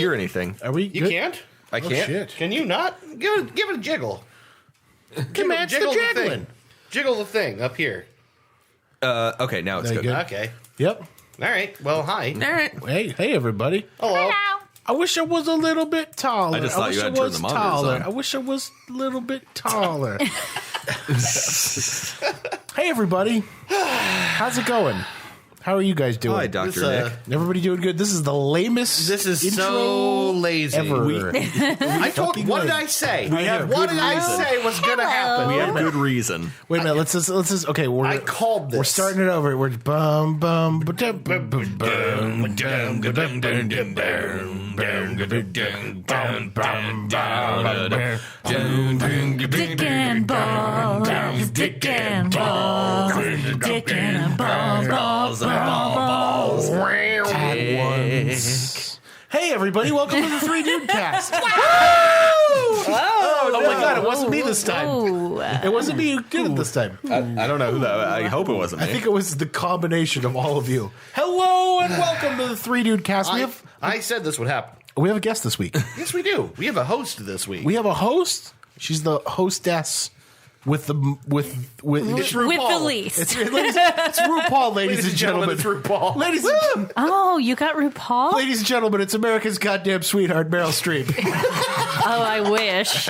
hear anything. Are we? You can't? I can't. Shit. Can you not? Give it a jiggle. Match the jiggling. Jiggle the thing up here. Okay, now it's There you good. go. Okay. Yep. All right. Well, hi. All right. Hey, everybody. Hello. I wish I was a little bit taller. I just thought wish you I had to turn was the monitors taller. on. I wish I was a little bit taller. Hey, everybody. How's it going? How are you guys doing? Hi, Dr. This, Nick. Everybody doing good? This is the lamest This is intro so lazy. ever. I told. What did I say? What did I say was going to happen? We have good reason. Wait a minute. Let's just. Okay, I called this. We're starting it over. We're bum bum ba-dum, bum bum bum dum dum dum dum Dick and balls, dick and balls, dick and balls, balls. Hey, everybody! Welcome to the Three Dude Cast. Oh my God! It wasn't me this time. It wasn't me who did it this time. I don't know who that. I hope it wasn't me. I think it was the combination of all of you. Hello and welcome to the Three Dude Cast. I said this would happen. We have a guest this week. Yes, we do. We have a host this week. We have a host. She's the hostess with the With the least. It's RuPaul, ladies and gentlemen. It's RuPaul. Ladies and Oh, you got RuPaul? ladies and gentlemen, it's America's goddamn sweetheart, Meryl Streep. Oh, I wish.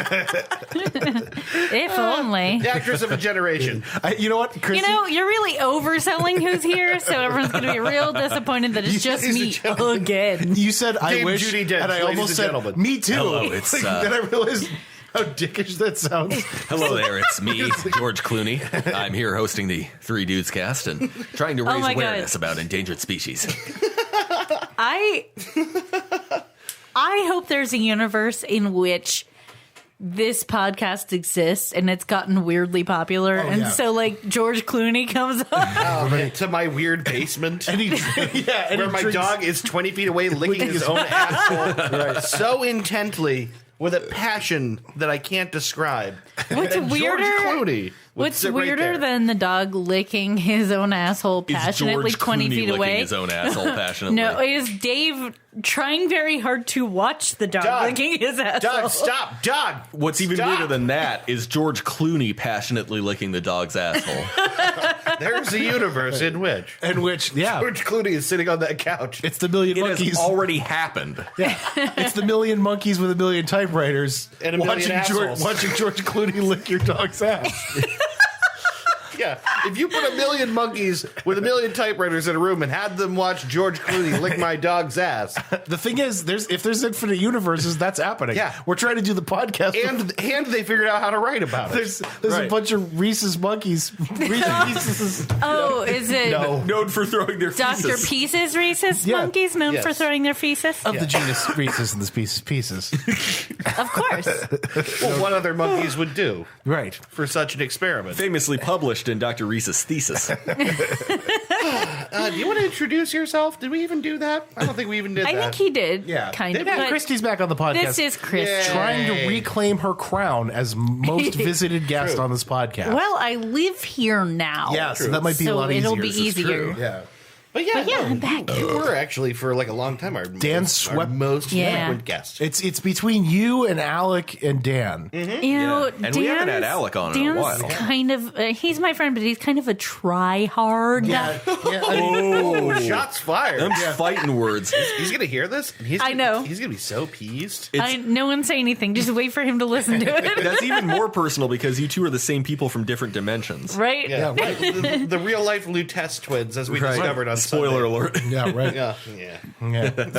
If only. The actress of a generation. You know what, Kristy? You know, you're really overselling who's here, so everyone's going to be real disappointed that it's just me again. You said I Dame wish, Judi Dench, and I ladies almost and said gentlemen. me too. Hello, it's, then I realized how dickish that sounds. Hello there, it's me, George Clooney. I'm here hosting the Three Dudes Cast and trying to raise my God. awareness about endangered species. I hope there's a universe in which this podcast exists and it's gotten weirdly popular, and yeah. so like George Clooney comes up. To my weird basement. And and where my drinks- dog is 20 feet away licking his own asshole so intently with a passion that I can't describe. What's And weirder? George Clooney would What's sit right weirder there. than the dog licking his own asshole Is passionately George 20 Clooney feet licking away? his own asshole passionately? No, it is Dave trying very hard to watch the dog Doug, licking his asshole. Doug, stop! Doug! What's even Stop. weirder than that is George Clooney passionately licking the dog's asshole. There's a universe in which George Clooney is sitting on that couch. It's the million It monkeys. has already happened. Yeah. It's the million monkeys with a million typewriters And a million assholes. Watching George Clooney lick your dog's ass. Yeah, if you put a million monkeys with a million typewriters in a room and had them watch George Clooney lick my dog's ass, The thing is, if there's infinite universes, that's happening. Yeah. We're trying to do the podcast. and they figured out how to write about it. there's Right. a bunch of Reese's monkeys. Reese's. Oh, is it Known for throwing their Dr. feces. Pieces Reese's Yeah. monkeys known Yes. for throwing their feces? Of the genus Reese's and the species pieces. Of course. Well, what other monkeys would do Right. for such an experiment. Famously published in Dr. Reese's thesis. Do you want to introduce yourself? Did we even do that? I don't think we even did I that. think he did. Yeah. Kind of. Yeah, but Kristy's back on the podcast. this is Chris. Yeah. trying to reclaim her crown as most visited guest True. on this podcast. Well, I live here now. yeah, so that might be a So lot easier. it'll be This is easier. true. Yeah. But yeah, I'm back. You were actually for like a long time our Dan most, swept- our most Yeah. frequent guest. It's between you and Alec and Dan. You know, Yeah. And we haven't had Alec on in a Dan's while. kind of, he's my friend, but he's kind of a try-hard. Yeah, I mean, Oh, shots fired! Them fighting words. He's gonna hear this. And I know. He's gonna be so peeved. No one say anything. Just wait for him to listen to it. That's even more personal because you two are the same people from different dimensions. Right? Yeah, right. the real life Lutece twins, as we discovered on Spoiler alert. yeah, right. Yeah.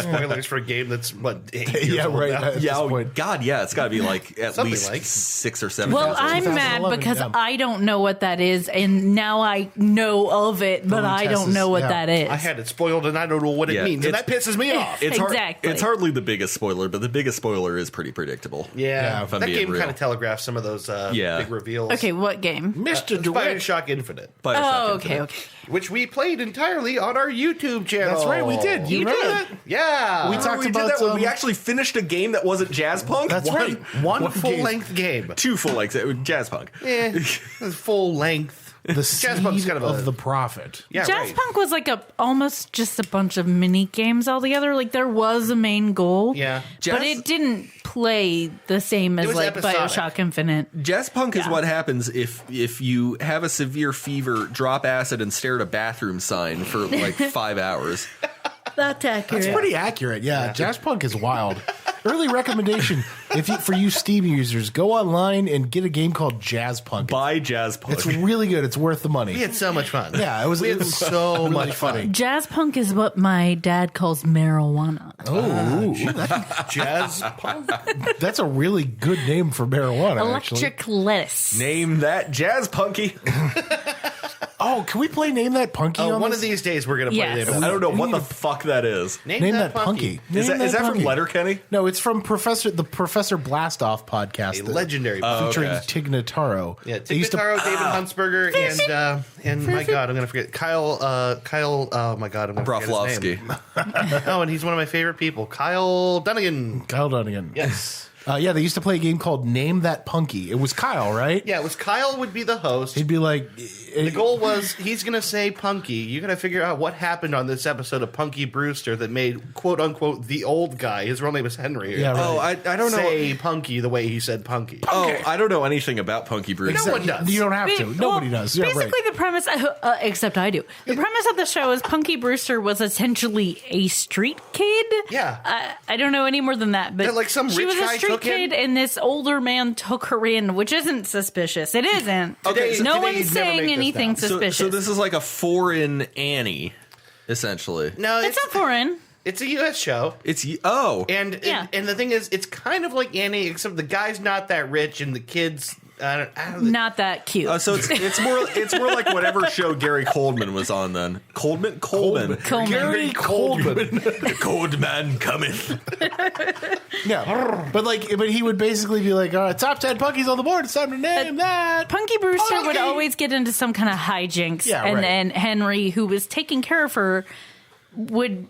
Spoilers for a game that's what 8 years Yeah, old right. now. At Yeah, this oh, point. God, yeah, it's got to be like at Something least like. 6 or 7. Well, I'm mad 2011, because yeah. I don't know what that is, and now I know of it, but I don't know what yeah. that is. I had it spoiled and I don't know what it Yeah, means, and that pisses me off. It's Exactly. It's hardly the biggest spoiler, but the biggest spoiler is pretty predictable. Yeah, if I'm that being game real. kind of telegraphs some of those big reveals. Okay, what game? Mr. DeWitt. Bioshock Infinite, Bioshock Oh, Infinite. okay. which we played entirely on our YouTube channel. That's right, we did. You remember that? Yeah. We talked We did about that when we actually finished a game that wasn't jazz punk. That's right. one What full-length game. 2 full lengths. Jazz punk. Full length. the seed Punk's kind of of the prophet. Yeah, Jazz right. Punk was like almost just a bunch of mini games altogether. Like there was a main goal, Yeah. but it didn't play the same as was like episodic. BioShock Infinite. Jazz Punk is Yeah. what happens if you have a severe fever, drop acid, and stare at a bathroom sign for like 5 hours. That's accurate. It's pretty accurate. Yeah, Jazz Punk is wild. Early recommendation for you Steam users, go online and get a game called Jazz Punk. Buy Jazz Punk. It's really good. It's worth the money. We had so much fun. Yeah, it was so really much funny. fun. Jazz Punk is what my dad calls marijuana. Oh, Jazz Punk. that's a really good name for marijuana. Actually. Electric lettuce. Name that Jazz Punky. Oh, can we play Name That Punky? Oh, on one this? of these days we're gonna play Yes. Name I That. don't know what the fuck that is. Name That Punky. Is Name that from Punky. Letterkenny? No, it's from the Professor Blastoff podcast. A legendary featuring okay. Tig Notaro. Yeah, They used Tig to- Notaro, David Huntsberger, and my God, I'm gonna forget Kyle. Oh my God, I'm gonna forget his name. Broflovsky. Oh, and he's one of my favorite people, Kyle Dunnigan. Kyle Dunnigan. Yes. Yeah, they used to play a game called Name That Punky. It was Kyle, right? Yeah, it was Kyle would be the host. He'd be like, The goal was he's going to say Punky. You got to figure out what happened on this episode of Punky Brewster that made quote unquote the old guy. His real name was Henry. Yeah, right. Oh, I don't know. Say Punky the way he said Punky. Oh, I don't know anything about Punky Brewster. No one does. You don't have to. Nobody does. Yeah, Basically, right. the premise, except I do. The premise of the show is Punky Brewster was essentially a street kid. Yeah. I don't know any more than that, but That, like, some she rich was guy a street took kid, in? and this older man took her in, which isn't suspicious. It isn't. Okay, so no today one's you'd never saying make this anything down. suspicious. So this is like a foreign Annie, essentially. No, it's not foreign. It's a U.S. show. It's And Yeah. and the thing is, it's kind of like Annie, except the guy's not that rich and the kids. I don't Not that cute. so it's more like whatever show Gary Coleman was on then. Coleman. Coleman. Gary Coleman. The cold man cometh. Yeah, but he would basically be like, "All right, top 10 punkies on the board. It's time to name that." Punky Brewster would Punky! always get into some kind of hijinks, Yeah, and right. then Henry, who was taking care of her, would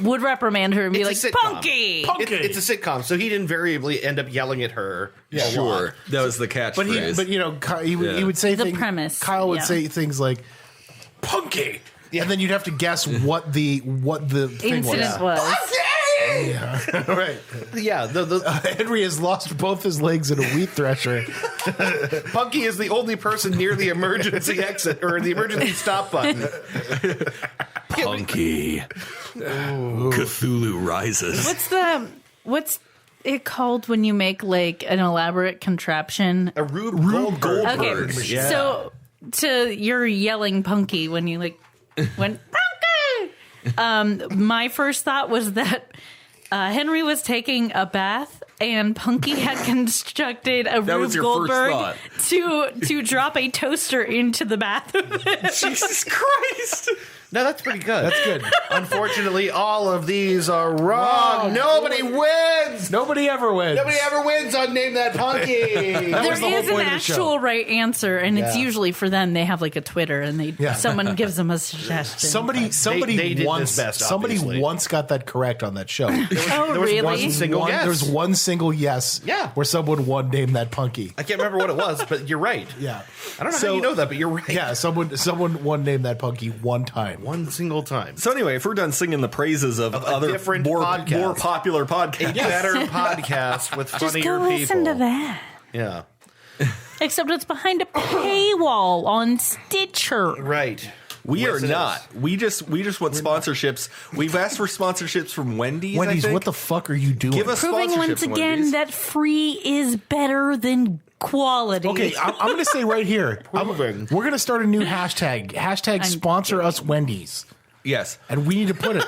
reprimand her and be like, It's a sitcom. Punky! It's a sitcom, so he'd invariably end up yelling at her. Yeah, Sure, that was the catchphrase. But he would say The things. premise, Kyle would yeah. say things like, "Punky," and then you'd have to guess what the thing Incident was. was. Yeah, right. Yeah, Henry has lost both his legs in a wheat thresher. Punky is the only person near the emergency exit or the emergency stop button. Punky. Cthulhu rises. What's it called when you make like an elaborate contraption? A Rube Goldberg. Okay, machine. Yeah. so you're yelling Punky when you like went Punky. My first thought was that Henry was taking a bath and Punky had constructed a That Rube was your first Goldberg to drop a toaster into the bathroom. Jesus Christ. No, that's pretty good. That's good. Unfortunately, all of these are wrong. Nobody wins. Nobody ever wins. Nobody ever wins on Name That Punky. That There was the whole is an point of the show. actual right answer, and it's Yeah. usually for them. They have like a Twitter, and Yeah. someone gives them a suggestion. Somebody they did once this best, obviously. once got that correct on that show. Oh, there was really? one single There guess. was one single yes. Yeah. Where someone won Name That Punky. I can't remember what it was, but you're right. Yeah. I don't know So- how you know that, but you're right. Yeah, someone won Name That Punky one time. One single time. So anyway, if we're done singing the praises of a other different more podcast. popular podcasts, Better podcast with Just funnier go listen people. to that. Yeah. Except it's behind a paywall on Stitcher. Right. we Yes, are it not. We just want sponsorships. We've asked for sponsorships from Wendy's. Wendy's, I think. what the fuck are you doing? Give us Proving sponsorships, once again Wendy's. that free is better than quality. Okay, I'm going to say right here, Proving. we're going to start a new hashtag. Hashtag sponsor us Wendy's. Yes. And we need to put it.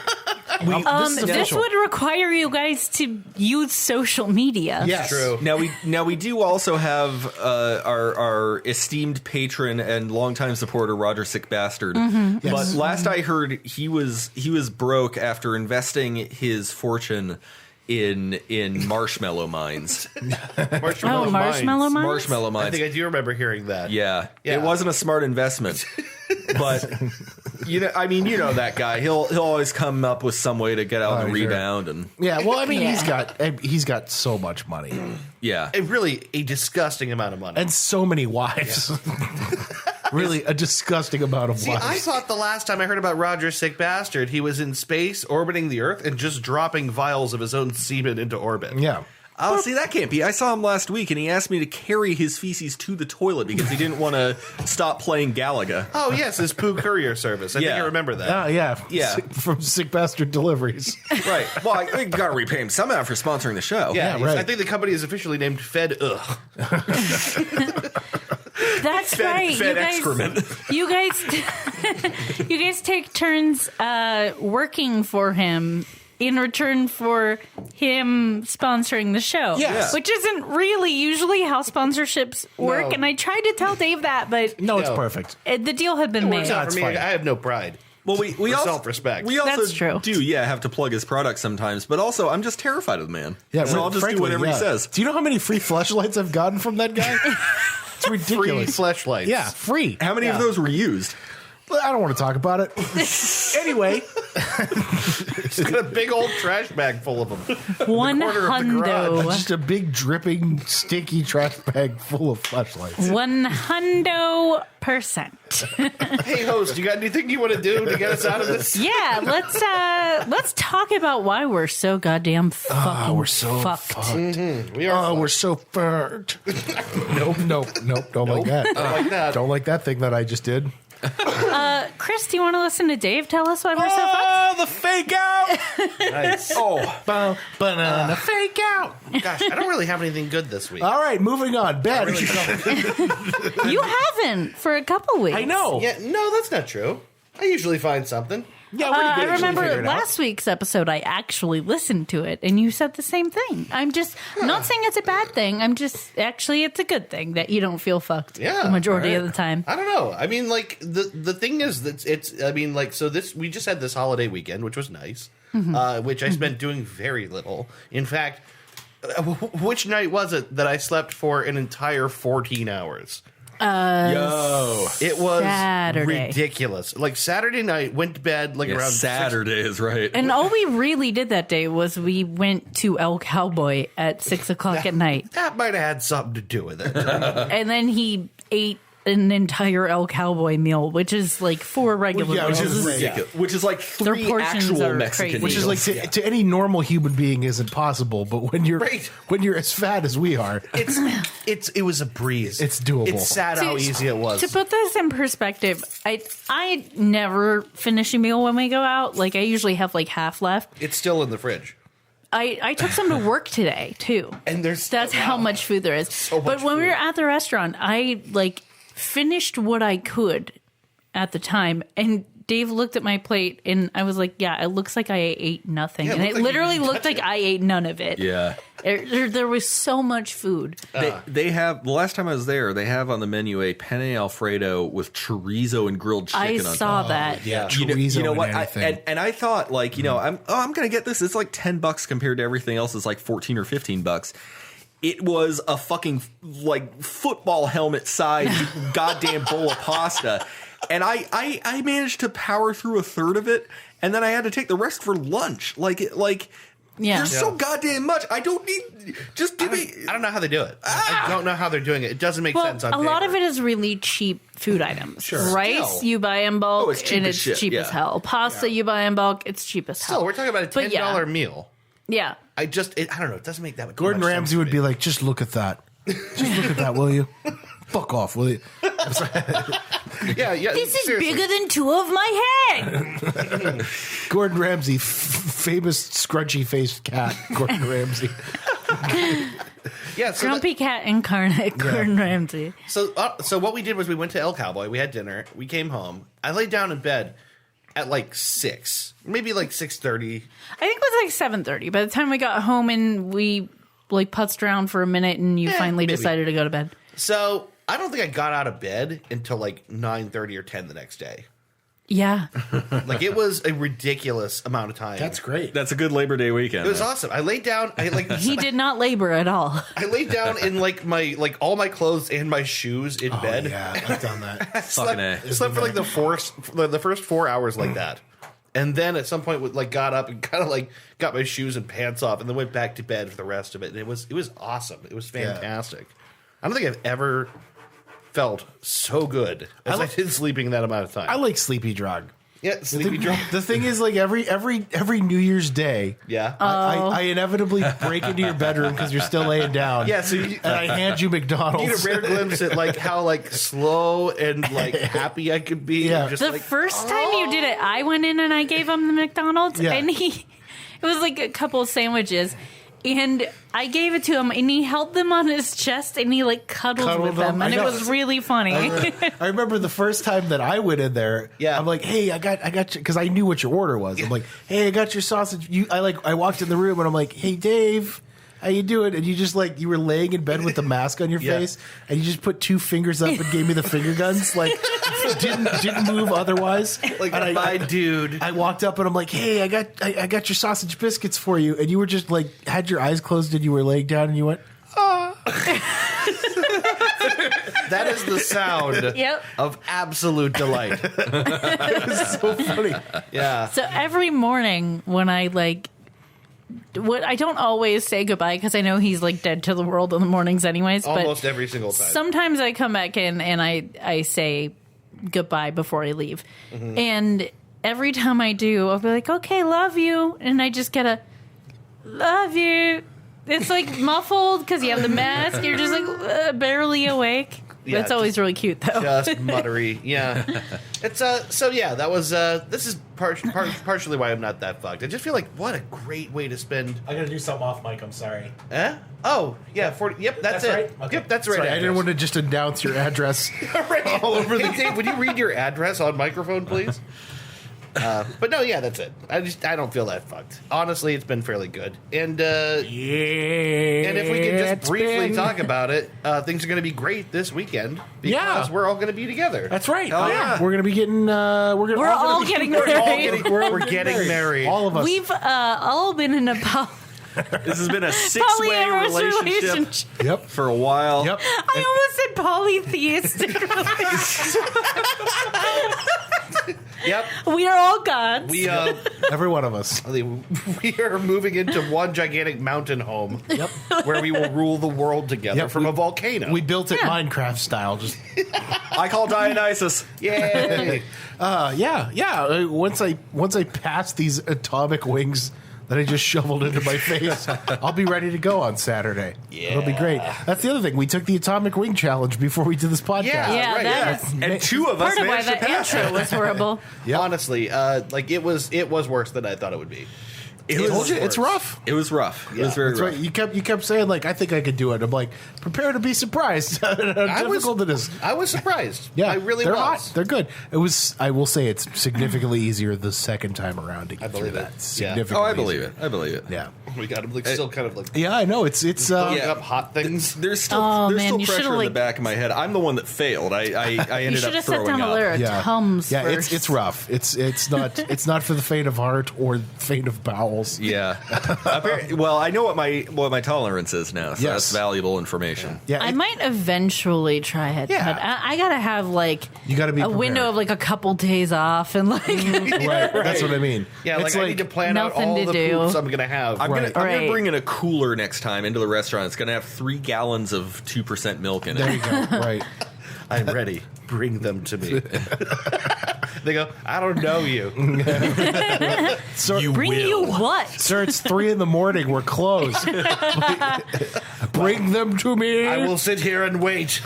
This is this official. would require you guys to use social media. Yes. True. Now we do also have our esteemed patron and longtime supporter Roger Sick Bastard. But Yes. last I heard, he was broke after investing his fortune in marshmallow mines. Marshmallow Marshmallow Mines. Mines? Marshmallow I mines. think I do remember hearing that. Yeah. Yeah. It wasn't a smart investment. But you know that guy. He'll always come up with some way to get out on the sure. rebound and Yeah, well, I mean, Yeah. he's got so much money yeah. Really a disgusting amount of money. and so many wives. really a disgusting amount of See, wives. I thought the last time I heard about Roger Sick Bastard, he was in space orbiting the Earth and just dropping vials of his own semen into orbit. Yeah. Oh, see, that can't be. I saw him last week, and he asked me to carry his feces to the toilet because he didn't want to stop playing Galaga. Oh, yes, his poo courier service. I think I remember that. Yeah. From Sick Bastard Deliveries. Right. Well, I got to repay him somehow for sponsoring the show. Yeah, right. I think the company is officially named Fed Ugh. That's right. Fed excrement. You guys take turns working for him in return for him sponsoring the show. Yes. Which isn't really usually how sponsorships work. No. And I tried to tell Dave that, but No, it's perfect. the deal had been made. Works out for That's me. fine. I have no pride. Well, we For also self-respect. We also That's true. have to plug his product sometimes, but also I'm just terrified of the man. Yeah, so I'll just frankly, do whatever he says. Do you know how many free fleshlights I've gotten from that guy? It's Free ridiculous. fleshlights. Yeah, free. How many of those were used? I don't want to talk about it. Anyway, He's got a big old trash bag full of them. One corner of the hundo. just a big dripping, stinky trash bag full of fleshlights. 100%. Hey, host, you got anything you want to do to get us out of this? Yeah, let's talk about why we're so goddamn fucking we're so fucked. We are We're so fucked. Nope. Don't like that. like that. Don't like that thing that I just did. Chris, do you want to listen to Dave tell us why we're so fucked? Oh, the fake out! Nice. Banana fake out. Gosh, I don't really have anything good this week. All right, moving on. Ben. You haven't for a couple weeks. I know. Yeah, no, that's not true. I usually find something. Yeah, I figure remember it out. last week's episode, I actually listened to it, and you said the same thing. I'm not saying it's a bad thing. Actually, it's a good thing that you don't feel fucked Yeah, the majority right. of the time. I don't know. I mean, like the thing is that we just had this holiday weekend, which was nice, which I spent doing very little. In fact, which night was it that I slept for an entire 14 hours? Yo. It was Saturday. ridiculous. Like Saturday night, went to bed like around Saturday is right. And all we really did that day was we went to El Cowboy at 6 o'clock at night. That might have had something to do with it. And then he ate an entire El Cowboy meal, which is like 4 regular yeah, meals. which is ridiculous. Which is like Their 3 portions actual are Mexican crazy. Which is meals. like to any normal human being isn't possible, but when you're Right. when you're as fat as we are, It was a breeze. It's doable. It's sad how easy it was. To put this in perspective, I never finish a meal when we go out. Like I usually have like half left. It's still in the fridge. I took some to work today too. And that's how much food there is. much But when we food. were at the restaurant, I like finished what I could at the time, and Dave looked at my plate, and I was like, "Yeah, it looks like I ate nothing," Yeah, it and looked it like you literally didn't looked touch like I ate none of it. Yeah. There was so much food. They have, the last time I was there, they have on the menu a penne Alfredo with chorizo and grilled I chicken on saw top. that. Yeah. chorizo what? and anything. And I thought, like, I'm going to get this. It's like $10 compared to everything else. It's like 14 or $15. It was a fucking like football helmet size goddamn bowl of pasta. And I managed to power through a third of it, and then I had to take the rest for lunch. Yeah. There's so goddamn much. I don't need. Just give me. I don't know how they do it. I don't know how they're doing it. It doesn't make Well, sense on a lot paper. of it is really cheap food items. Sure. Rice Still. you buy in bulk, Oh, it's cheap and as it's shit, cheap yeah. as hell. Pasta you buy in bulk, it's cheap as hell. Still, we're talking about a $10 But yeah. meal. Yeah. I don't know. It doesn't make that Gordon much Ramsay sense would to be me. like, "Just look at that. Just look at that, will you? Fuck off, will you?" Yeah. This is seriously. bigger than 2 of my head. Gordon Ramsay, famous scrunchy faced cat. Gordon Ramsay. Yeah. So Grumpy cat incarnate, Gordon Ramsay. So what we did was we went to El Cowboy. We had dinner. We came home. I laid down in bed at like 6, maybe like 6:30. I think it was like 7:30. By the time we got home and we like putzed around for a minute and you finally maybe. decided to go to bed. So I don't think I got out of bed until like 9:30 or 10 the next day. Yeah. Like it was a ridiculous amount of time. great. That's a good Labor Day weekend. It was awesome. I laid down. He did not labor at all. I laid down in like my all my clothes and my shoes in bed. Yeah, I've done that. Fucking A. Slept for like the first 4 hours like that, and then at some point got up and kind of like got my shoes and pants off, and then went back to bed for the rest of it. And it was awesome. It was fantastic. I don't think I've ever felt so good as I did sleeping that amount of time. I like sleepy drug. Yeah, sleepy drug. The thing is, like every New Year's Day, Yeah. I inevitably break into your bedroom because you're still laying down. Yeah, so and I hand you You McDonald's. get a rare glimpse at like how like slow and like happy I could be. Yeah. Just The like, first time you did it, I went in and I gave him the McDonald's, Yeah. and it was like a couple of sandwiches, and I gave it to him, and he held them on his chest, and he like cuddled with them, I and it know. was really funny. I remember the first time that I went in there. Yeah. I'm like, hey, I got you, because I knew what your order was. I'm like, hey, I got your sausage. I walked in the room and I'm like, hey, Dave, how you doing? And you just like, you were laying in bed with the mask on your Yeah. face, and you just put two fingers up and gave me the finger guns. Like, didn't move otherwise. like And my dude. I walked up and I'm like, hey, I got your sausage biscuits for you, and you were just like had your eyes closed and you were laying down and you went, That is the sound Yep. of absolute delight. it was so funny. Yeah. So every morning when I I don't always say goodbye because I know he's like dead to the world in the mornings anyways. Almost but every single time. sometimes I come back in and I say goodbye before I leave. Mm-hmm. And every time I do, I'll be like, okay, love you. And I just get a love you. It's like muffled because you have the mask. You're just like barely awake. Yeah, It's always really cute though. Just muttery. Yeah. It's so yeah, that was this is partially why I'm not that fucked. I just feel like what a great way to spend I gotta do something off mic. I'm sorry. Oh, yeah, 40 yep, that's it. right? Okay. Yep, that's right. Sorry, I didn't want to just announce your address. all over the Dave, would you read your address on microphone, please? But no, yeah, that's it. I don't feel that fucked. Honestly, it's been fairly good. And Yeah. and if we can just briefly talk about it, things are going to be great this weekend because Yeah. we're all going to be together. That's right. Oh, yeah. We're gonna be getting. We're all getting married. We're getting married. All of us. We've all been in a This has been a 6-way polyamorous relationship relationship. Yep. for a while. Yep. I almost said polytheistic relationship. Yep. We are all gods. We Every one of us. we are moving into one gigantic mountain home. Yep. Where we will rule the world together Yep, from a volcano. We built it Yeah. Minecraft style. Just I call Dionysus. Yay! yeah. Once I pass these atomic wings that I just shoveled into my face, I'll be ready to go on Saturday. It'll be great. That's the other thing. We took the atomic wing challenge before we did this podcast. Yeah. yeah, that is And two of us part of why managed to that pass intro it. was horrible. Yep. Honestly, like it was worse than I thought it would be. It Told was you, it's rough. It was rough. It was very That's rough. right. You kept saying like, I think I could do it. I'm like, prepare to be surprised how difficult it is. I was surprised. Yeah, I really they're was. hot. They're good. It was. I will say it's significantly easier the second time around to get believe through it. that. Yeah. Significantly. Oh, I believe easier. it. I believe it. Yeah. Oh my god, I'm like still kind of like Yeah, I know. It's throwing Yeah. up hot things. There's still Oh, there's man, still you pressure should've, in the like- back of my head. I'm the one that failed. I You ended should up have set throwing down a up. lyric. yeah. Tums Yeah, first. it's rough. It's not for the faint of heart or faint of bowels. Yeah. Well, I know what my tolerance is now, so Yes. that's valuable information. Yeah, I might eventually try it. Yeah. But I gotta have like You gotta be a window prepared. of like a couple days off and like right. That's what I mean. Yeah, it's like I need to plan out nothing all to the do. poops I'm gonna have. I'm Right. gonna Right. bring in a cooler next time into the restaurant. It's gonna have 3 gallons of 2% milk in There it. you go. Right. I'm ready. Bring them to me. They go, I don't know you. So, bring you what? sir, it's 3 a.m. We're closed. Bring them to me. I will sit here and wait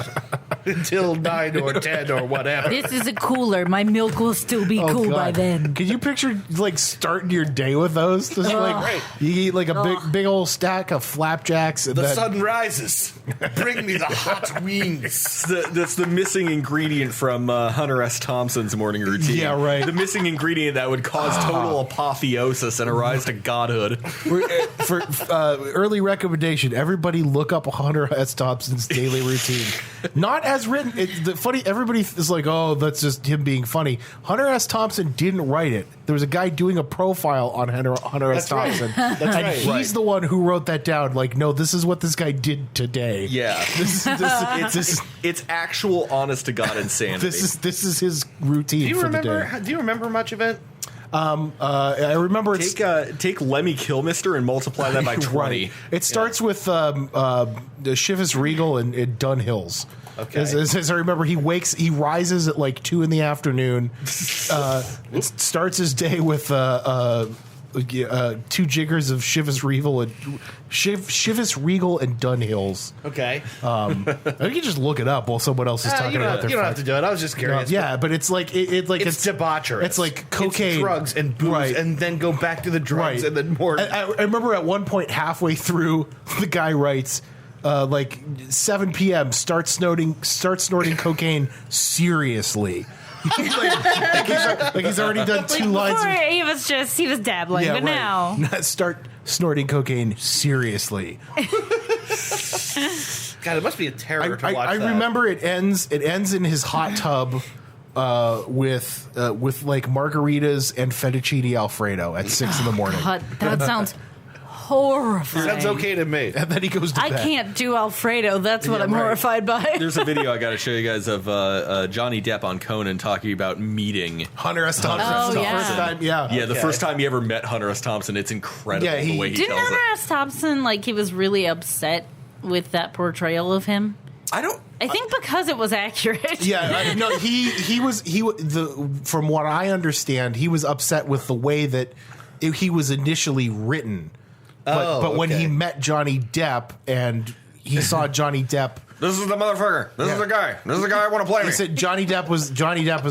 until 9 or 10 or whatever. This is a cooler. My milk will still be Oh, cool God. by then. Can you picture like starting your day with those? Just like Right. you eat like a big old stack of flapjacks and The then sun rises. Bring me the hot wings. That's the missing ingredient from Hunter S. Thompson's morning routine. Yeah, right. The missing ingredient that would cause total apotheosis and a rise to godhood. for early recommendation, everybody look up Hunter S. Thompson's daily routine. Not as written. Everybody is like, oh, that's just him being funny. Hunter S. Thompson didn't write it. There was a guy doing a profile on Hunter S. That's right. Thompson. That's and right. he's the one who wrote that down. Like, no, this is what this guy did today. Yeah. It's actual honest to God insanity. This is his routine. Do you for the day. remember? Do you remember much of it? I remember it's Take Lemmy Kilmister and multiply that by 20. Right. It starts with Chivas Regal and Dunhills. Okay. As I remember, he rises at like 2 p.m. Starts his day with 2 jiggers of Chivas Regal and Dunhills. Okay. You can just look it up while someone else is talking about their You don't have to do it. I was just curious. Yeah, but it's like it's debaucherous. It's like cocaine, it's drugs and booze, right. and then go back to the drugs, Right. and then more. I remember at one point halfway through, the guy writes, like 7 p.m. Start snorting cocaine seriously. He's already done 2 lines. Before he was dabbling, but now start snorting cocaine seriously. God, it must be a terror to watch. I remember it ends in his hot tub with like margaritas and fettuccine Alfredo at 6 a.m. God, that sounds horrifying. Sounds okay to me. And then he goes to I bed. can't do Alfredo. That's what I'm horrified by. There's a video I got to show you guys of Johnny Depp on Conan talking about meeting Hunter S. Thompson. Oh, the yeah. first time, yeah. the first time he ever met Hunter S. Thompson. It's incredible Yeah, the way he Didn't tells Hunter it. S. Thompson, like, he was really upset with that portrayal of him? I think because it was accurate. Yeah, no, he was from what I understand, he was upset with the way that he was initially written. But when he met Johnny Depp and he saw Johnny Depp, This is the motherfucker. This is the guy. This is the guy I want to play he me. said Johnny Depp was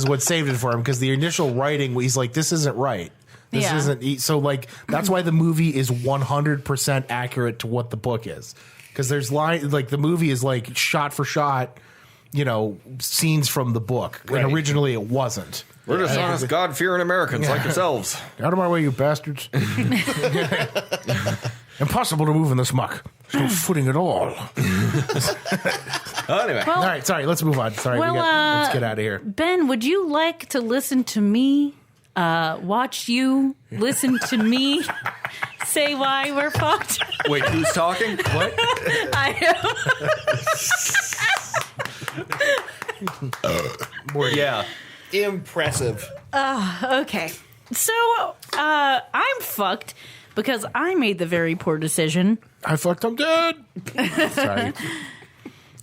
what saved it for him, because the initial writing, he's like, this isn't right. This isn't. So like that's why the movie is 100% accurate to what the book is, because there's like the movie is like shot for shot, scenes from the book, and originally it wasn't. We're just honest, God-fearing Americans like yourselves. Out of my way, you bastards. Impossible to move in this muck. There's no footing at all. Anyway. All right, sorry, let's move on. Sorry, let's get out of here. Ben, would you like to listen to me, watch you, listen to me, say why we're fucked? Wait, who's talking? What? I am. Yeah. Impressive. Okay. So, I'm fucked because I made the very poor decision. I fucked, I'm dead. Sorry.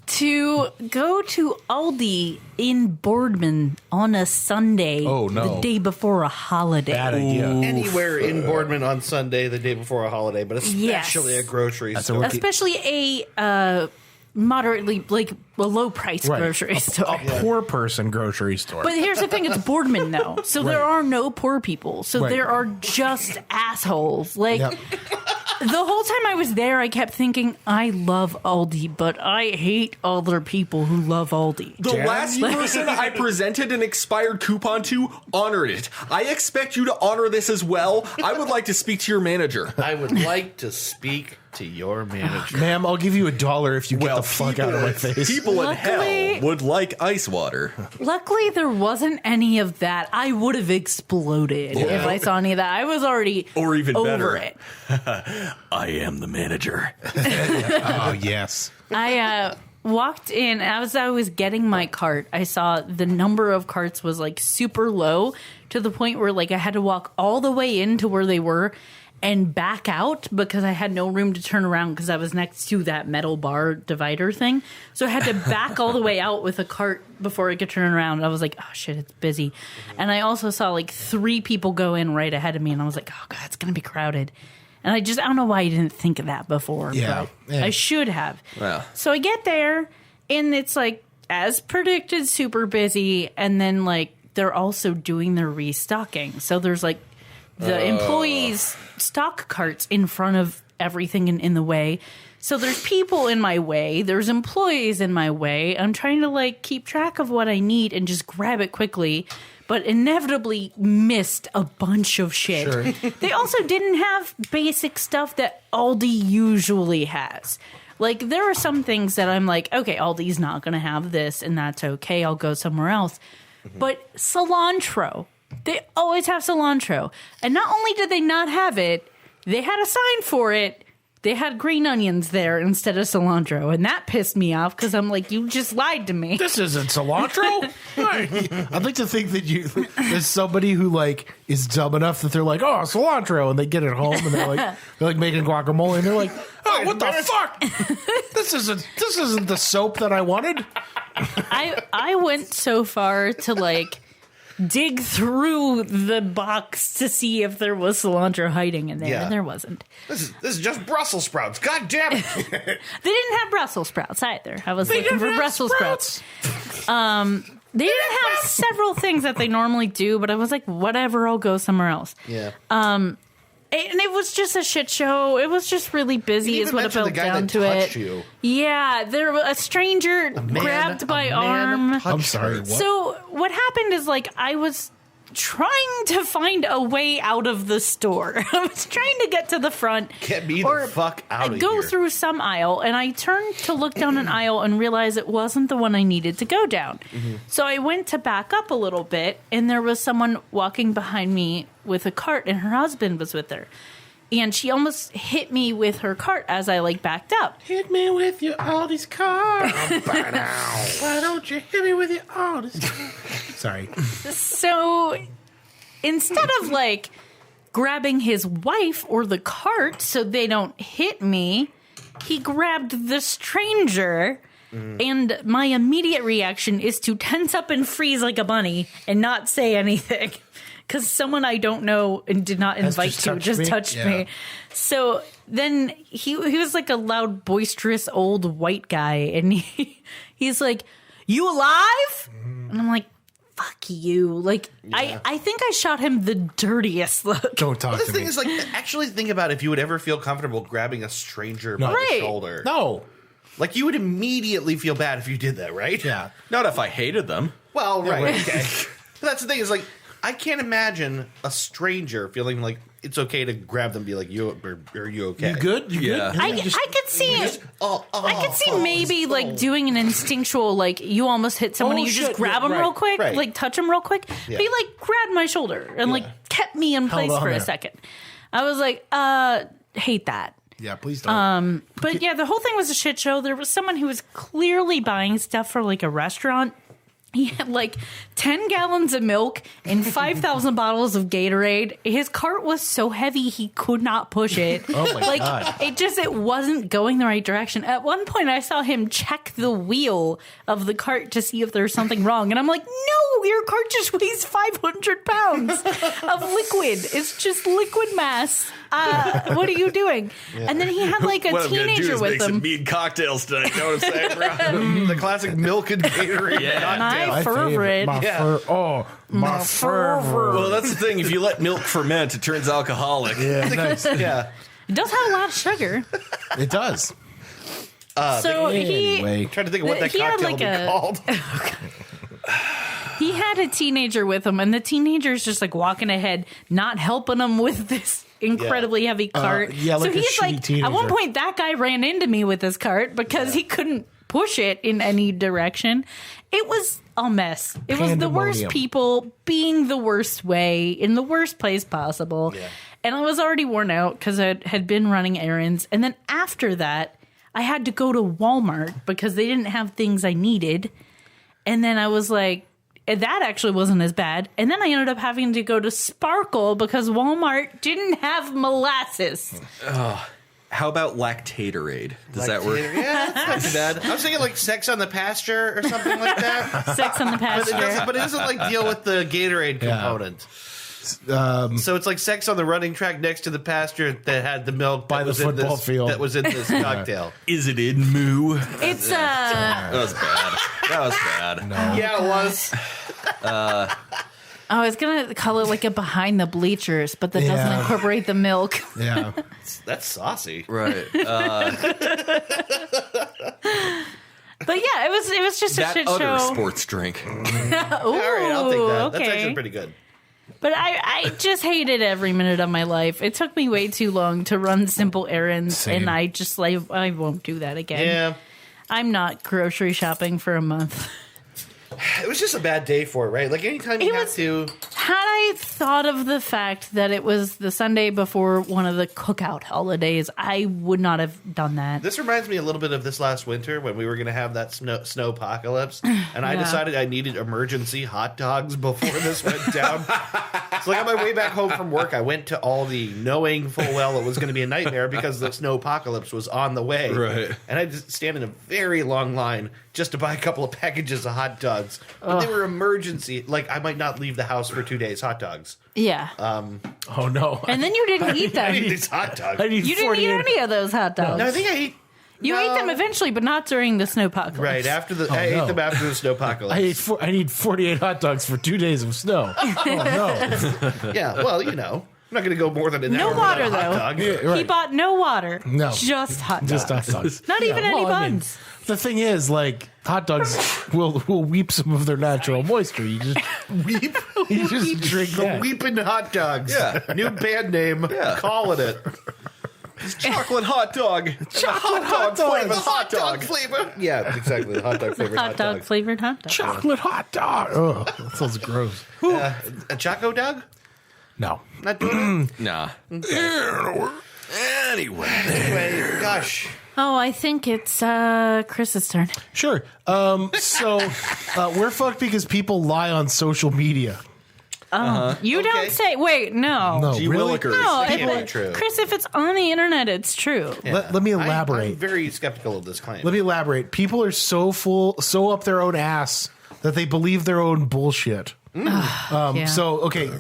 To go to Aldi in Boardman on a Sunday. Oh, no. The day before a holiday. Bad idea. Anywhere in Boardman on Sunday, the day before a holiday, but especially a grocery store. Especially a moderately, like, a low-price grocery store. A poor person grocery store. But here's the thing, it's Boardman, though. So there are no poor people. So there are just assholes. Like, the whole time I was there, I kept thinking, I love Aldi, but I hate other people who love Aldi. The last person I presented an expired coupon to honored it. I expect you to honor this as well. I would like to speak to your manager. I would like to speak to your manager. Ma'am, I'll give you $1 if you get the fuck out of my face. People in hell would like ice water. Luckily, there wasn't any of that. I would have exploded if I saw any of that. I was already or even over better. it. I am the manager. Oh, yes. I walked in. As I was getting my cart, I saw the number of carts was like super low to the point where like I had to walk all the way into where they were and back out because I had no room to turn around because I was next to that metal bar divider thing. So I had to back all the way out with a cart before I could turn around. I was like, oh shit, it's busy. And I also saw like 3 people go in right ahead of me, and I was like, oh god, it's going to be crowded. And I don't know why I didn't think of that before. Yeah. But I should have. Wow. So I get there, and it's like, as predicted, super busy. And then like they're also doing their restocking. So there's like the employees' stock carts in front of everything in the way. So there's people in my way. There's employees in my way. I'm trying to like keep track of what I need and just grab it quickly, but inevitably missed a bunch of shit. Sure. They also didn't have basic stuff that Aldi usually has. Like, there are some things that I'm like, okay, Aldi's not going to have this, and that's okay. I'll go somewhere else. But cilantro. They always have cilantro. And not only did they not have it, they had a sign for it. They had green onions there instead of cilantro. And that pissed me off because I'm like, you just lied to me. This isn't cilantro. I'd like to think that there's somebody who like is dumb enough that they're like, oh, cilantro, and they get it home and they're like making guacamole and they're like, oh, what the fuck? This isn't the soap that I wanted. I went so far to like dig through the box to see if there was cilantro hiding in there, Yeah. and there wasn't. This is just Brussels sprouts. God damn it! They didn't have Brussels sprouts either. I was looking for Brussels sprouts. They didn't have several things that they normally do, but I was like, whatever, I'll go somewhere else. Yeah. And it was just a shit show. It was just really busy, You is even what it mentioned felt the guy down that to it. touched you. Yeah, there was a stranger grabbed my arm. I'm sorry. What? So what happened is like I was trying to find a way out of the store. I was trying to get to the front. Get me the fuck out of go here. through some aisle, and I turned to look down an aisle and realized it wasn't the one I needed to go down. Mm-hmm. So I went to back up a little bit, and there was someone walking behind me with a cart, and her husband was with her. And she almost hit me with her cart as I like backed up. Hit me with your Aldi's car. Why don't you hit me with your Aldi's car? Sorry. So instead of like grabbing his wife or the cart so they don't hit me, he grabbed the stranger. And my immediate reaction is to tense up and freeze like a bunny and not say anything. Because someone I don't know and did not invite just touched me. So then he was like a loud, boisterous old white guy. And he's like, "You alive?" And I'm like, "Fuck you." Like, I think I shot him the dirtiest look. Don't talk This to thing me. is like, actually think about if you would ever feel comfortable grabbing a stranger by Right. the shoulder. No. Like, you would immediately feel bad if you did that, right? Yeah. Not if I hated them. Well, right. Okay. But that's the thing is, like, I can't imagine a stranger feeling like it's okay to grab them and be like, are you okay? You good? You Yeah. good? I could see it. I could see maybe like doing an instinctual, like you almost hit someone and you just shit. grab Yeah, them real quick, right. like touch them real quick. Yeah. But he like grabbed my shoulder and like kept me in place on for a there. second. I was like, hate that. Yeah, please don't. But yeah, the whole thing was a shit show. There was someone who was clearly buying stuff for like a restaurant. He had like 10 gallons of milk and 5,000 bottles of Gatorade. His cart was so heavy he could not push it. Oh my like, God. it wasn't going the right direction. At one point I saw him check the wheel of the cart to see if there's something wrong. And I'm like, no, your cart just weighs 500 pounds of liquid. It's just liquid mass. What are you doing? And then he had like a teenager with him. mean cocktails tonight. Know what I'm saying, bro? The classic milk and Gatorade cocktail. My favorite. My favorite. Well, that's the thing. If you let milk ferment, it turns alcoholic. Yeah, nice. Yeah. It does have a lot of sugar. It does. So Anyway. Trying to think of what that He had cocktail like would be a- called. he had a teenager with him, and the teenager's just like walking ahead, not helping him with this incredibly heavy cart. yeah, like so a he's shitty like, at one teenager. point, that guy ran into me with his cart because he couldn't push it in any direction. It was a mess. It was the worst Pandemonium. people being the worst way in the worst place possible. Yeah. And I was already worn out because I had been running errands. And then after that, I had to go to Walmart because they didn't have things I needed. And then I was like, that actually wasn't as bad. And then I ended up having to go to Sparkle because Walmart didn't have molasses. How about Lactatorade? Does that work? Yeah, that's not too bad. I was thinking like Sex on the Pasture or something like that. Sex on the pasture. But it doesn't like deal with the Gatorade component. So it's like sex on the running track next to the pasture that had the milk By that the was in football this, field. that was in this cocktail. Is it in moo? It's That was bad. That was bad. Yeah, it was. I was gonna call it like a behind the bleachers, but that doesn't Yeah. incorporate the milk. Yeah. That's saucy. Right. But yeah, it was just a That shit other show. sports drink. Ooh, All right, I'll take that. That's okay. actually pretty good. But I just hated every minute of my life. It took me way too long to run simple errands, Same. and I just like I won't do that again. Yeah. I'm not grocery shopping for a month. It was just a bad day for it, right? Like anytime you It have was- to. Had I thought of the fact that it was the Sunday before one of the cookout holidays, I would not have done that. This reminds me a little bit of this last winter when we were going to have that snow apocalypse, and I Yeah. decided I needed emergency hot dogs before this went down. So on my way back home from work, I went to Aldi knowing full well it was going to be a nightmare because the snow apocalypse was on the way. Right. And I had to stand in a very long line just to buy a couple of packages of hot dogs. But they were emergency. Like, I might not leave the house for 2 days. Hot dogs. Yeah. Oh no! And then you didn't eat I them. need these hot dogs. I need You didn't eat 48 any of those hot dogs. No, I think I ate. You ate them eventually, but not during the snowpocalypse. Right after the. I ate them after the snowpocalypse. I need 48 hot dogs for 2 days of snow. Oh no! Yeah, well, I'm not going to go more than an No hour water, without a hot though. dog. Yeah, He right. bought no water. No. Just hot dogs. Just hot dogs. Not even any well, I mean, buns. the thing is, like, hot dogs will weep some of their natural moisture. You just Weep. you just drink that. Weeping hot dogs. Yeah. New band name. Yeah. Calling it. Chocolate hot dog. Chocolate hot dog flavored hot dog. flavor. Yeah, exactly. The hot dog flavored Hot dog flavored hot dog. Chocolate hot dog. Oh, that sounds gross. A Choco dog? No. Not doing it? Nah. Anyway. Anyway, gosh. Oh, I think it's Chris's turn. Sure. So we're fucked because people lie on social media. You Okay. don't say. Wait, no. No, Gee really? willikers. No, It can't be true. Chris, if it's on the internet, it's true. Let me elaborate. I'm very skeptical of this claim. Let me elaborate. People are so up their own ass that they believe their own bullshit. Yeah. So, okay,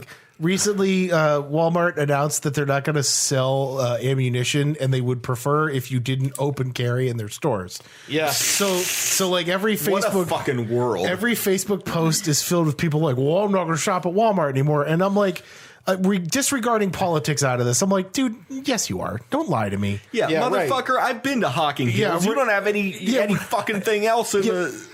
recently Walmart announced that they're not going to sell ammunition, and they would prefer if you didn't open carry in their stores. Yeah. So like every What a Facebook fucking world. every Facebook post is filled with people like, well, I'm not going to shop at Walmart anymore. And I'm like, disregarding politics out of this, I'm like, dude, yes, you are. Don't lie to me. Yeah, Yeah, right. motherfucker, I've been to Hocking Hills. Yeah, You don't have any fucking thing else in the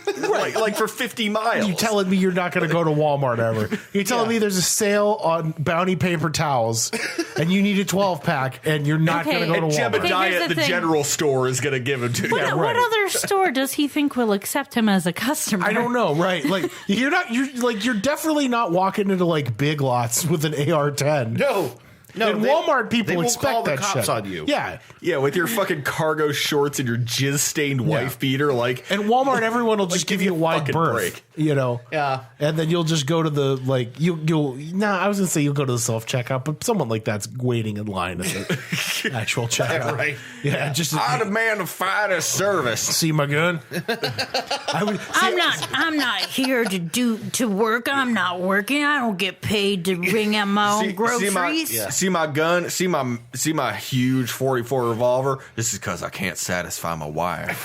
like for 50 miles. You're telling me you're not going to go to Walmart ever. You're telling me there's a sale on Bounty paper towels and you need a 12-pack and you're not Okay. going to go to And Walmart. Okay, Jebediah here's at the the thing. general store is going to give it to you. What, Yeah, what right. other store does he think will accept him as a customer? I don't know, right? Like you're definitely not walking into like Big Lots with an AR-10. No, and they- Walmart people they will expect call the that cops shit on you. Yeah. Yeah, with your fucking cargo shorts and your jizz-stained wife beater, like. And Walmart, everyone will just give you a wide fucking berth, break. Yeah. and then you'll just go to the I was gonna say you'll go to the self checkout, but someone like that's waiting in line at the actual checkout, Right. Yeah, just I demand a finest service. see my gun. I'm not here to work. I'm not working. I don't get paid to bring out my own groceries. See my gun. See my huge 44 revolver. This is because I can't satisfy my wife.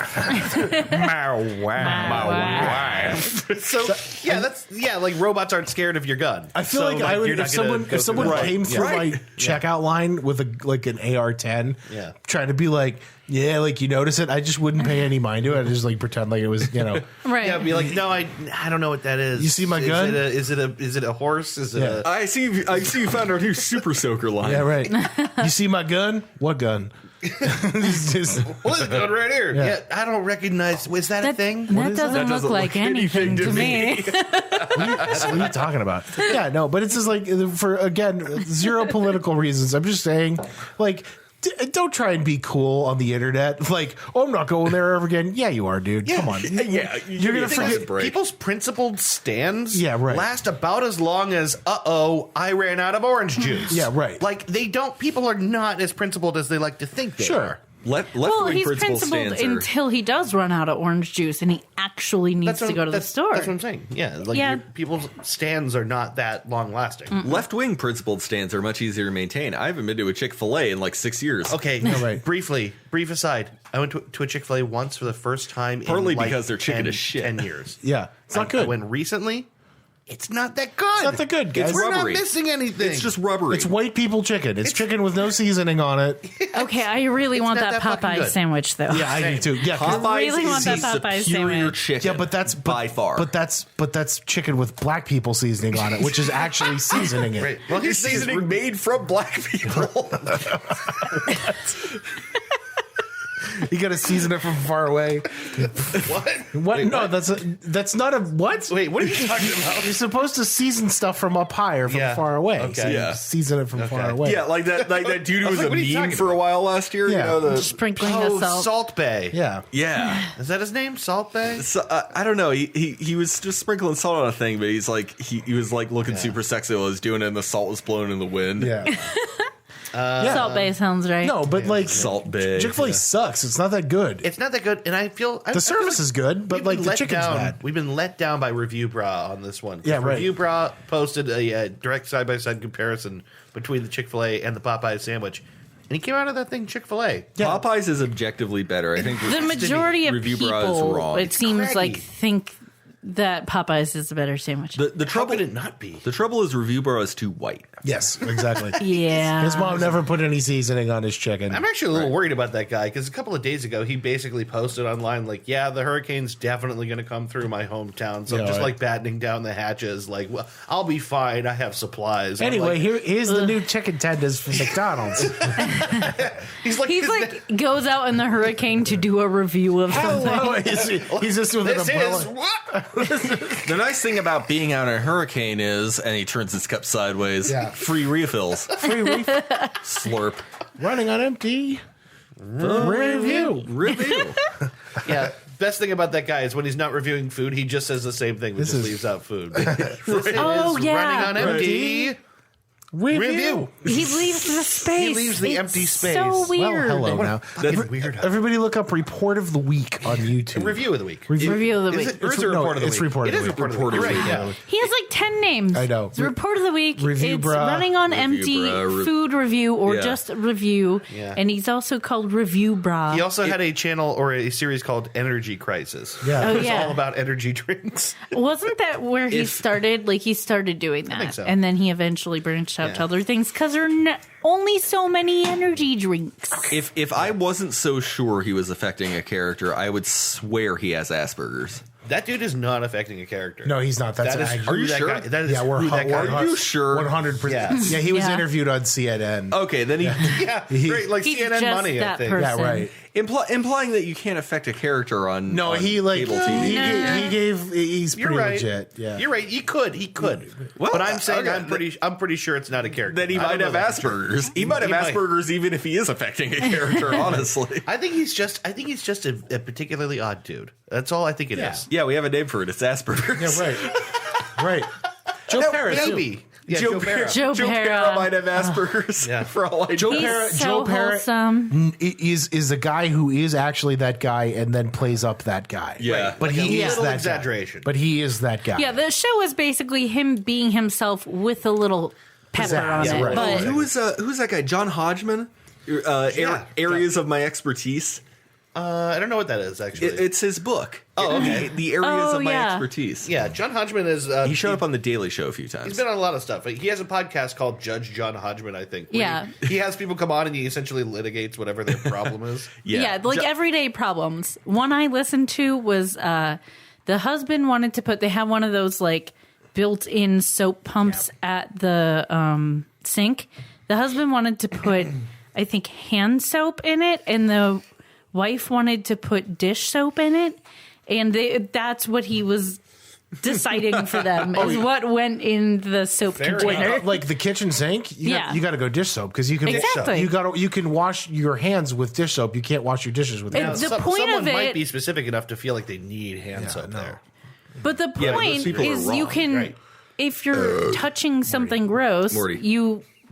my wife. So like robots aren't scared of your gun. I feel So, like I would you're not if gonna someone go through came that. through Right. my checkout line with an AR-10, Yeah. trying to be like, yeah, like you notice it. I just wouldn't pay any mind to it. I'd just like pretend like it was, Right. Yeah, be like, no, I don't know what that is. You see my gun? Is it a horse? Is it Yeah. a I see you found our new Super Soaker line. Yeah, right. You see my gun? What gun? It's just- What is it gun right here? Yeah. Yeah, I don't recognize. Was that a thing? That doesn't look like anything to me. what are you talking about? Yeah, no, but it's just like for again zero political reasons. I'm just saying, like. Don't try and be cool on the internet. Like, I'm not going there ever again. Yeah, you are, dude. Come on. Yeah, You're gonna forget. People's principled stands Yeah, right. last about as long as I ran out of orange juice. Yeah, right. Like people are not as principled as they like to think they Sure. are. Left Well, wing he's principal principled stands are. until he does run out of orange juice and he actually needs to go to the store. That's what I'm saying. Yeah, like Yeah. people's stands are not that long lasting. Left wing principled stands are much easier to maintain. I haven't been to a Chick-fil-A in like 6 years. Okay, right. brief aside. I went to a Chick-fil-A once for the first time Partly in like because their chicken is shit. 10 years. Yeah, it's not I good. went recently. It's not that good. It's not that good, guys. We're not rubbery. missing anything. It's just rubbery. It's white people chicken. It's chicken with no seasoning on it. Okay, I really want not that that fucking Popeye good. sandwich, though. Yeah, I do too. Yeah, 'cause- Popeyes really want is that the Popeye superior sandwich. chicken. yeah, but that's by far. But that's chicken with black people seasoning on it, which is actually seasoning it. Right. Well, It's seasoning made from black people. You got to season it from far away. What? What? Wait, No, that's not a what? Wait, what are you talking about? You're supposed to season stuff from up high or from Yeah. far away. Okay. So you Yeah. season it from far away. Yeah, like that dude who was like, a what are you meme talking for a while last year. Yeah. You know, Sprinkling the salt. Salt Bay. Yeah. yeah. Is that his name? Salt Bay? So, I don't know. He was just sprinkling salt on a thing, but he's like he was like looking super sexy while he was doing it, and the salt was blowing in the wind. Yeah. Salt Bay sounds right. No, but like Salt Bay. Chick-fil-A sucks. It's not that good. It's not that good, and I feel The service is good, but like the chicken's bad. We've been let down by Review Bra on this one. Yeah, right. Review Bra posted a direct side-by-side comparison between the Chick-fil-A and the Popeye sandwich, and he came out of that thing Chick-fil-A. Yeah. Popeyes is objectively better. I think The majority of Review Bra is people, wrong. it seems craggy. like, think that Popeyes is a better sandwich. the How trouble could it not be? the trouble is Review Bra is too white. Yes, exactly. Yeah. His mom never put any seasoning on his chicken. I'm actually a little worried about that guy because a couple of days ago he basically posted online like, "Yeah, the hurricane's definitely going to come through my hometown, so I'm Yeah, just right. like battening down the hatches. Like, well, I'll be fine. I have supplies." I'm Anyway, like, here's the new chicken tenders from McDonald's. he's like, He's like goes out in the hurricane to do a review of something. Hello. He's just with an "This umbrella. is what?" The nice thing about being out in a hurricane is, and he turns his cup sideways, Yeah. free refills. Free reef Slurp. running on empty. Review. Review. Yeah. Best thing about that guy is when he's not reviewing food, he just says the same thing, but This just is- leaves out food. This Oh, is yeah. running on empty. Review. He leaves the space. He leaves the It's empty space. So Well, weird. hello now. Fucking weirdo. Everybody look up Report of the Week on YouTube. Review of the week. Review of the Is week. it, or is it No, report of the it's week? report of It the is week. report of the week. Report of the Right, week. yeah. He has like 10 names. I know. It's report of the week. Review it's bra. running on Review empty bra. food review or Yeah. just review. Yeah. And he's also called Review Bra. He also had a channel or a series called Energy Crisis. Yeah. Oh, It was yeah. all about energy drinks. Wasn't that where he started? Like he started doing that, think so. and then he eventually branched out Yeah. to other things because there are only so many energy drinks. If I wasn't so sure he was affecting a character, I would swear he has Asperger's. That dude is not affecting a character. No, he's not. That's That is accurate. who Are you that sure? guy- that is Yeah, we're who that guy Are is. you sure? 100%. Yes. Yeah, he was Yeah. interviewed on CNN. Okay, then he Yeah, great. Like He's CNN just money, I that think. person. Yeah, right. implying that you can't affect a character on No, on he like cable TV. he gave. He's You're pretty right. legit. Yeah, You're right. He could. Well, but I'm saying okay, I'm pretty sure it's not a character. Then he I don't might know have that. Asperger's. He might have He might. Asperger's even if he is affecting a character. Honestly, I think he's just a particularly odd dude. That's all I think it is. yeah, we have a name for it. It's Asperger's. yeah, right, right. Joe No, Parra, too. maybe. Yeah, Joe Joe Parra. Parra. Joe Joe Parra. Parra might have Asperger's. Yeah. For all I Joe know. He's Parra- so Joe Parra- wholesome. Is a guy who is actually that guy and then plays up that guy. Yeah. Right. But Like a he is little that exaggeration. Guy. But he is that guy. Yeah, the show is basically him being himself with a little pepper on Pizzazz, it. right. But Who's that guy? John Hodgman. Areas of my expertise. I don't know what that is actually. It's his book. Oh, okay. The areas Oh, of my yeah. expertise. yeah, John Hodgman is. He showed up on the Daily Show a few times. He's been on a lot of stuff. He has a podcast called Judge John Hodgman, I think. where Yeah. He has people come on and he essentially litigates whatever their problem is. yeah, like everyday problems. One I listened to was the husband wanted to put. They have one of those like built-in soap pumps at the sink. The husband wanted to put, I think, hand soap in it, and the wife wanted to put dish soap in it, and that's what he was deciding for them is what went in the soap container. Like the kitchen sink, you got to go dish soap because you can Exactly. you can wash your hands with dish soap. You can't wash your dishes with And hand the soap. point someone of it- might be specific enough to feel like they need hand soap no. there. But the Yeah, but those point people are is, you wrong, can, right. if you're touching something gross, Morty.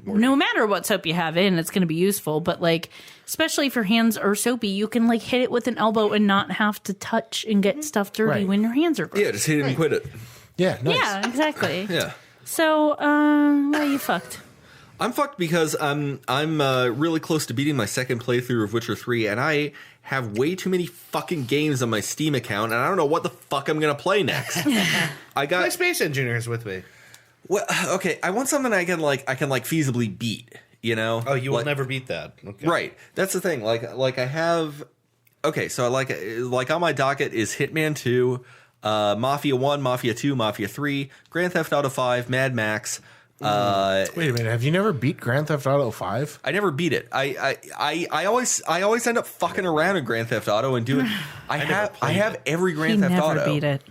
no matter what soap you have in, it's going to be useful. But like, especially if your hands are soapy, you can like hit it with an elbow and not have to touch and get stuff dirty Right. when your hands are gross. Yeah, just hit it and quit it. Yeah, nice. Yeah, exactly. Yeah. So, well, you fucked. I'm fucked because I'm really close to beating my second playthrough of Witcher 3, and I have way too many fucking games on my Steam account, and I don't know what the fuck I'm gonna play next. I My got space engineers with me. well, okay. I want something I can feasibly beat. You know? Oh, you will Like- never beat that. Okay. Right. That's the thing. Like I have. Okay, so like on my docket is Hitman 2, Mafia 1, Mafia 2, Mafia 3, Grand Theft Auto 5, Mad Max, Wait a minute. Have you never beat Grand Theft Auto 5? I never beat it. I always end up fucking around in Grand Theft Auto and doing. I have every Grand Theft never Auto. beat it.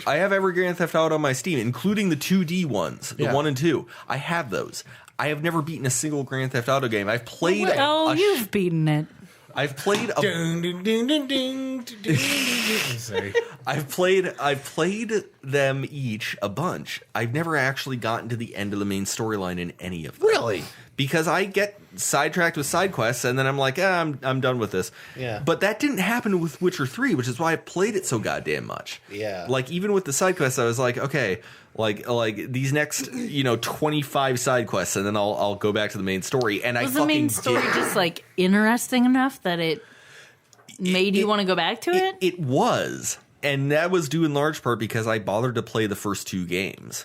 I have every Grand Theft Auto on my Steam, including the 2D ones, the 1 and 2. I have those. I have never beaten a single Grand Theft Auto game. I've played. You've beaten it. I've played. Sorry. I've played them each a bunch. I've never actually gotten to the end of the main storyline in any of them. Really? Because I get sidetracked with side quests, and then I'm like, I'm done with this. Yeah. But that didn't happen with Witcher 3, which is why I played it so goddamn much. Yeah. Like, even with the side quests, I was like, okay, like these next 25 side quests, and then I'll go back to the main story. And Was the main story just like interesting enough that it made you want to go back to it? It was, and that was due in large part because I bothered to play the first 2 games.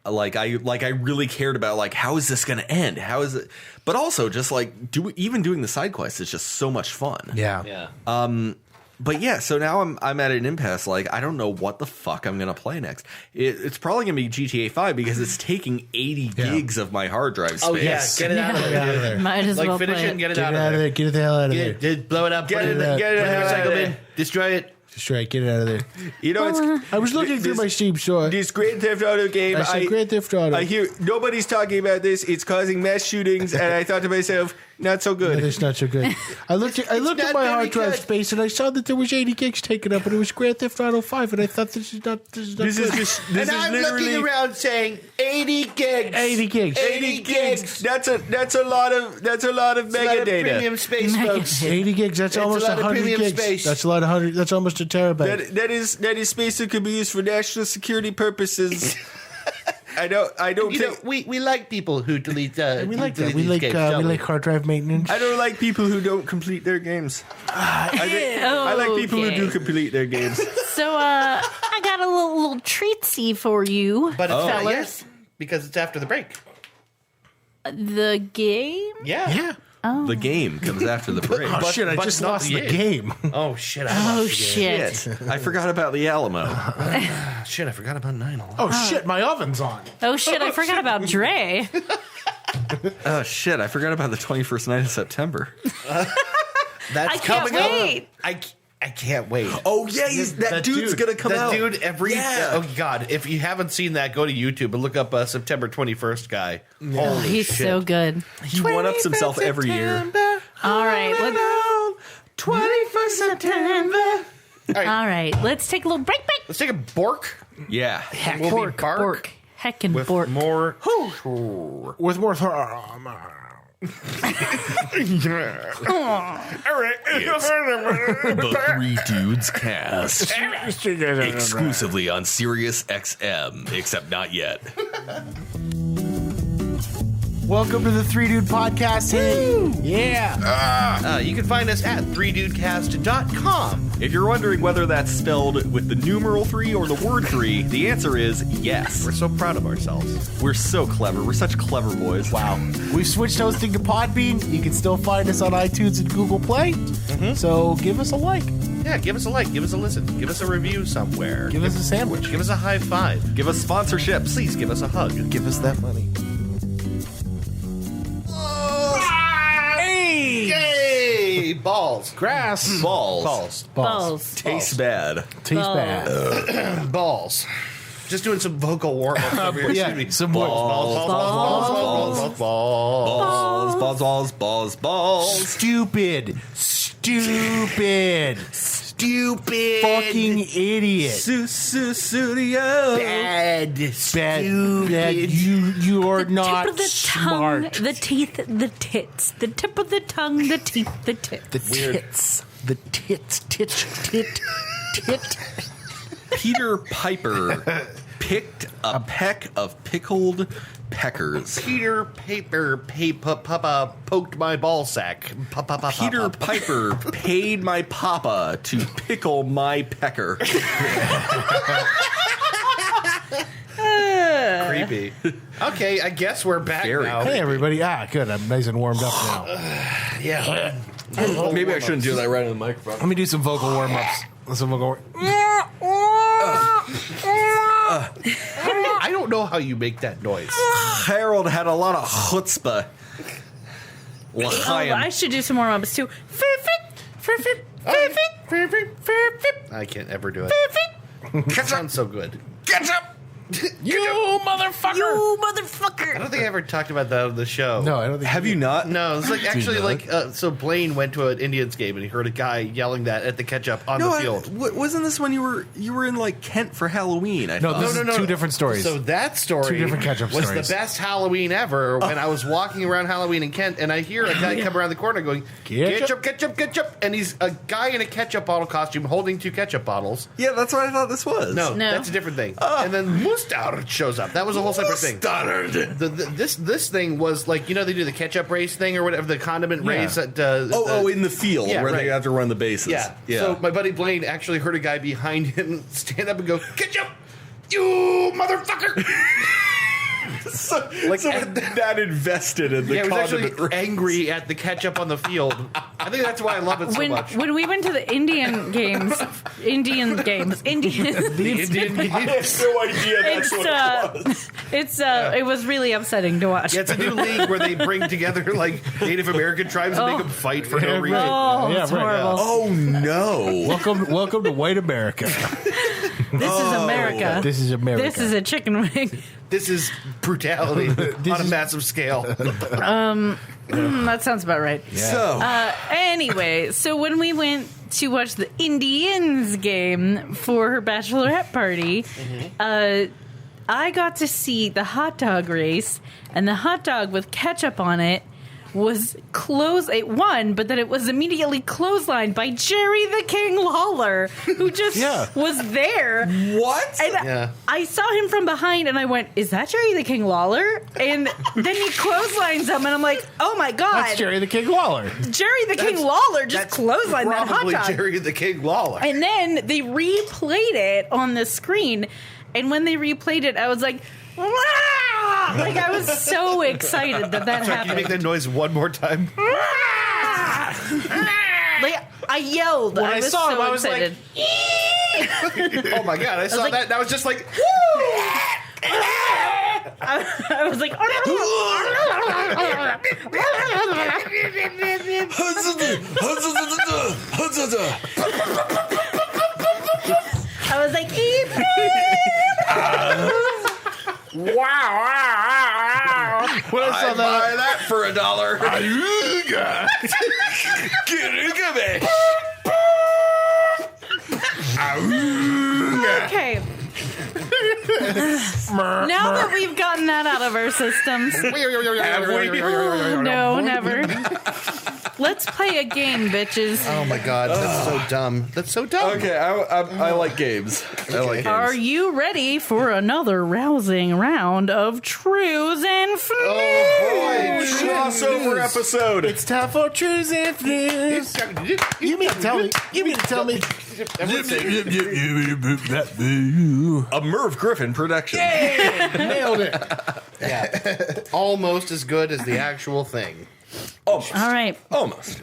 I really cared about like, how is this going to end? How is it? But also just like even doing the side quests is just so much fun. Yeah. But yeah, so now I'm at an impasse. Like, I don't know what the fuck I'm going to play next. It's probably going to be GTA 5 because it's taking 80 gigs of my hard drive space. Oh yeah, get it out of there. Might as well Finish play it and get it out of there. Get it the hell out of there. Blow it up. Get it put out in the recycle of there. bin. Destroy it. Straight, get it out of there. You know, I was looking through my Steam store. this Grand Theft Auto game. I said Grand Theft Auto. I hear nobody's talking about this. It's causing mass shootings, and I thought to myself, not so good. It's not so good. I looked at not my very hard drive good. space and I saw that there was 80 gigs taken up and it was Grand Theft Auto 5 and I thought this is not good. This And is I'm literally looking around saying 80 gigs. 80 gigs. 80 gigs. That's a lot of It's a lot mega of data. premium space, Mega folks. data. 80 gigs. That's It's almost a lot of 100 premium gigs. space. That's a lot of 100. That's almost a terabyte. That is space that could be used for national security purposes. I don't You know, we like people who delete. we like that. We these like games, we don't like hard drive maintenance. I don't like people who don't complete their games. I like people who do complete their games. So I got a little treatsy for you, But it's not fellas. yet, because it's after the break. The game? Yeah. The game comes after the break. Oh shit! I but just not lost the the game. Oh shit! Oh shit! Shit. I forgot about the Alamo. Shit! I forgot about 9/11. Oh shit! My oven's on. Oh shit! I forgot about Dre. Oh shit, I forgot about the 21st night of September. That's I can't coming wait. up. I can't wait. Oh yeah, that dude's gonna come That out. dude, Yeah. oh god! If you haven't seen that, go to YouTube and look up September 21st guy. Holy He's shit. so good. He one-ups himself every year. All right, let's 21st September. all right. Let's take a little break. Let's take a bork. Yeah. We'll be Bork, bark bork, heckin' with bork. more. With more. The Three Dudes Cast. Exclusively on Sirius XM, except not yet. Welcome to the Three Dude Podcast. Hey, yeah. You can find us at 3dudecast.com. If you're wondering whether that's spelled with the numeral 3 or the word 3, the answer is yes. We're so proud of ourselves. We're so clever. We're such clever boys. Wow. We've switched hosting to Podbean. You can still find us on iTunes and Google Play. So give us a like. Yeah, give us a like, give us a listen, give us a review somewhere. Give us a sandwich. Give us a high five. Give us sponsorships. Please give us a hug. Give us that money. Yay! Balls. Grass. Balls. Balls. Tastes bad. Tastes bad. Balls. Just doing some vocal warm-ups over here. Yeah, Excuse me. some more. Balls. Balls. Balls. Stupid. Fucking idiot. Studio. Bad. Bad. You are not Tip of the smart. tongue, the teeth, the tits. The tip of the tongue, the teeth, the tits. The tits. The tits. Tit. Peter Piper picked a peck of pickled peckers. Peter Paper Papa poked my ball sack. Peter Piper paid my papa to pickle my pecker. Creepy. Okay, I guess we're back Very. now. Hey, everybody. Good. I'm nice and warmed up now. Yeah. Maybe I shouldn't do that right on the microphone. Let me do some vocal warm-ups. I don't know how you make that noise. Harold had a lot of chutzpah. I should do some more Muppets too. I can't ever do it. It sounds so good. Ketchup! You motherfucker! You I motherfucker! don't think I ever talked about that on the show. No, I don't think. Have you not? No, it's like actually not? like so Blaine went to an Indians game and he heard a guy yelling that at the ketchup on the field. Wasn't this when you were in like Kent for Halloween? I No, thought. this is two different stories. So that story Two different ketchup was stories. the best Halloween ever when I was walking around Halloween in Kent and I hear a guy come around the corner going, Ketchup? ketchup, and he's a guy in a ketchup bottle costume holding 2 ketchup bottles. Yeah, that's what I thought this was. No, No. that's a different thing. And then Mustard shows up. That was a whole separate thing. Mustard. This thing was like, you know, they do the ketchup race thing or whatever, the condiment race. At, in the field Yeah, where right. they have to run the bases. Yeah. So my buddy Blaine actually heard a guy behind him stand up and go, ketchup, you motherfucker. Like that invested in the Yeah, he was actually condiment race. angry at the ketchup on the I think that's why I love it so much. When we went to the Indian games, The Indian game. I have no idea that's what it was. it was really upsetting to watch. Yeah, it's a new league where they bring together like Native American tribes and make them fight for no reason. Oh, Yeah, it's right, horrible. Oh no! Welcome to white America. This is America. This is America. This is a chicken wing. This is brutality on a massive scale. That sounds about right. So Anyway, so when we went to watch the Indians game for her bachelorette party, I got to see the hot dog race, and the hot dog with ketchup on it was it won, but then it was immediately clotheslined by Jerry the King Lawler, who just was there. what? And I saw him from behind, and I went, "Is that Jerry the King Lawler?" And then he clotheslines him, and I'm like, "Oh my god, That's Jerry the King Lawler. Jerry the King Lawler just clotheslined that hot Probably dog." Jerry the King Lawler. And then they replayed it on the screen, and when they replayed it, I was like, "Wah!" Like I was so excited that Sorry, can you happened. make that noise one more time? Like I yelled. When I I was saw so him, I was excited. Oh my god, I saw that. That was just like, I was like, I was like, When I saw that, Buy that for $1. Get it, give it. okay. Now that we've gotten that out of our systems, no, never. Let's play a game, bitches. oh my god, that's so dumb. That's so dumb. Okay, I like games. I like games. Are you ready for another rousing round of truths and flus? Oh Crossover episode. it's time for truths and flus. You mean to tell me? You mean to tell me? A Merv Griffin production. Nailed it. Yeah. Almost as good as the actual thing. Almost. All right. Almost.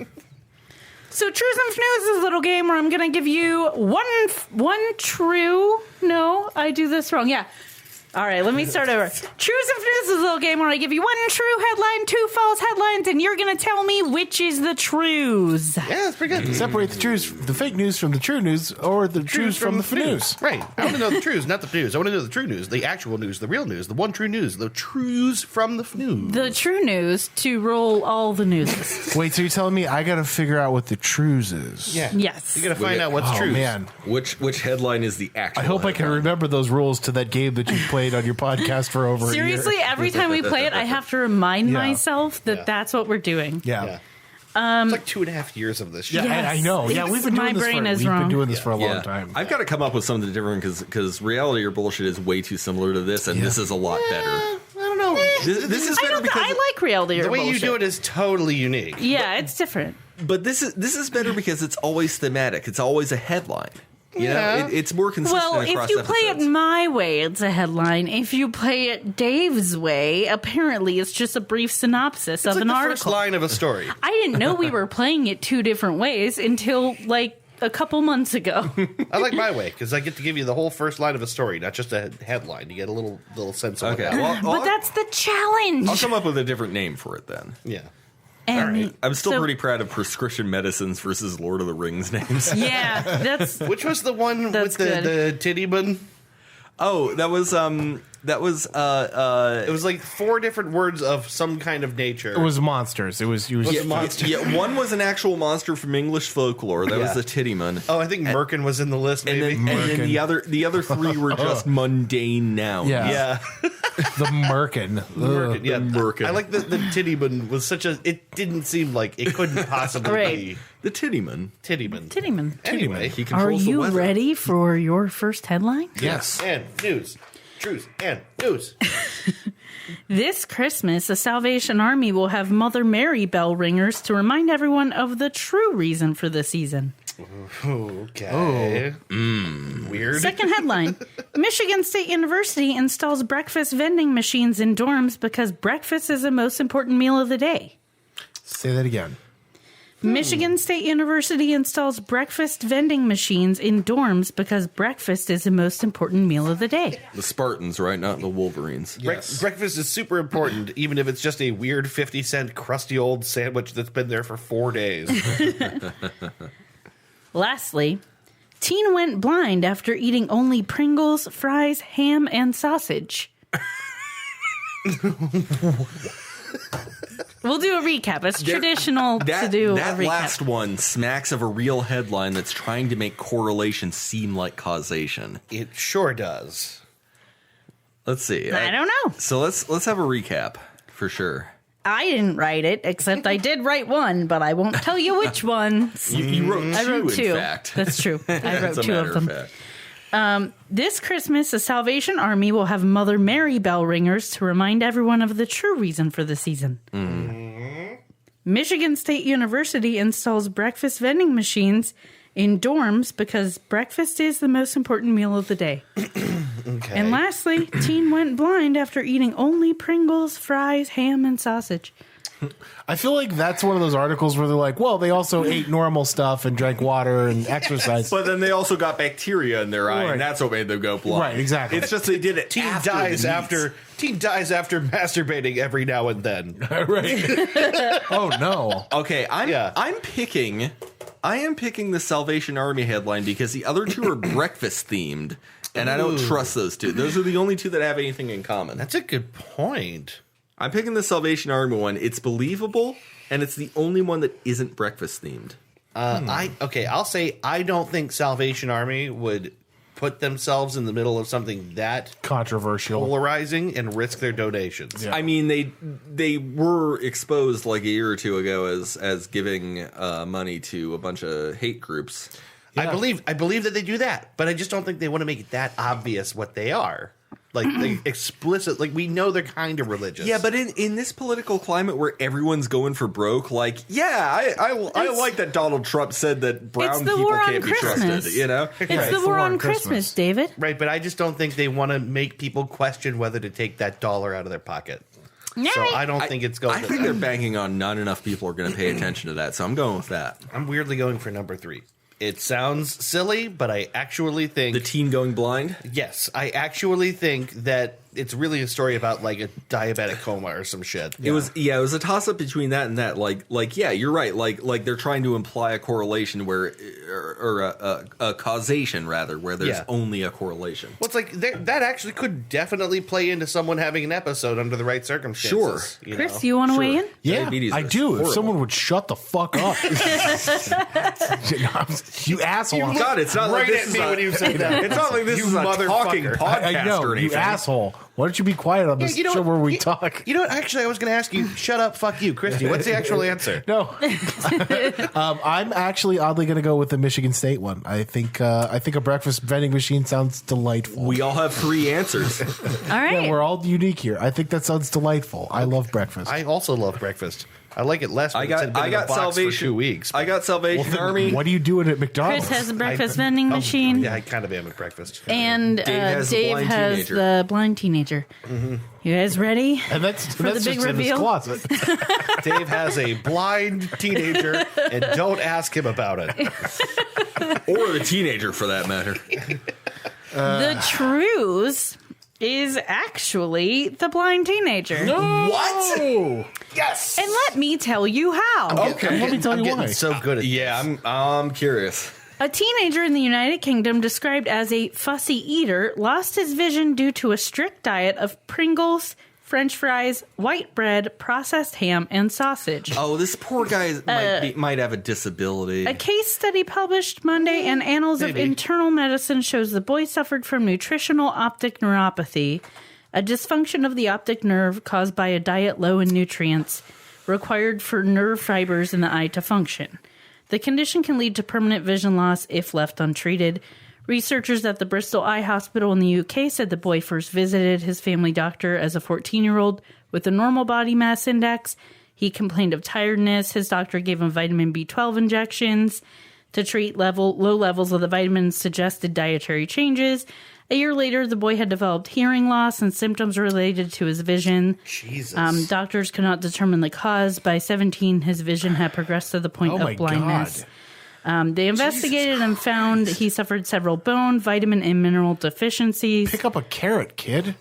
So Truths and Snooze is a little game where I'm going to give you one true. No, I do this wrong. Yeah. All right, let me start over. Truths and Snooze is a little game where I give you one true headline, 2 false headlines, and you're going to tell me which is the truths. Yeah, that's pretty good. Separate the fake news from the true news, or the truths from the news. Right. I want to know the truths, not the news. I want to know the true news, the actual news, the real news, the one true news, the truths from the news. The true news to roll all the news. Wait, so you're telling me I got to figure out what the truths is? Yeah. Yes. You got to find out what's Oh true. man, Which headline is the actual? I hope I can headline? remember those rules to that game that you played on your podcast for over Seriously, a year. every time we play it, I have to remind Yeah. myself that Yeah. that's what we're doing. Yeah. It's like 2.5 years of this shit. Yeah, I know. Yeah, Yes, we've been my doing this brain for is we've been wrong. doing this for a long Yeah. time. I've got to come up with something different because reality or bullshit is way too similar to this, and this is a lot better. I don't know. This is I, better don't, because I like reality. The way you do it is totally unique. Yeah, it's different. but this is better because it's always thematic. It's always a headline. You Yeah. know, it's more consistent Well, across if you play it episodes. my way, it's a headline. If you play it Dave's way, apparently it's just a brief synopsis It's of like an the article. first line of a story. I didn't know we were playing it 2 different ways until like a couple months ago. I like my way because I get to give you the whole first line of a story, not just a headline. You get a little sense of Okay, what happened. well, But that's the challenge. I'll come up with a different name for it then. Yeah. And I'm still so- pretty proud of prescription medicines versus Lord of the Rings names. Yeah, that's Which was the one That's with the titty bun? Oh, that was It was like 4 different words of some kind of nature. It was monsters. It was a monster. Yeah, one was an actual monster from English folklore. That was Yeah. the Tittyman. Oh, I think Merkin was in the list, And maybe. then the other 3 were just mundane nouns. Yeah. yeah. the Merkin. Merkin, yeah. Merkin. I like the titty bun was such a... It didn't seem like it couldn't possibly Right. be The Tittyman. Tittyman. Tittyman. Anyway. He Are controls the you weather. ready for your first headline? Yes. And news. Truth and news. This Christmas, the Salvation Army will have Mother Mary bell ringers to remind everyone of the true reason for the season. Okay. Weird. Second headline, Michigan State University installs breakfast vending machines in dorms because breakfast is the most important meal of the day. Say that again. Michigan State University installs breakfast vending machines in dorms because breakfast is the most important meal of the day. The Spartans, right? Not the Wolverines. Breakfast is super important, even if it's just a weird 50-cent crusty old sandwich that's been there for 4 days. Lastly, teen went blind after eating only Pringles, fries, ham, and sausage. We'll do a recap. It's traditional to do a that recap. last one smacks of a real headline that's trying to make correlation seem like causation. It sure does. Let's see. I don't know. So let's have a recap for sure. I didn't write it, except I did write one, but I won't tell you which one. You wrote two, I wrote 2. in fact. That's true. I wrote That's a 2 matter of them. fact. This Christmas, the Salvation Army will have Mother Mary bell ringers to remind everyone of the true reason for the season. Michigan State University installs breakfast vending machines in dorms because breakfast is the most important meal of the day. Okay. And lastly, teen went blind after eating only Pringles, fries, ham, and sausage. I feel like that's one of those articles where they're like, well, they also ate normal stuff and drank water and exercised. But then they also got bacteria in their eye, Right. and that's what made them go blind. Right, exactly. It's just they did it. Teen after dies the meats. after masturbating every now and then. Right. Oh, no. Okay, I am picking the Salvation Army headline because the other 2 are breakfast themed, and I don't trust those 2. Those are the only 2 that have anything in common. That's a good point. I'm picking the Salvation Army one. It's believable, and it's the only one that isn't breakfast themed. I'll say I don't think Salvation Army would put themselves in the middle of something that Controversial. polarizing and risk their donations. Yeah. I mean, they were exposed like a year or 2 ago as giving money to a bunch of hate groups. I believe that they do that, but I just don't think they want to make it that obvious what they are. Like they explicit, like we know they're kind of religious. Yeah, but in this political climate where everyone's going for broke, like, I like that Donald Trump said that brown It's the people war on can't be Christmas. trusted. You know, It's the war on Christmas, David. Right, but I just don't think they want to make people question whether to take that dollar out of their pocket. So I don't think it's going I to think that. they're banking on not enough people are going to pay attention to that, so I'm going with that. I'm weirdly going for number 3. It sounds silly, but I actually think The teen going blind. yes, I actually think that it's really a story about like a diabetic coma or some shit. It was a toss up between that and that. Like you're right. Like they're trying to imply a correlation where, or a causation rather, where there's only a correlation. Well, it's like that actually could definitely play into someone having an episode under the right circumstances. Sure. Chris, you want to weigh in? Yeah, Diabetes I is do. horrible. If someone would shut the fuck up. You asshole. God, it's not like Right this at is me a- when you said that. It's not like this You is a talking motherfucker. podcast I know, or you anything. asshole. Why don't you be quiet on this You know show what? where we You- talk? You know what? Actually, I was going to ask you. Shut up, fuck you, Kristy. What's the actual answer? No, I'm actually oddly going to go with the Michigan State one. I think a breakfast vending machine sounds delightful. We all have 3 answers. All right. Yeah, we're all unique here. I think that sounds delightful. I love breakfast. I also love breakfast. I like it less. When it's been in a box Salvation for 2 weeks. I got Salvation Army. What are you doing at McDonald's? Chris has a breakfast vending machine. Yeah, I kind of am at breakfast. And Dave Dave has has, the blind teenager. the blind teenager. You guys ready? and that's the big just in his reveal? closet. Dave has a blind teenager, and don't ask him about it. Or the teenager, for that matter. The truth is actually the blind teenager. What? Yes. And let me tell you how. Okay. Let me tell I'm you getting why. so good at Yeah, I'm curious. A teenager in the United Kingdom described as a fussy eater lost his vision due to a strict diet of Pringles, French fries, white bread, processed ham, and sausage. Oh, this poor guy might have a disability. A case study published Monday in Annals of Internal Medicine shows the boy suffered from nutritional optic neuropathy, a dysfunction of the optic nerve caused by a diet low in nutrients required for nerve fibers in the eye to function. The condition can lead to permanent vision loss if left untreated. Researchers at the Bristol Eye Hospital in the UK said the boy first visited his family doctor as a 14-year-old with a normal body mass index. He complained of tiredness. His doctor gave him vitamin B12 injections to treat low levels of the vitamins suggested dietary changes. A year later, the boy had developed hearing loss and symptoms related to his vision. Jesus. Doctors could not determine the cause. By 17, his vision had progressed to the point of blindness. They investigated and found he suffered several bone, vitamin, and mineral deficiencies. Pick up a carrot, kid.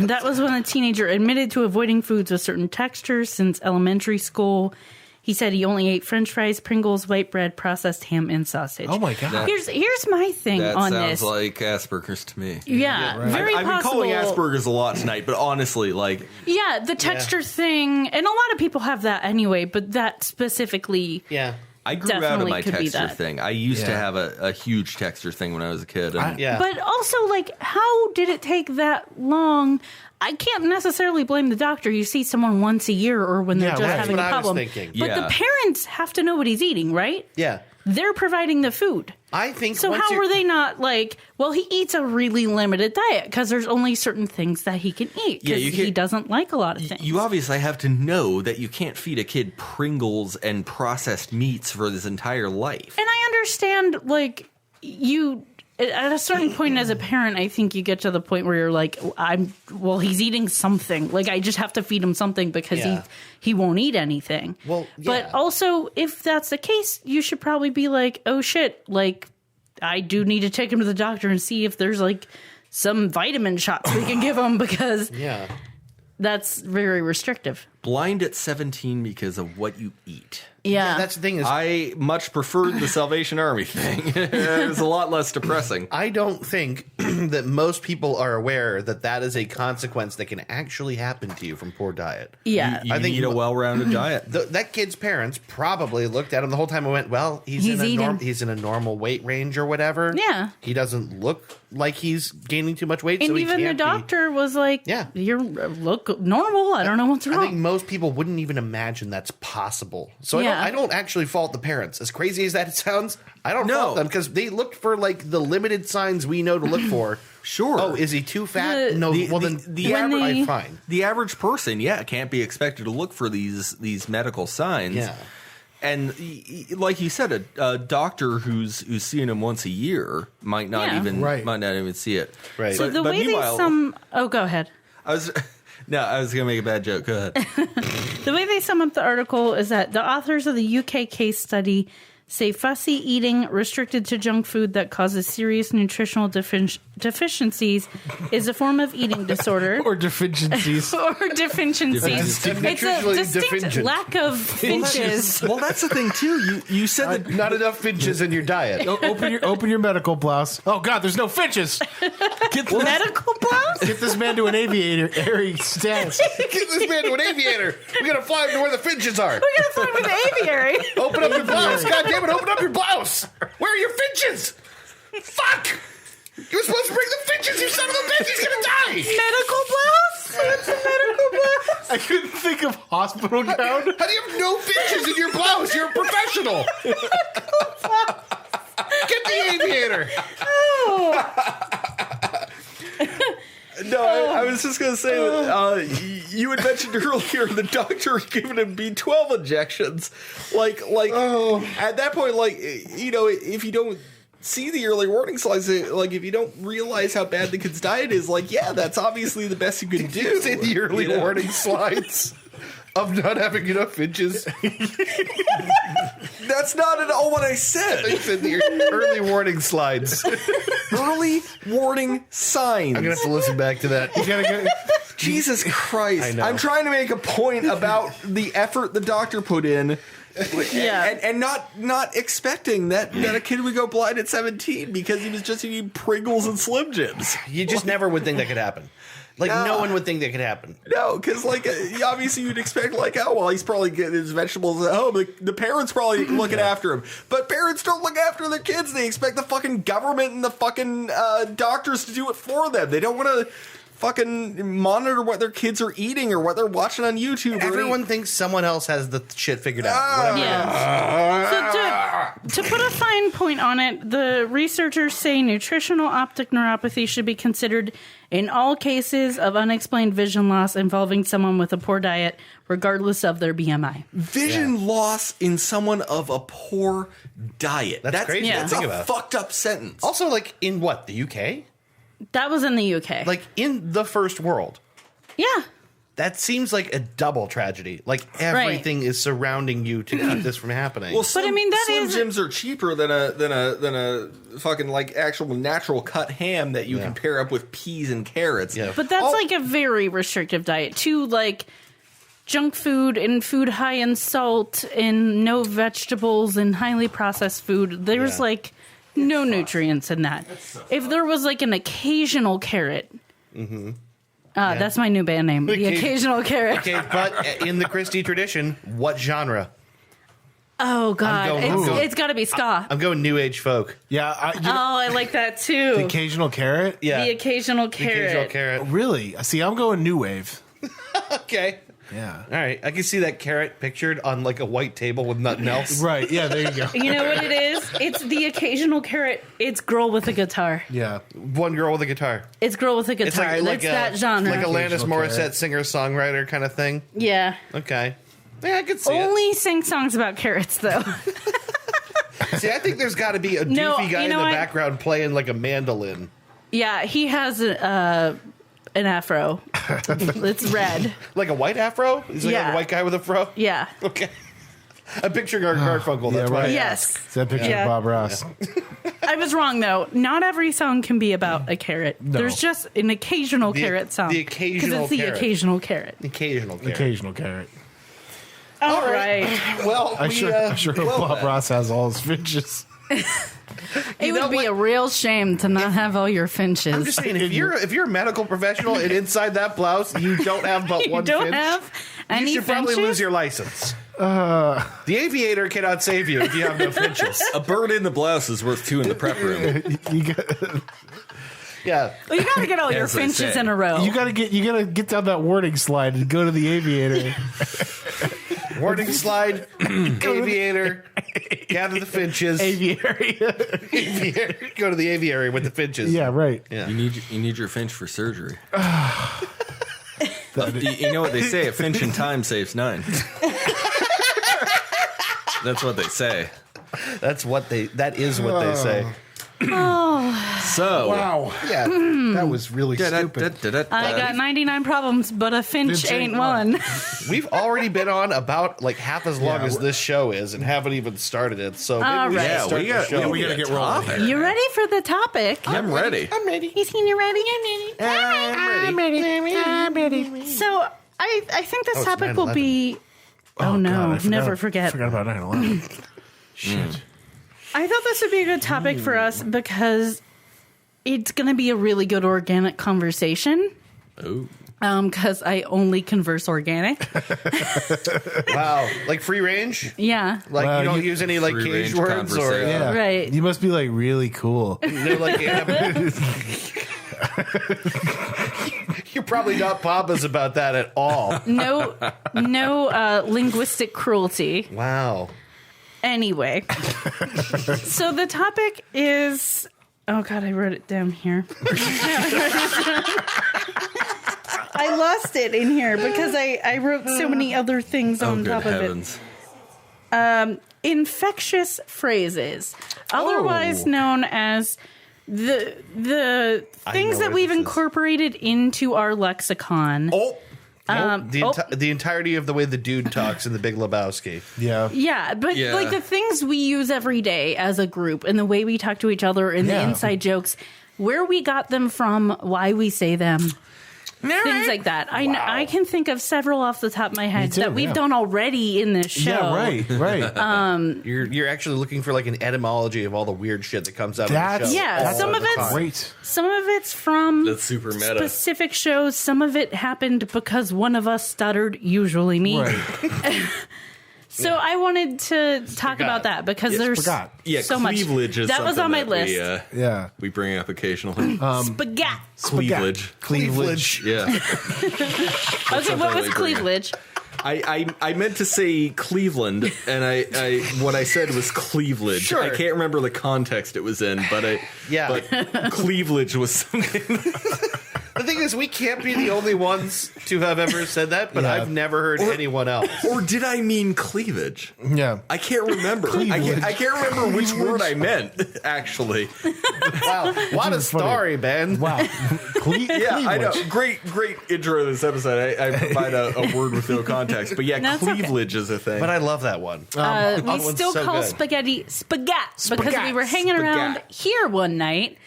That was when the teenager admitted to avoiding foods with certain textures since elementary school. He said he only ate French fries, Pringles, white bread, processed ham, and sausage. Oh my god! Here's my thing that on sounds this. like Asperger's to me. Yeah, right. very I've been possible. calling Asperger's a lot tonight, but honestly, like... Yeah, the texture thing, and a lot of people have that anyway, but that specifically... Yeah. I grew out of Definitely my could be texture that. thing. I used to Yeah. have a huge texture thing when I was a kid. And Yeah. But also, like, how did it take that long? I can't necessarily blame the doctor. You see someone once a year or when they're Yeah, just right. having That's a what I was problem. thinking. But Yeah. the parents have to know what he's eating, right? Yeah. They're providing the food. I think So once how you're- were they not like, well, he eats a really limited diet because there's only certain things that he can eat Yeah, because you he can't- doesn't like a lot of things. You obviously have to know that you can't feed a kid Pringles and processed meats for his entire life. And I understand, like, you at a certain point as a parent, I think you get to the point where you're like, he's eating something. Like, I just have to feed him something because Yeah. he won't eat anything. Well, But yeah. also, if that's the case, you should probably be like, oh shit, like, I do need to take him to the doctor and see if there's like some vitamin shots we can give him because Yeah. that's very restrictive. Blind at 17 because of what you eat. Yeah. That's the thing is, I much preferred the Salvation Army thing. It was a lot less depressing. I don't think that most people are aware that that is a consequence that can actually happen to you from poor diet. yeah. You I think need a well-rounded diet. That kid's parents probably looked at him the whole time and went, "Well, he's He's in a normal weight range or whatever. Yeah. he doesn't look like he's gaining too much weight, And so he even the can't be." doctor was like, Yeah. you look normal. I don't know what's I think wrong. most people wouldn't even imagine that's possible. So Yeah. I don't actually fault the parents. As crazy as that sounds, I don't No. fault them because they looked for like the limited signs we know to look for. Sure. Oh, is he too fat? No. The When I'm they- fine. The average person, can't be expected to look for these medical signs. Yeah. And like you said, a doctor who's seeing him once a year might not Yeah. even see it. Right. So the way go ahead. I was gonna make a bad joke. Go ahead. The way they sum up the article is that the authors of the UK case study say fussy eating restricted to junk food that causes serious nutritional deficiencies is a form of eating disorder. Or deficiencies. Or deficiencies. It's a Nutritionally distinct deficient. lack of finches. Well, that's the thing too. You said that Not enough finches in your diet. Open your medical blouse. Oh God, there's no finches. Get this, Medical blouse? get this man to an aviator. Airy stance. Get this man to an aviator. We gotta fly him to where the finches are. We're gonna find an aviary. Open up your blouse. God damn it, open up your blouse. Where are your finches? Fuck! You were supposed to bring the finches, you son of a bitch. He's gonna die. Medical blouse? What's a medical blouse? I couldn't think of hospital gown. How do you have no finches in your blouse? You're a professional. Get the aviator. no. I was just gonna say that you had mentioned earlier the doctor giving him B12 injections. Like at that point, if you don't see the early warning signs, like if you don't realize how bad the kid's diet is, that's obviously the best you can do. You say the early warning slides. Of not having enough finches. That's not at all what I said. You said your early warning slides. Early warning signs. I'm going to have to listen back to that. You gotta get. Jesus Christ. I know. I'm trying to make a point about the effort the doctor put in. Yeah. And not expecting that a kid would go blind at 17 because he was just eating Pringles and Slim Jims. You just never would think that could happen. Like, no one would think that could happen. No, because, like, obviously you'd expect, like, oh, well, he's probably getting his vegetables at home. The parents probably looking after him. But parents don't look after their kids. They expect the fucking government and the fucking doctors to do it for them. They don't want to fucking monitor what their kids are eating or what they're watching on YouTube. Everyone thinks someone else has the shit figured out. Whatever it is. Yeah. So to put a fine point on it, the researchers say nutritional optic neuropathy should be considered in all cases of unexplained vision loss involving someone with a poor diet, regardless of their BMI. Vision loss in someone of a poor diet. That's crazy to That's think a about. fucked up sentence. Also, like, in what? The UK? That was in the UK. Like, in the first world. yeah. That seems like a double tragedy. Like, everything is surrounding you to keep this from happening. Well, I mean, that Slim is- Jims are cheaper than a fucking like actual natural cut ham that you can pair up with peas and carrots. Yeah. But that's like a very restrictive diet too, like junk food and food high in salt and no vegetables and highly processed food. There's like no nutrients in that. If there was like an occasional carrot, that's my new band name, the Occasional Carrot. Okay, but in the Kristy tradition, what genre? Oh God, going- it's got to be ska. I'm going New Age folk. Yeah. I like that The too. occasional carrot. Yeah. The Occasional Carrot. Occasional carrot. Really? See, I'm going new wave. Okay. Yeah. All right. I can see that carrot pictured on like a white table with nothing else. Right. Yeah. There you go. You know what it is? It's the Occasional Carrot. It's girl with a guitar. Yeah. One girl with a guitar. It's girl with a It's guitar. like That's that genre. Like Alanis Occasional Morissette carrot. singer-songwriter kind of thing. Yeah. Okay. Yeah, I could see it. Only sing songs about carrots, though. See, I think there's got to be a doofy No, guy you in the know what? background playing like a mandolin. Yeah, he has an afro. It's red. Like a white afro? Is it like Yeah. a white guy with a fro? Yeah. Okay. I'm picturing our Garfunkel. That's yeah, why. right. I Yes. Is that picture Yeah. of Bob Ross? I was wrong, though. Not every song can be about a carrot. There's just an occasional carrot song. the occasional 'Cause it's carrot. the occasional carrot. Occasional carrot. Occasional carrot. All right. Well, I sure hope well, Bob Ross has all his finches. It know would be what? a real shame to not have all your finches. I'm just saying, if you're a medical professional and inside that blouse you don't have but you one don't finch, have any you should probably finches? lose your license. The aviator cannot save you if you have no finches. A bird in the blouse is worth two in the prep room. You got, Yeah. Well, you got to get all your As they finches say. in a row. you gotta get down that warning slide and go to the aviator. Warning slide, aviator, gather the finches. Aviary. Aviator. Go to the aviary with the finches. Yeah, right. Yeah. You need your finch for surgery. You know what they say? A finch in time saves 9. That's what they say. That is what they say. So Wow. Yeah. That was really stupid. I got 99 problems, but a finch Finch ain't ain't one. We've already been on about like half as long Yeah, as we're- this show is and haven't even started it. So maybe All we right. should Yeah, start we the got show. we gotta get rolling here. You ready for the topic? I'm ready. I'm ready. He's seen you ready? I'm ready. I'm ready. So I think this it's topic will 9/11. be. Oh, no, God, I forgot- never forget. Forgot about 9/11. Shit. I thought this would be a good topic for us because it's going to be a really good organic conversation. Oh. Because I only converse organic. Wow. Like free range? Yeah. Like Wow, you don't you- use any like Free caged range words or conversation. Yeah. Right. You must be like really cool. like you're probably not papas about that at all. No linguistic cruelty. Wow. Anyway. So the topic is. Oh, God, I wrote it down here. I lost it in here because I wrote so many other things Oh, on good top heavens. of it. Infectious phrases, otherwise known as the things know that what we've this is. incorporated into our lexicon. Oh, The entirety of the way the dude talks in The Big Lebowski. Yeah. Yeah, but Yeah. like the things we use every day as a group and the way we talk to each other and the inside jokes, where we got them from, why we say them, things like that. I can think of several off the top of my head too, that we've done already in this show. Yeah, right. You're actually looking for like an etymology of all the weird shit that comes out of the show. Yeah, some of it's Great. Some of it's from That's super meta. specific shows. Some of it happened because one of us stuttered, usually me. Right. So I wanted to talk about that because there's Spaghetti. Yeah, so much. cleavage is That was something on my that list. Yeah. we bring up occasionally. Spaghetti. Cleavage. Cleavage. Yeah. Okay, what was like bring up. cleavage? I meant to say Cleveland, and I what I said was cleavage. Sure. I can't remember the context it was in, but cleavage was something. The thing is, we can't be the only ones to have ever said that, but Yeah. I've never heard anyone else. Or did I mean cleavage? Yeah. I can't remember. I can't remember which word I meant, actually. Wow, what a story, Ben. Wow. Yeah, I know. Cleavage. Great intro to this episode. I provide a word with no context. But yeah, That's okay. cleavage is a thing. But I love that one. We one's still so call good. spaghetti spaghetti because we were hanging Spaghetti. around here one night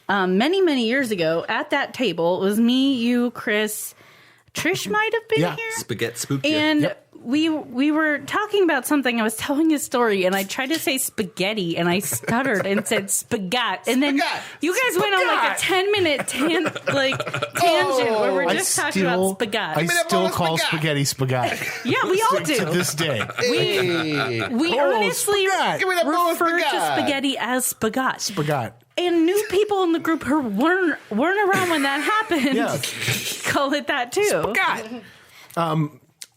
many years ago at that table. It was me, you, Chris, Trish might have been Yeah. here. Spaghetti spooky. And we were talking about something. I was telling a story, and I tried to say spaghetti, and I stuttered and said spaghetti. And then Spaghetti. you guys went on like a 10-minute tangent where we're just talking about spaghetti. I still call spaghetti. spaghetti. Yeah, we all To do. this day. Hey. We Oh, honestly spaghetti. Give me that bowl of refer to spaghetti. spaghetti as spaghetti. Spaghetti. And new people in the group who weren't around when that happened Yeah. call it that too.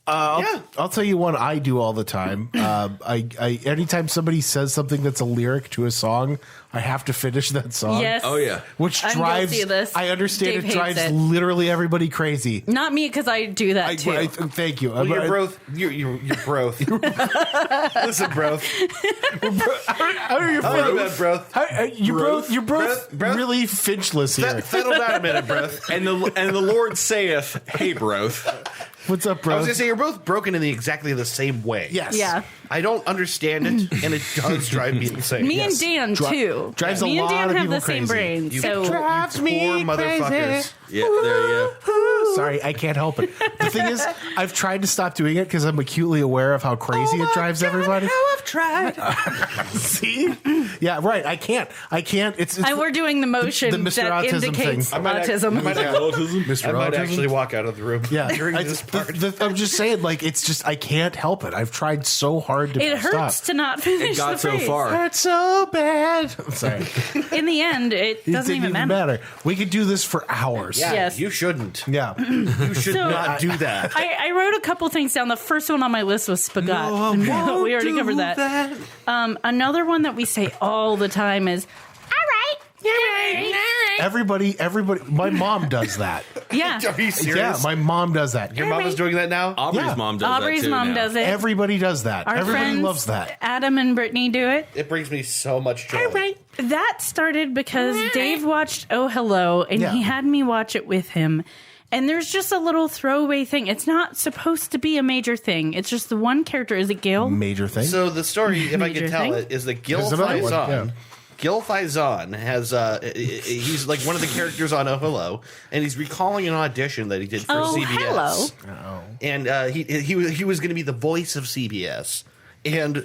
I'll tell you one I do all the time. I anytime somebody says something that's a lyric to a song, I have to finish that song. Yes. Oh yeah. Which I'm drives, guilty of this. I understand Dave it drives hates it. literally everybody crazy. Not me, because I do that too. Thank you. Well, you're both. You're both. Listen, bro. How are you Broth. You're both Broth. really Finchless here. Settle down a minute, bro. And the Lord saith, "Hey, bro." What's up, I bro? was gonna say you're both broken in exactly the same way. Yes. Yeah. I don't understand it, and it does drive me insane. Me and Dan too. drives a Me and lot Dan of have people the same crazy. brain. You So drives poor me motherfuckers. crazy. Yeah, there you go. Sorry, I can't help it. The thing is, I've tried to stop doing it because I'm acutely aware of how crazy it drives everybody. I've tried. See? Yeah, right. I can't. It's we're doing the motion the Mr. that Autism indicates thing. autism. Mr. I might Autism. actually walk out of the room Yeah, during this part. I'm just saying, like, it's just I can't help it. I've tried so hard to It hurts stop. to not finish It got the so phrase. far. Hurts so bad. I'm sorry. In the end, it doesn't even matter. We could do this for hours. Yeah, Yes. you shouldn't. Yeah. You should So- not do that. I wrote a couple things down. The first one on my list was spaghetti. We already covered that. Another one that we say all the time is, all right. Everybody. My mom does that. Yeah. Are you serious? Yeah, my mom does that. Your mom is doing that now? Aubrey's Yeah. mom does Aubrey's that too mom now. does it. Everybody does that. Our Everybody friends, loves that. Adam and Brittany do it. It brings me so much joy. That started because Dave watched Oh Hello, and Yeah. he had me watch it with him. And there's just a little throwaway thing. It's not supposed to be a major thing. It's just the one character. Is it Gil? Major thing. So the story, if I Major can tell thing? it, is that Gil There's another one, Faison. yeah. Gil Faison has he's like one of the characters on Oh Hello, and he's recalling an audition that he did for Oh, CBS. hello. And he was going to be the voice of CBS, and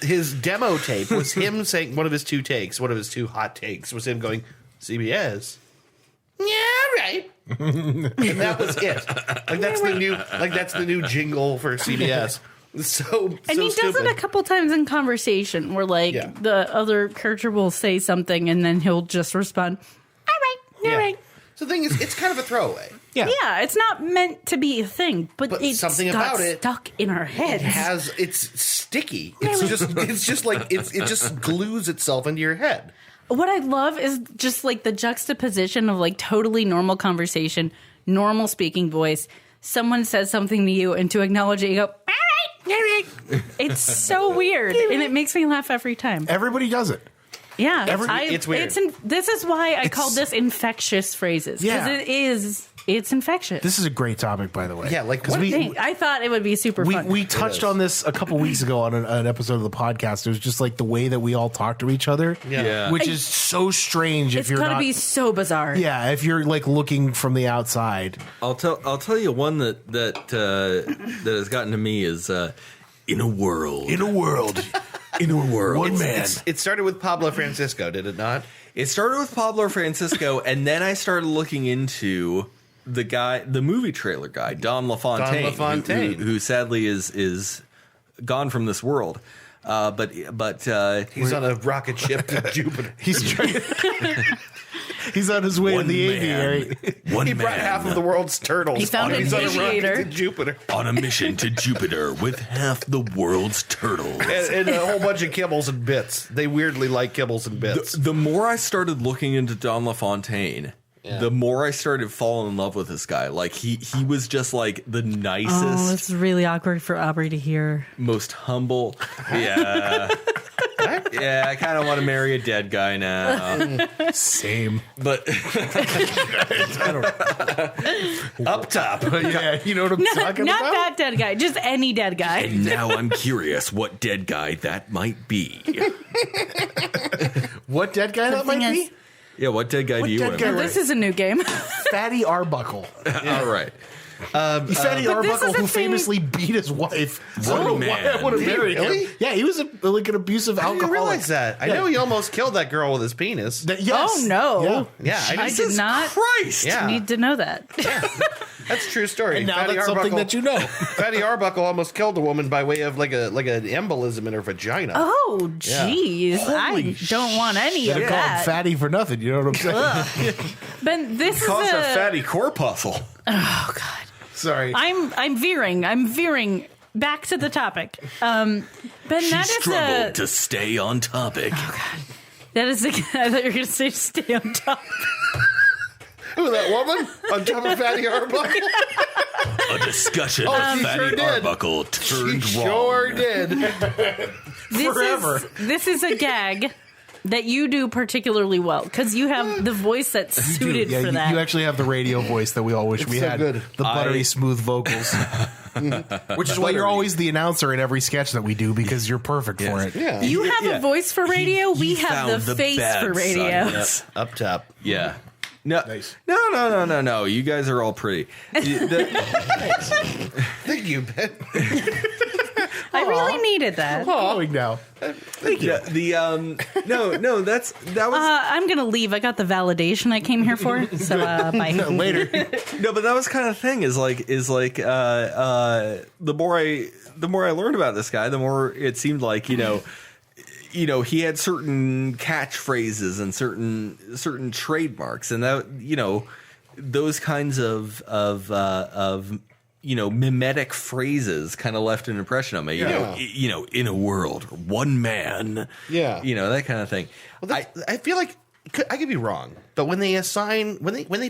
his demo tape was him saying one of his two hot takes was him going CBS. Yeah, right. And that was it. Like that's the new jingle for CBS. So And he does it a couple times in conversation where, like, Yeah. the other character will say something and then he'll just respond, all right. So the thing is, it's kind of a throwaway. yeah. Yeah, it's not meant to be a thing, but it's something got about it- stuck in our heads. It's sticky. It's just like it just glues itself into your head. What I love is just like the juxtaposition of like totally normal conversation, normal speaking voice. Someone says something to you, and to acknowledge it, you go, all right. It's so weird, and it makes me laugh every time. Everybody does it. Yeah, it's weird. This is why I called this infectious phrases, because Yeah. it is it's infectious. This is a great topic, by the way. Yeah, like, because I thought it would be super fun. we touched on this a couple weeks ago on an episode of the podcast. It was just like the way that we all talk to each other, Yeah. which is so strange. it's if you're gotta not, be so bizarre. yeah, if you're like looking from the outside. I'll tell you one that has gotten to me is in a world. One man. It started with Pablo Francisco, did it not? It started with Pablo Francisco, and then I started looking into the movie trailer guy, Don LaFontaine, Don LaFontaine. who sadly is gone from this world. But He's on a rocket ship to Jupiter. He's on his way to One the man. aviary. One He brought man half of the world's turtles. He found an He's on a rocket aviator. to Jupiter. on a mission to Jupiter with half the world's turtles. And a whole bunch of kibbles and bits. They weirdly like kibbles and bits. The more I started looking into Don LaFontaine, the more I started falling in love with this guy. Like he was just like the nicest, Oh, it's really awkward for Aubrey to hear. most humble. Yeah. Yeah, I kind of want to marry a dead guy now. Same. But Up top. Yeah, you know what I'm talking Not about? that dead guy, just any dead guy. now I'm curious what dead guy that might be. What dead guy that thing might is- be? Yeah, what dead guy do you dead want to guy- marry? This is a new game. Fatty Arbuckle. All right. Fatty But this Arbuckle, is a who thing- famously beat his wife. I don't know why man. I want to Did he marry really? him. Yeah, he was like an abusive I alcoholic. didn't realize that. I know he almost killed that girl with his penis. Yes. Oh, no. Yeah. Yeah, I did not Christ. Yeah. need to know that. That's a true story. And now Fatty that's something Arbuckle- that you know. Fatty Arbuckle almost killed a woman by way of like an embolism in her vagina. Oh, jeez. I don't want any of They call him that. Fatty for nothing. You know what I'm saying? But this is Caused a a... fatty corpuscle. Oh, God. Sorry. I'm veering back to the topic. Ben, She that is struggled a... to stay on topic. That is a... I thought you were going to say stay on top. Who, that woman? On top of Fatty Arbuckle? A discussion she of sure Fatty did. Arbuckle She turned sure wrong. did. Forever. This is a gag that you do particularly well because you have the voice that's suited Yeah, for you, that. you actually have the radio voice that we all wish we so had. good. The buttery smooth vocals. Which is why you're always the announcer in every sketch that we do because you're perfect for it. Yeah. You have Yeah. a voice for radio. He We have found the face bad for radio. science. Up top. Yeah. No, Nice. no. You guys are all pretty. Thank you, Ben. I really needed that. Going now. Thank you. No. That was I'm gonna leave. I got the validation I came here for. So bye. Later. no, but that was kind of the thing. Is like the more I learned about this guy, the more it seemed like he had certain catchphrases and certain trademarks, and that those kinds of mimetic phrases kind of left an impression on me. Yeah. In a world, one man. Yeah. That kind of thing. Well, I feel like I could be wrong, but when they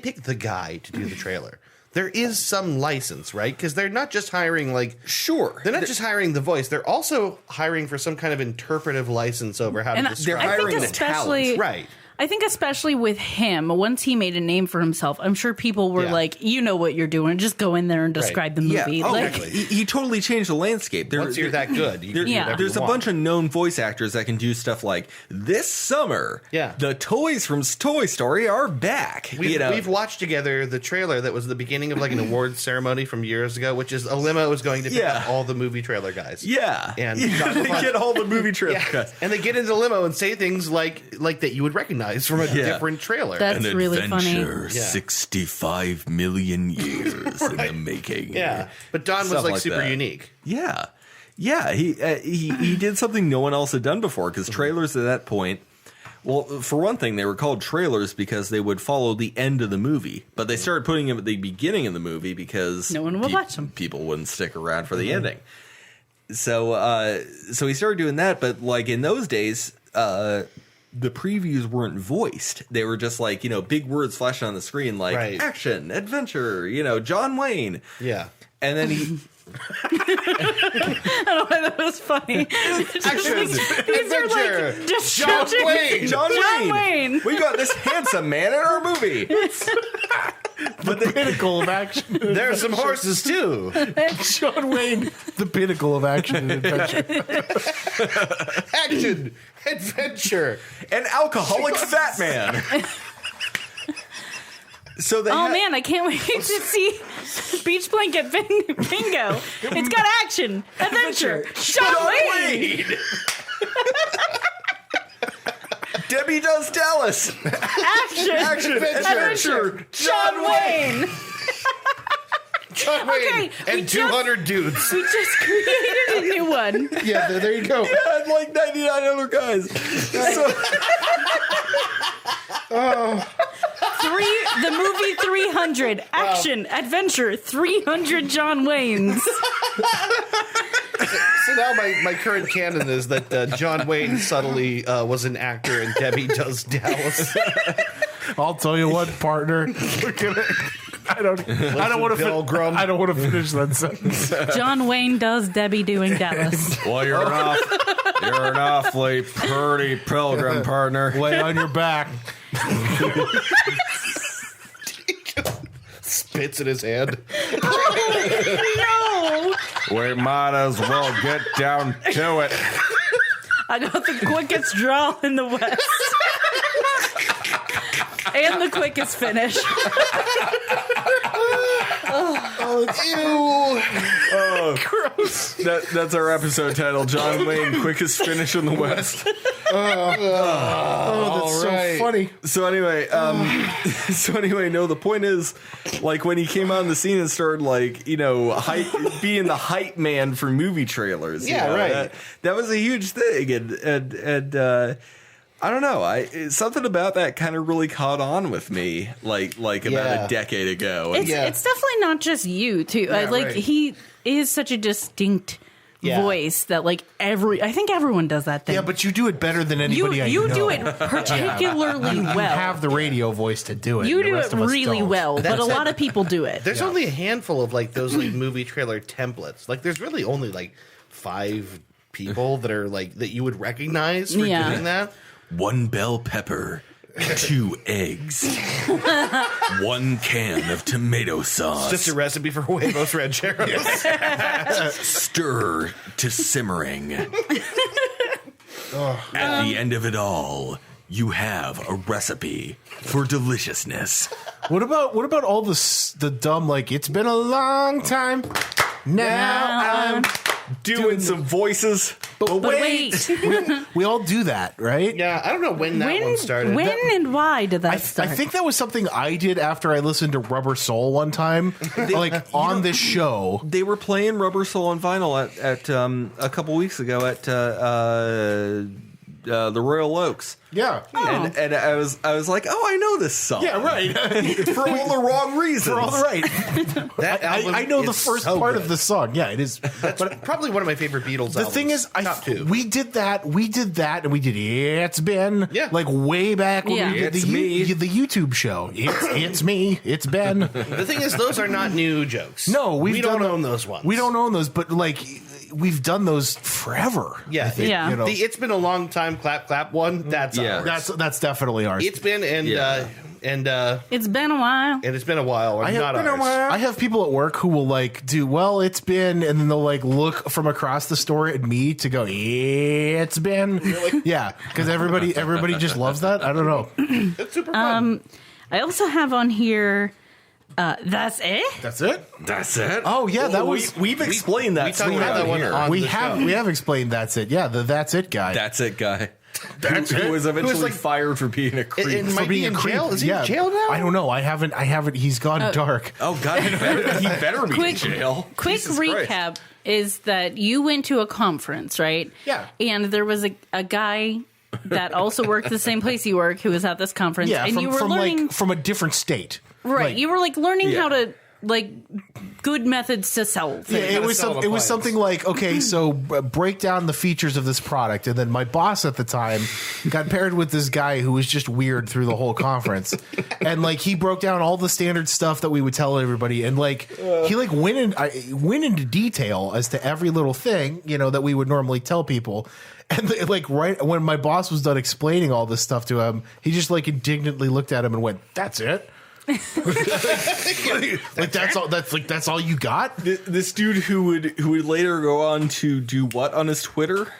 pick the guy to do the trailer, there is some license, right? Because they're not just hiring Sure. they're not just hiring the voice; they're also hiring for some kind of interpretive license over how And to describe. They're I think hiring the especially talent. Right. I think especially with him, once he made a name for himself, I'm sure people were Yeah. like, "You know what you're doing. Just go in there and describe the Yeah. movie." Oh, like, exactly. he totally changed the landscape. Once you're that good, you can do Yeah. whatever There's you a want. bunch of known voice actors that can do stuff like this summer. Yeah. The toys from Toy Story are back. We've watched together the trailer that was the beginning of like an awards ceremony from years ago, which is a limo is going to pick Yeah. up all the movie trailer guys. Yeah. And they John LaFont- get all the movie trailers. Yeah. And they get into the limo and say things like that you would recognize from a different trailer. That's really funny. Adventure, Yeah. 65 million years in the making. yeah. But Don was Stuff like like super that. unique. Yeah. He did something no one else had done before because trailers at that point. Well, for one thing, they were called trailers because they would follow the end of the movie. But they started putting them at the beginning of the movie because No one would watch them. People wouldn't stick around for the ending. So he started doing that. But like in those days, the previews weren't voiced. They were just like, big words flashing on the screen like Right. action, adventure, John Wayne. Yeah. And then he... That was funny. Action, These are adventure, like just John stretching- Wayne. John John Wayne. Wayne. We got this handsome man in our movie. the pinnacle of action. There are some horses too. John Wayne, the pinnacle of action and adventure. Action, adventure. An alcoholic fat man. So they man, I can't wait to see Beach Blanket Bingo. It's got action, adventure, John Wayne. Debbie Does Dallas. Action, adventure, John Wayne. John Wayne Okay, and 200 dudes. We just created a new one. Yeah, there you go. And like 99 other guys. So, The movie 300. Action, adventure, 300 John Waynes. So now my current canon is that John Wayne subtly was an actor in Debbie Does Dallas. I'll tell you what, partner. I don't want to finish that sentence. John Wayne does Debbie doing Dallas. well, you're an awfully pretty pilgrim, partner. Lay on your back. Spits in his hand. No! We might as well get down to it. I got the quickest draw in the West. And the quickest finish. Gross. That's our episode title. John Wayne, quickest finish in the West. That's so funny. So anyway, no, the point is, like, when he came on the scene and started, like, being the hype man for movie trailers. Yeah, right. That was a huge thing, and I don't know. Something about that kind of really caught on with me, like about a decade ago. It's definitely not just you, too. Yeah, right. He is such a distinct voice that, like, I think everyone does that thing. Yeah, but you do it better than anybody I know. You do it particularly well. You have the radio voice to do it. You the do rest it of us really don't. well, but a lot of people do it. There's only a handful of like those like movie trailer templates. Like there's really only like 5 people that are like that you would recognize for doing that. 1 bell pepper, 2 eggs, 1 can of tomato sauce. It's just a recipe for huevos rancheros. Stir to simmering. At the end of it all, you have a recipe for deliciousness. What about all the dumb, like, it's been a long time. Now I'm Doing some voices. But wait. we all do that, right? Yeah, I don't know when that one started. When and why did that start? I think that was something I did after I listened to Rubber Soul one time, on this show. They were playing Rubber Soul on vinyl at a couple weeks ago at the Royal Oaks. Yeah. And I was like, oh, I know this song. Yeah, right. For all the wrong reasons. For all the right. That album I know the is first so part good. of the song. Yeah, it is. But probably one of my favorite Beatles The albums. thing is, top 2. we did that, and we did It's Been, like way back when we did the YouTube show. It's me, it's Ben. The thing is, those are not new jokes. No, we don't own those ones. We don't own those, but like we've done those forever. Yeah, I think, Yeah. You know. It's been a long time. Clap clap one. That's ours. That's definitely ours. It's been and It's been a while. and it's been a while. Or not ours. I have people at work who will like do it's been, and then they'll like look from across the store at me to go, it's been, yeah, because everybody just loves that. I don't know. It's super fun. I also have on here. That's it. That's it. That's it. Oh yeah, that was we've explained that. we talked about that one on we the have show. we have explained that's it. Yeah, the that's it guy. That's it, guy. That's Who it. was eventually Who was, like- fired for being a creep. It For might be being in a creep. jail. Is he Yeah. in jail now? I don't know. I haven't. He's gone dark. Oh God, he better be in jail. Quick Jesus recap Christ. is that you went to a conference, right? Yeah. And there was a guy that also worked the same place you work who was at this conference. Yeah, and you were learning from a different state. right. Like, You were like learning Yeah. how to like good methods to sell things. Yeah, it was sell it was appliance. something like, okay, so break down the features of this product, and then my boss at the time got paired with this guy who was just weird through the whole conference, and like he broke down all the standard stuff that we would tell everybody, and like he like went into detail as to every little thing that we would normally tell people. And like right when my boss was done explaining all this stuff to him, he just like indignantly looked at him and went, "That's it." Like that's all you got? This dude who would later go on to do what on his Twitter?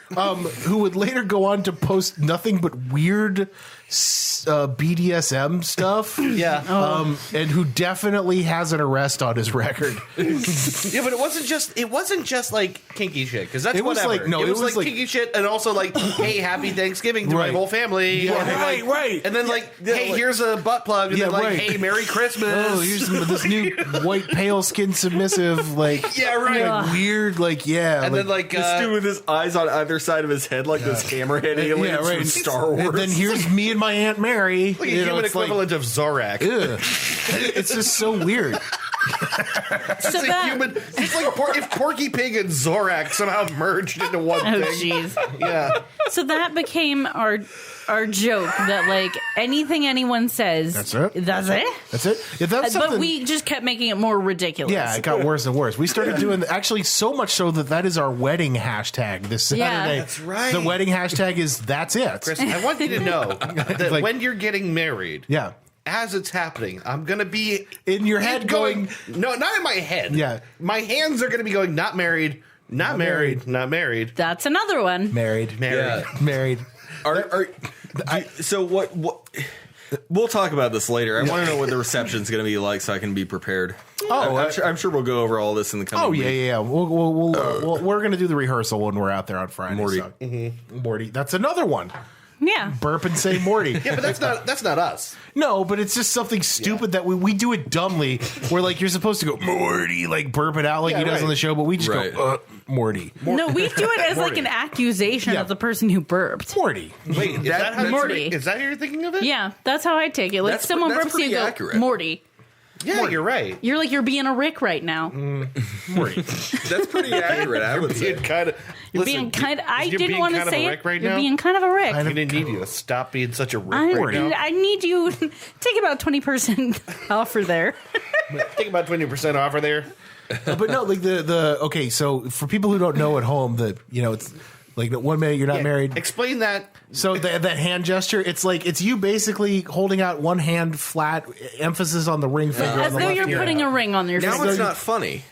Who would later go on to post nothing but weird BDSM stuff. Yeah. And who definitely has an arrest on his record. Yeah, but it wasn't just like kinky shit, because that's It was whatever. like- no, it was it was like like- kinky shit, and also like, hey, happy Thanksgiving to my Right. whole family. Yeah, And then, like, right. And then hey, here's a butt plug, and Yeah, then like, right. hey, Merry Christmas. Oh, here's this new white pale skin submissive, like Yeah, right. like, weird, like yeah, And then like This dude with his eyes on either side of his head, like those hammerhead aliens from Star Wars. And then here's me and my Aunt Mary. like a human equivalent of Zorak. Ugh. It's just so weird. It's like if Porky Pig and Zorak somehow merged into one Oh, thing. jeez. Yeah. So that became our joke that like anything anyone says, That's it? That's it. That's it. Yeah, that's something. But we just kept making it more ridiculous. Yeah, it got worse and worse. We started doing actually so much so that is our wedding hashtag this Saturday. Yeah. That's right. The wedding hashtag is that's it. Chris, I want you to know that Like- when you're getting married, Yeah. as it's happening, I'm going to be In your head going no, not in my head. Yeah. My hands are going to be going, not married, not married, not married, That's another one. married. married. Yeah. Married. So what? We'll talk about this later. I want to know what the reception's going to be like, so I can be prepared. I'm sure we'll go over all this in the coming. Oh yeah, week. yeah. We're gonna do the rehearsal when we're out there on Friday. Morty. So. Morty. That's another one. Yeah. Burp and say Morty. Yeah, but that's not us. No, but it's just something stupid that we do it dumbly. Where like you're supposed to go Morty, like burp it out like he does right. on the show, but we just Right. go Morty. No, we do it as like an accusation Yeah. of the person who burped. Morty. Wait, is that how Morty. Is that how you're thinking of it? Yeah, that's how I take it. Like That's someone that's burps you, pretty go, accurate. Morty. Yeah, you're right. You're being a Rick right now. Morty. That's pretty accurate. I would say. Being kind of. You're being kind of. I didn't want to say it. Right You're now? being kind of a Rick. I'm gonna need you to stop being such a Rick right now. I need you take about 20% offer there. Take about 20% offer there. But no, like the okay. So for people who don't know at home, that it's like 1 minute you're not married. Explain that. So that hand gesture, it's you basically holding out one hand flat, emphasis on the ring finger. As on the though left you're ear. putting a ring on your Now finger. it's not funny.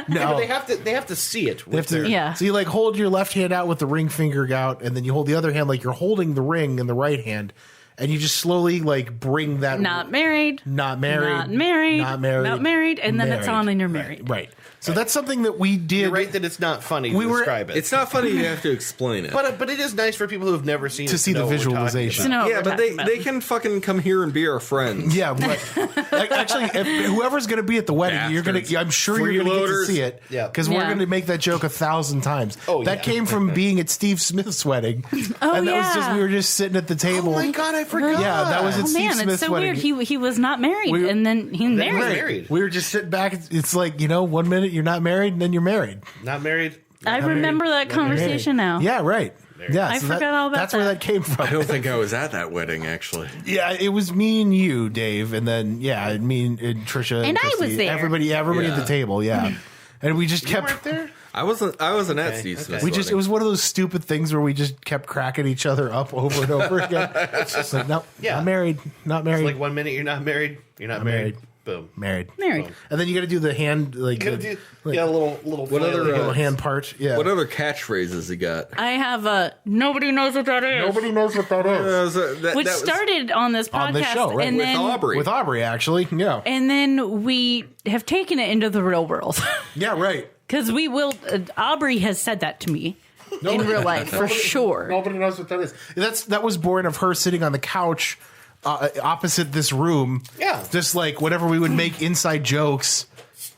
No. But they have to see it. They have to- Yeah. So you like hold your left hand out with the ring finger out, and then you hold the other hand like you're holding the ring in the right hand, and you just slowly like bring that Not married. not married, Not married. not married, Not married, and then it's on and you're married. Right. So that's something that we did. You're right that it's not funny to describe it. It's not funny. You have to explain it. but it is nice for people who have never seen it To see the know what we're talking visualization. To know what yeah, we're but talking they about. can fucking come here and be our friends. Yeah, but like, actually, if whoever's going to be at the wedding, you're going to. I'm sure you're going to get to Freeloaders. see it. Yeah. because we're Yeah. going to make that joke 1,000 times. Oh, that yeah. came from being at Steve Smith's wedding. Oh, and that was just yeah. we were just sitting at the table. Oh my god, I forgot. Yeah, that was Oh Steve man, Smith's it's so wedding. weird. He was not married, and then he married. Right. Right. married. We were just sitting back. It's like 1 minute you're not married, and then you're married. Not married. I remember that conversation now. Yeah, right. Yeah, I so forgot all about that's where that. that came from. I don't think I was at that wedding actually. Yeah, it was me and you, Dave, and then me and Trisha And I Kristy. was there. Everybody at the table. Yeah, and we just kept. Weren't there? I wasn't at Steve Smith's We just it wedding. was one of those stupid things where we just kept cracking each other up over and over again. It's just like no, Yeah. not married, not married, Like 1 minute you're not married. You're not married. Boom. married. Married. And then you got to do the hand like You gotta do a little. What other, flailing. little hand part. Yeah. What other catchphrases he got? I have nobody knows what that is. Nobody knows what that is. Which started on this podcast, On this show, right, and with then Aubrey. With Aubrey, actually. Yeah. and then we have taken it into the real world Yeah. Right. because we will. Aubrey has said that to me in real life for sure. Nobody knows what that is. That was born of her sitting on the couch opposite this room. Yeah. Just like whenever we would make inside jokes,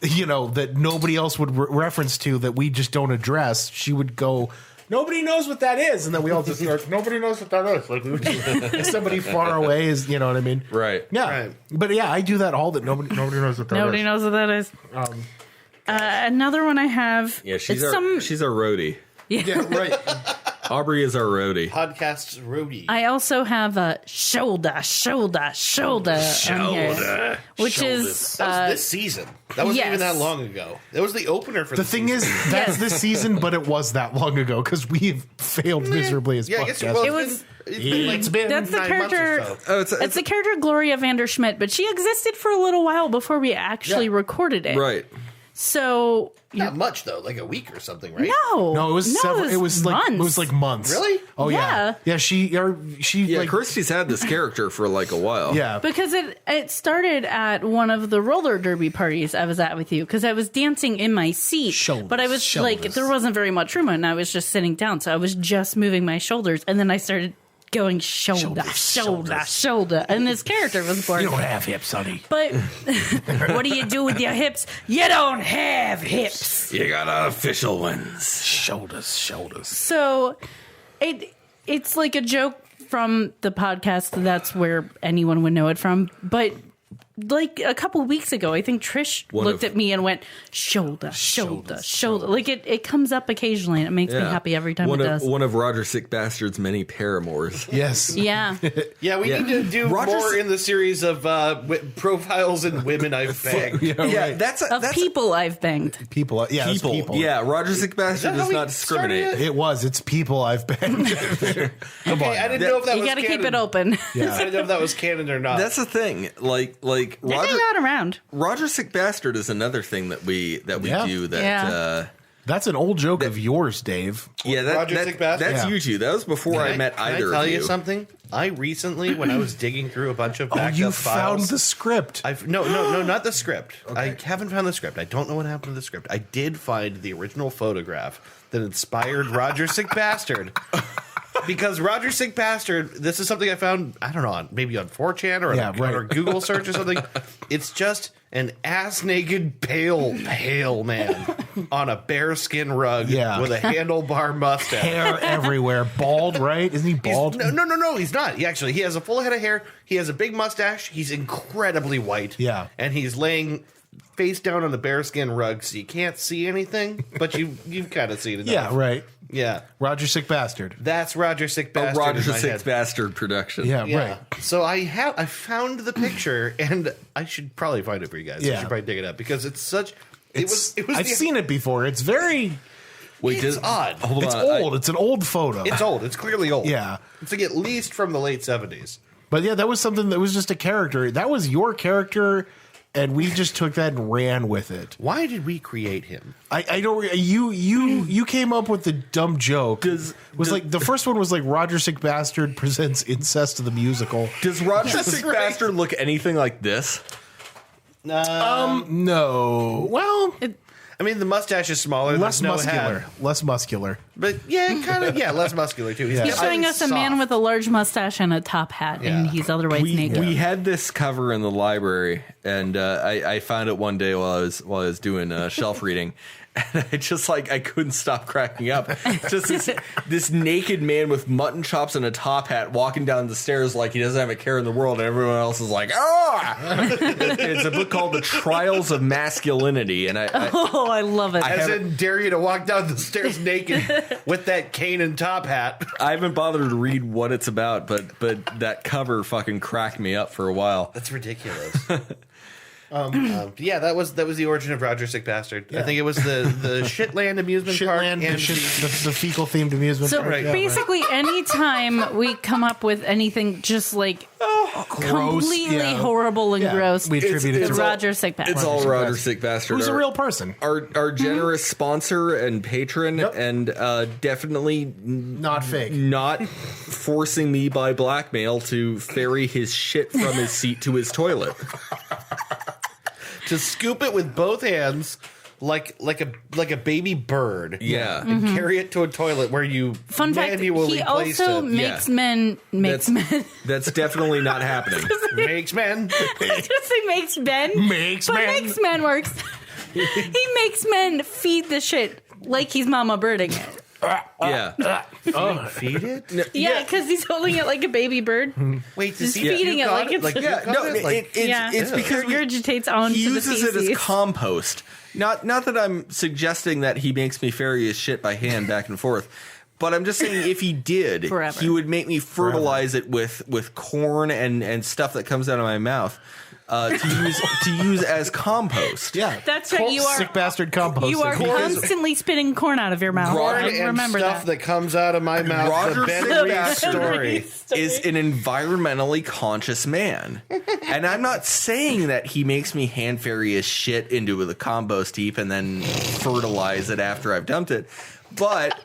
that nobody else would reference to that we just don't address, she would go, nobody knows what that is. And then we all just start, nobody knows what that is. Like we would just, somebody far away is, you know what I mean? Right. Yeah. Right. But yeah, I do that all the nobody knows what that Nobody is. knows what that is. Another one I have. Yeah, she's it's our roadie. Yeah, right. Aubrey is our roadie. Podcast's roadie. I also have a shoulder on here, which is That was this season. That wasn't even yes. that long ago. That was the opener for The thing season. is, that's this season, but it was that long ago because we have failed miserably as Yeah, I guess podcasts. it was- it's been that's the 9 months or character. so. It's the character Gloria Vanderschmidt, but she existed for a little while before we actually recorded it. Right. So Not much though, like a week or something, right? No, it was several. It was months. like months. Really? Oh yeah. Yeah. Yeah. She Yeah, like Kristy's had this character for like a while. yeah. Because it started at one of the roller derby parties I was at with you, because I was dancing in my seat, Shoulders, but I was like, shoulders. there wasn't very much room, and I was just sitting down, so I was just moving my shoulders, and then I started going shoulder, and this character was born. You don't have hips, honey. But what do you do with your hips? You don't have hips. You got unofficial ones. Shoulders. So it's like a joke from the podcast. That's where anyone would know it from. But like a couple weeks ago, I think Trish looked at me and went, shoulder. Like it comes up occasionally, and it makes me happy every time it does. One of Roger Sick Bastard's many paramours. Yes. Yeah. Yeah, we need to do Roger's- more in the series of profiles in women I've banged. Yeah. Yeah, Right. that's Of people I've banged. People. Yeah. it's people. Yeah, Roger Sick Bastard how does we not discriminate. started It was. It's people I've been. Come on. I didn't know if that You was got to keep canon. it open. I didn't know if that was canon or not. That's the thing. Like Hang Roger out around. Roger Sick Bastard is another thing that we Yeah. do that Yeah. That's an old joke of yours, Dave. Roger Sick Bastard? that's Yeah. you two. That was before I met Can either I tell of you you. something? I recently, when I was digging through a bunch of Oh, backed you up found files, the script. no, not the script. I haven't found the script. I don't know what happened to the script. I did find the original photograph that inspired Roger Sick Bastard. Because Roger Sick Bastard, this is something I found, I don't know, maybe on 4chan or, or Google search or something. It's just an ass-naked, pale man on a bearskin rug with a handlebar mustache. Hair everywhere. Bald, right? Isn't he bald? No, he's not. He has a full head of hair. He has a big mustache. He's incredibly white. Yeah. And he's laying face down on the bearskin rug, so you can't see anything, but you've kind of seen it. Yeah, right. Yeah. Roger Sick Bastard. That's Roger Sick A Bastard. Roger in my Sick head. Bastard production. Yeah, Yeah. right. So I found the picture, and I should probably find it for you guys. Yeah. I should probably dig it up because it's such. It was. I've seen it before. It's very. Wait, It's odd. Hold It's on. old. It's an old photo. It's old. It's clearly old. Yeah. It's like at least from the late 70s. But yeah, that was something that was just a character. That was your character, and we just took that and ran with it. Why did we create him? I don't. You came up with the dumb joke. Like the first one was like Roger Sick Bastard presents Incest the musical. Does Roger Sick Bastard look anything like this? No. Well, I mean, the mustache is smaller. less There's no muscular. head. Less muscular. But yeah, kind of. Yeah, less muscular too. He's showing us a man with a large mustache and a top hat, and he's otherwise naked. We had this cover in the library, and I found it one day while I was doing shelf reading, and I couldn't stop cracking up. Just this naked man with mutton chops and a top hat walking down the stairs like he doesn't have a care in the world, and everyone else is like, ah! It's a book called The Trials of Masculinity, and I love it. As in, dare you to walk down the stairs naked with that cane and top hat. I haven't bothered to read what it's about, but that cover fucking cracked me up for a while. That's ridiculous. Yeah, that was the origin of Roger Sick Bastard. Yeah. I think it was the Shitland amusement park Shitland, and the fecal themed amusement So park. Yeah. basically, anytime we come up with anything just like completely yeah. horrible and Yeah, gross, we attribute it it's to Roger Sick Bastard. It's all Roger Sick Bastard. Who's a real person. Our generous sponsor and patron, and definitely Not fake. not forcing me by blackmail to ferry his shit from his seat to his toilet. to scoop it with both hands like a baby bird. Yeah. And carry it to a toilet where you Fun fact: manually he place also it. makes Yeah. men. That's definitely not happening. Makes men. Just say makes men. Makes but men. makes men works. He makes men feed the shit like he's mama birding it. Yeah. Feed it? Yeah, because he's holding it like a baby bird. Wait, He's feeding it like it's It's because regurgitates onto he the uses it feces. as compost. Not that I'm suggesting that he makes me ferry his shit by hand back and forth, But I'm just saying, if he did, Forever. he would make me fertilize it with corn and stuff that comes out of my mouth to use as compost. Yeah, That's right. You are sick bastard compost. You are constantly spitting corn out of your mouth. Corn I and remember stuff that. that comes out of my mouth. Roger The Ben Sick Reed Bastard story. is an environmentally conscious man. And I'm not saying that he makes me hand ferry his shit into the compost heap and then fertilize it after I've dumped it. But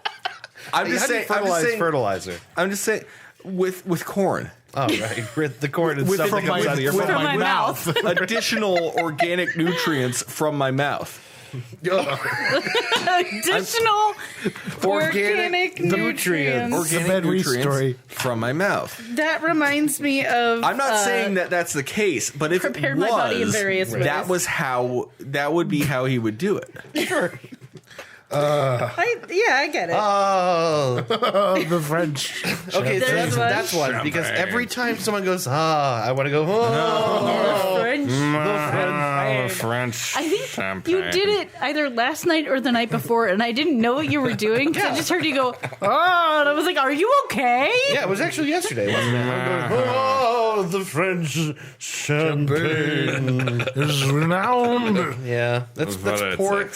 I'm just saying, fertilizer. I'm just saying with corn. Oh, right. The corn and With stuff that comes out of your From mouth. my mouth. Additional organic nutrients from my mouth. Additional organic nutrients. Organic Ben Reed nutrients story. from my mouth. That reminds me of. I'm not saying that that's the case, but if it prepared my body in was, various ways. that would be how he would do it. Sure. I get it. Oh. the French. Okay, so There's that's one. Because every time someone goes, I want to go, French. I think you did it either last night or the night before, and I didn't know what you were doing because I just heard you go, oh, and I was like, are you okay? Yeah, it was actually yesterday, wasn't it? I'm going, the French champagne is renowned. Yeah, that's poor,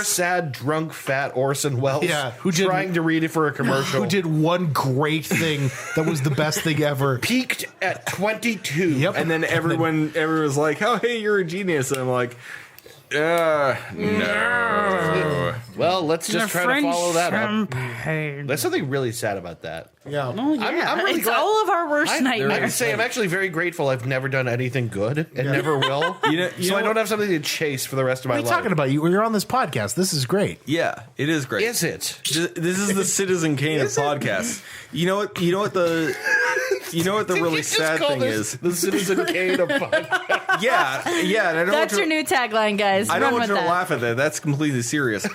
sad, drunk, fat Orson Welles. Yeah, who trying to read it for a commercial. Who did one great thing that was the best thing ever. Peaked at 22. Yep. And then everyone was like, "Oh, hey, you're a genius." And I'm like, no. Well, let's just try to follow that up. Champagne. There's something really sad about that. Yeah. Oh, yeah. I'm really it's glad- all of our worst I nightmares. would say I'm actually very grateful I've never done anything good and never will. So I don't have something to chase for the rest of my What are you life. talking about? You're on this podcast. This is great. Yeah, it is great. Is it? This is the Citizen Kane of podcasts. You know what the really sad thing is? The Citizen Kane of podcast. Yeah, and I don't That's your new tagline, guys. I don't Run want with you to that. laugh at that. That's completely serious.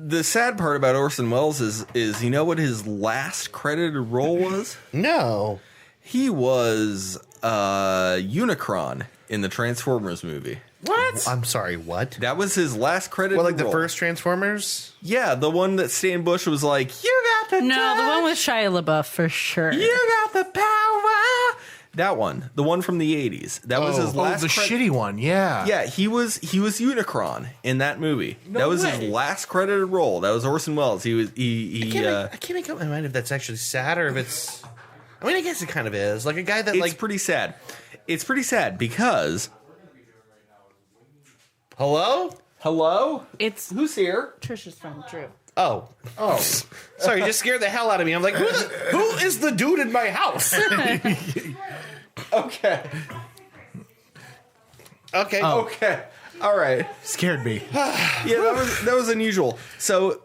The sad part about Orson Welles is you know what his last credited role was? No. He was Unicron in the Transformers movie. What? I'm sorry, what? That was his last credited Well, like the role. first Transformers? Yeah, the one that Stan Bush was like, "You got the No, the one with Shia LaBeouf for sure. you got the power." That one, the one from the 80s. That was his last the shitty one. Yeah. Yeah, he was Unicron in that movie. That was his last credited role. That was Orson Welles. He I can't make up my mind if that's actually sad or if it's... I mean, I guess it kind of is. Like a guy that, it's pretty sad. It's pretty sad because... Hello? It's Who's here? Trisha's friend, Drew. Oh. Sorry, you just scared the hell out of me. I'm like, who is the dude in my house? Okay. Okay. Okay. All right. Scared me. Yeah, that was unusual. So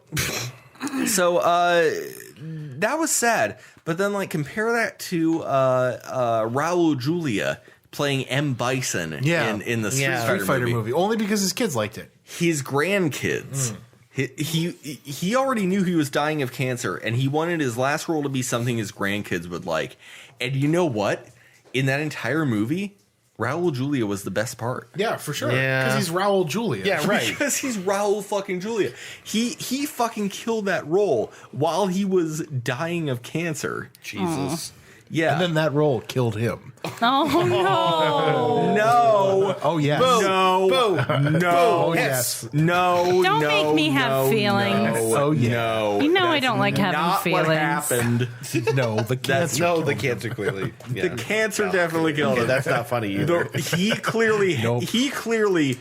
that was sad. But then like compare that to Raul Julia playing M. Bison in the Street Fighter movie. Only because his kids liked it. His grandkids. He already knew he was dying of cancer, and he wanted his last role to be something his grandkids would like. And you know what? In that entire movie, Raul Julia was the best part. Yeah, for sure. Yeah. Because he's Raul Julia. Yeah, right. Because he's Raul fucking Julia. He fucking killed that role while he was dying of cancer. Jesus. Yeah. And then that role killed him. Oh, no. No. Oh, yes. No. No. Oh, yes. No. Don't no, make me have no, feelings. No, Oh, yeah. No. You know I That's don't like having not feelings. What happened? No, the cancer. No, the cancer clearly. Yeah. The cancer definitely killed Okay, him. that's not funny either. He clearly Nope. he clearly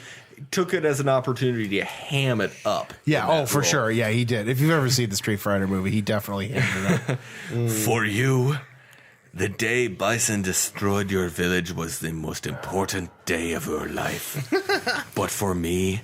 took it as an opportunity to ham it up. Yeah, in that oh, for role. sure. Yeah, he did. If you've ever seen the Street Fighter movie, he definitely hammed it up. For you, the day Bison destroyed your village was the most important day of your life. But for me,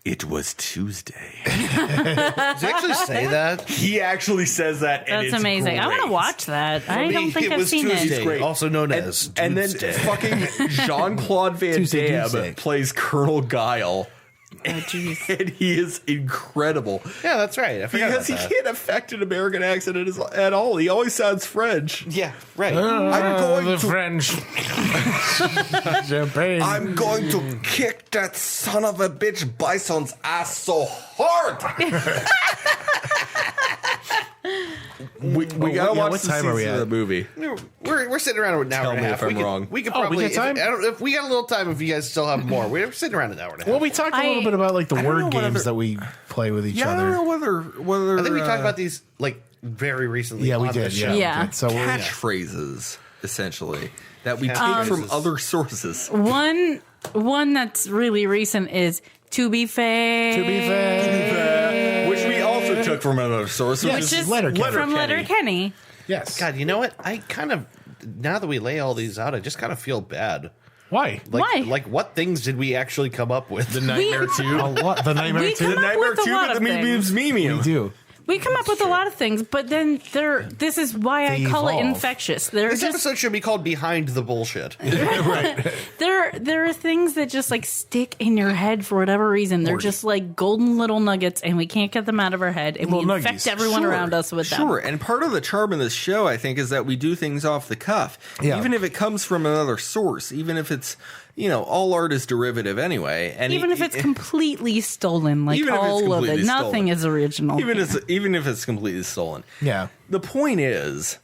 it was Tuesday. Does he actually say that? He actually says that, and That's it's amazing. I want to great. watch that. I don't think it I've was seen Tuesday, it. Great. also known as And then Tuesday. fucking Jean-Claude Van Tuesday, Damme Tuesday. plays Colonel Guile. Oh, jeez. And he is incredible. Yeah, that's right. I forgot Because he about that. can't affect an American accent at all. He always sounds French. Yeah, right. I'm going the to French champagne. I'm going to kick that son of a bitch Bison's ass so hard. we gotta watch what the time are we season of at? the movie. We're sitting around an hour Tell and a me half. if I'm wrong. We could Oh, we probably. got time? If we got a little time, if you guys still have more, we're sitting around an hour and a half. Well, we talked a little bit about like the I don't know word what games other- that we play with each Yeah, I other. don't know whether I think we talked about these like very recently. Yeah, we on the did. show. Yeah. We did. So we're, catchphrases essentially that we take Catchphrases. from other sources. One that's really recent is to be fair. to be fair, Which we also took from another source, Yes. which Which is is Letterkenny. from Letterkenny. yes. God, you know what? I kind of now that we lay all these out, I just kind of feel bad. Why? Like, Why? Like, what things did we actually come up with? the Nightmare We- 2. A lot. The Nightmare We 2. come The up Nightmare with a 2 lot with of the things. Meme. We do. We come up with a lot of things, but then this is why They I call it evolve. infectious. They're This just episode should be called "Behind the Bullshit." there are things that just like stick in your head for whatever reason. They're just like golden little nuggets, and we can't get them out of our head, and we Little infect nuggies. everyone around us with them. Sure, and part of the charm of this show, I think, is that we do things off the cuff. Yeah. Even if it comes from another source, even if it's, all art is derivative anyway. And Even if it's completely stolen, like Even if it's all of completely it, nothing stolen. is original. even if it's completely stolen. Yeah. The point is,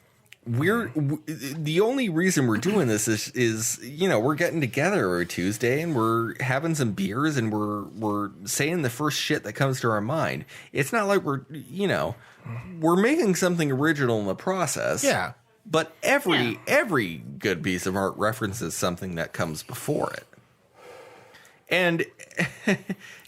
the only reason we're doing this is we're getting together every Tuesday and we're having some beers and we're saying the first shit that comes to our mind. It's not like we're making something original in the process. Yeah. But every good piece of art references something that comes before it. And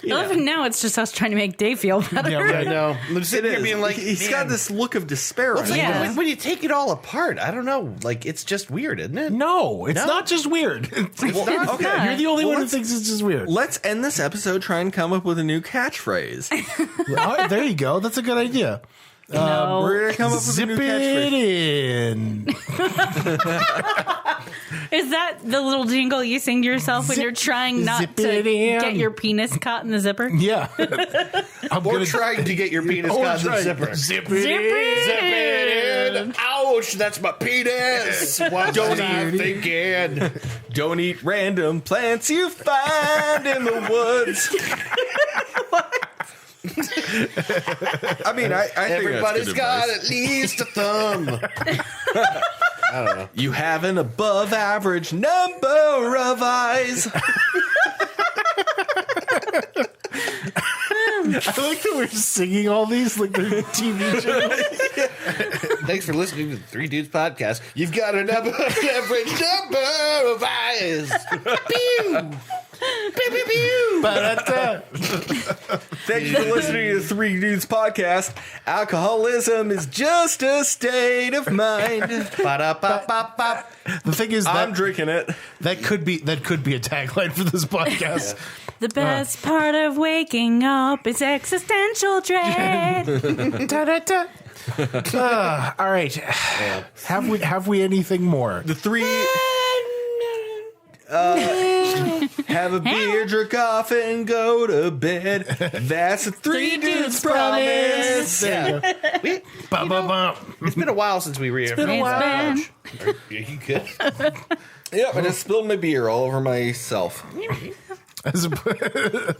Even now, it's just us trying to make Dave feel better. Yeah, right. I know. I'm it sitting here is. being like, He's man. got this look of despair. Well, it's like Yeah. when you take it all apart, I don't know. Like, it's just weird, isn't it? No, it's No. not just weird. It's not. Okay. not. You're the only Well, one who let's- thinks it's just weird. Let's end this episode trying to come up with a new catchphrase. Oh, there you go. That's a good idea. No. We're gonna come up with a Zip new it catchphrase. in. Is that the little jingle you sing to yourself when Zip- you're trying not zip to it in. get your penis caught in the zipper? Yeah. I'm Or gonna trying to get your penis Oh, caught in the right. zipper. Zip it Zip in. it Zip it in. Ouch, that's my penis. What was I thinking? Don't eat random plants you find in the woods. I mean, I think Everybody's that's good got advice. at least a thumb. I don't know. You have an above average number of eyes. I like that we're just singing all these like they're TV shows. Thanks for listening to the Three Dudes Podcast. You've got an average number of eyes. Pew! Pew, pew, pew. Ba-da-da. Thank you for listening to the Three Dudes Podcast. Alcoholism is just a state of mind. Ba-da-ba-ba-ba. The thing is I'm that drinking it. that could be a tagline for this podcast. The best part of waking up is existential dread. Da-da-da. All right. Have we anything more? The three. Have a beer, jerk off, and go to bed. That's a Three Dudes promise. There you go. Ba-ba-bum. It's been a while since we reaffirmed. It's been. Are you good? Yep, I just spilled my beer all over myself. As a-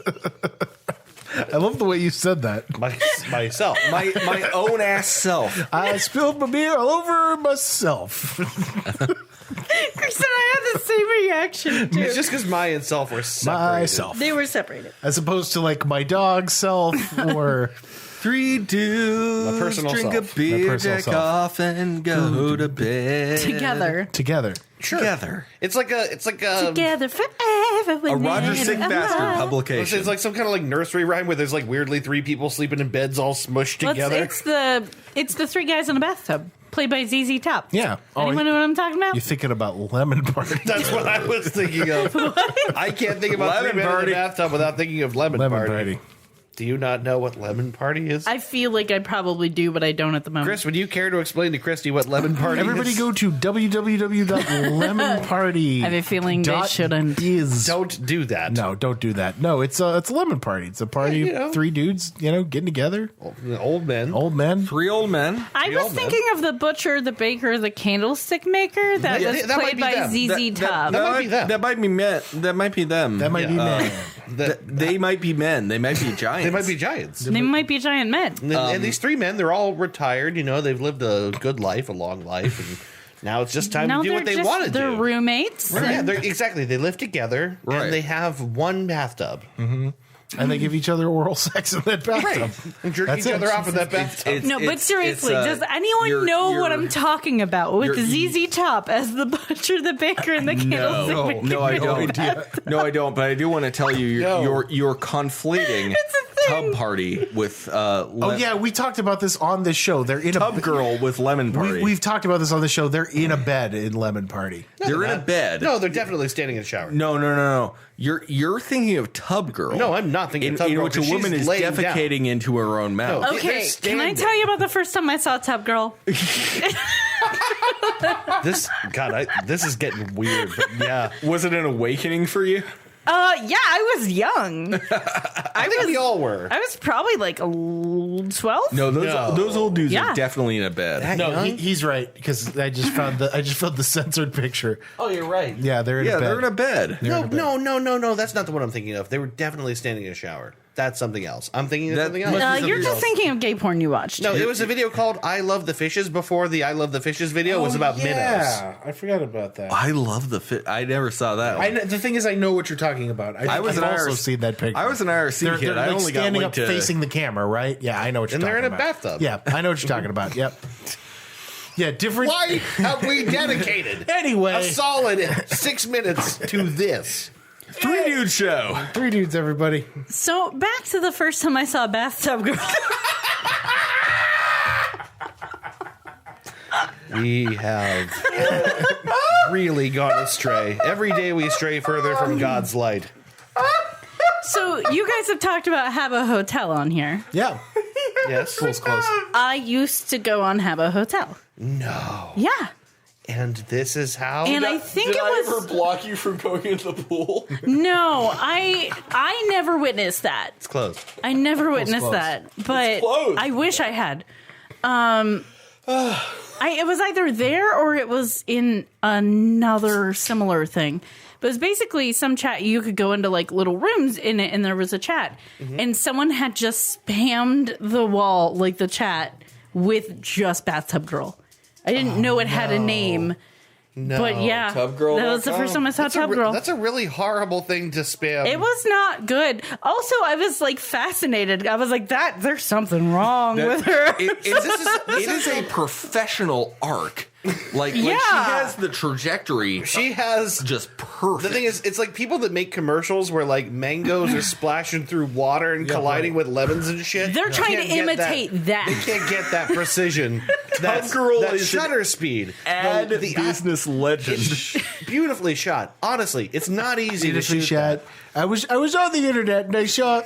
I love the way you said that. Myself. My own ass self. I spilled my beer all over myself. Chris and I had the same reaction too. It's just because my and self were separated. Myself. They were separated. As opposed to like my dog self or Three dudes My personal drink self. a beer, personal jack self. off, and go to bed Together. together. Sure. Together. It's like a Together forever. A Roger Sick Bastard publication. It's like some kind of like nursery rhyme where there's like weirdly three people sleeping in beds all smushed together. It's the three guys in a bathtub, played by ZZ Top. Yeah. Anyone know what I'm talking about? You're thinking about Lemon Party. That's what I was thinking of. I can't think about Lemon three men Party. in the bathtub without thinking of lemon, Lemon party. Party. Do you not know what lemon party is? I feel like I probably do, but I don't at the moment. Chris, would you care to explain to Kristy what lemon party Everybody is? go to www.lemonparty. I have a feeling they shouldn't. Don't do that. No, don't do that. No, it's a lemon party. It's a party of 3 dudes, getting together. Old men. Old men. 3 old men. I was thinking of the butcher, the baker, the candlestick maker that was that might played be by them. ZZ Top. That might be them. That might be men. That might be them. That might be men. They might be men. They might be giants. They might be giants. They might be giant men. And these 3 men, they're all retired. They've lived a good life, a long life, and now it's just time to do what they want to do. They're roommates. Yeah, and- exactly. They live together, Right. and they have one bathtub. And they give each other oral sex in that bathtub. And jerk That's each it. other off in that bathtub. No, but seriously, does anyone know what I'm talking about with ZZ Top as the butcher, the baker, and the candlestick maker? No, I don't. No, I don't. But I do want to tell you, you're conflating Tub Party with. We talked about this on this show. They're in Tub Girl with Lemon Party. We've talked about this on the show. They're in a bed in Lemon Party. They're in a bed. No, they're definitely standing in a shower. No. You're thinking of Tub Girl. No, I'm not thinking of Tub Girl. In which a woman is defecating into her own mouth. No. Okay, They're can I standing. tell you about the first time I saw Tub Girl? This is getting weird. But yeah, Was it an awakening for you? Yeah, I was young. I think we all were. I was probably like 12. No, those old dudes Yeah. are definitely in a bed. No, he's right because I just found the censored picture. Oh, you're right. Yeah, they're in a bed. They're in a bed. No. That's not the one I'm thinking of. They were definitely standing in a shower. That's something else. I'm thinking of something else. You're just thinking of gay porn you watched. No, it was a video called "I Love the Fishes" before the "I Love the Fishes" video was about minnows. I forgot about that. I love the fit. I never saw that one. The thing is, I know what you're talking about. I've also seen that picture. I was an IRC kid. I like only got standing linked up to facing the camera, right? Yeah, I know what you're And talking they're about. in a bathtub. Yeah, I know what you're talking about. Yep. Yeah, different. Why have we dedicated Anyway. a solid 6 minutes to this? 3 Dude Show. 3 dudes, everybody. So back to the first time I saw Bathtub Girl. We have really gone astray. Every day we stray further from God's light. So you guys have talked about Habbo Hotel on here. Yeah. Yes. Pool's closed. I used to go on Habbo Hotel. No. Yeah. And this is how. And I think Did it I was ever block you from going into the pool? no, I never witnessed that. It's closed. I never witnessed closed. that, but closed. I wish I had. It was either there or it was in another similar thing. But it was basically some chat. You could go into like little rooms in it, and there was a chat, and someone had just spammed the wall, like the chat, with just Bathtub Girl. I didn't know it had a name. No. But yeah, Tubgirl.com. that was the first time I saw Tub Girl. That's a really horrible thing to spam. It was not good. Also, I was like fascinated. I was like, there's something wrong with her. It is a professional arc. Like she has the trajectory. She has just perfect. The thing is, it's like people that make commercials where like mangoes are splashing through water and colliding with lemons and shit. They're trying to Can't get imitate that. They can't get that precision. That Girl that is shutter speed. ad The business legend. It's beautifully shot. Honestly, it's not easy to shoot. Shot. I was on the internet and I saw.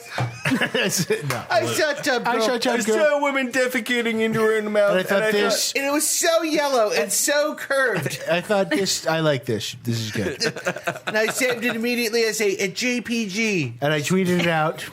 I shot Tub Girl. I shot I Tub Girl. saw a woman defecating into her mouth. And I thought this. And it was so yellow and so curved. I thought this. I like this. This is good. And I saved it immediately. I say a JPG. And I tweeted it out.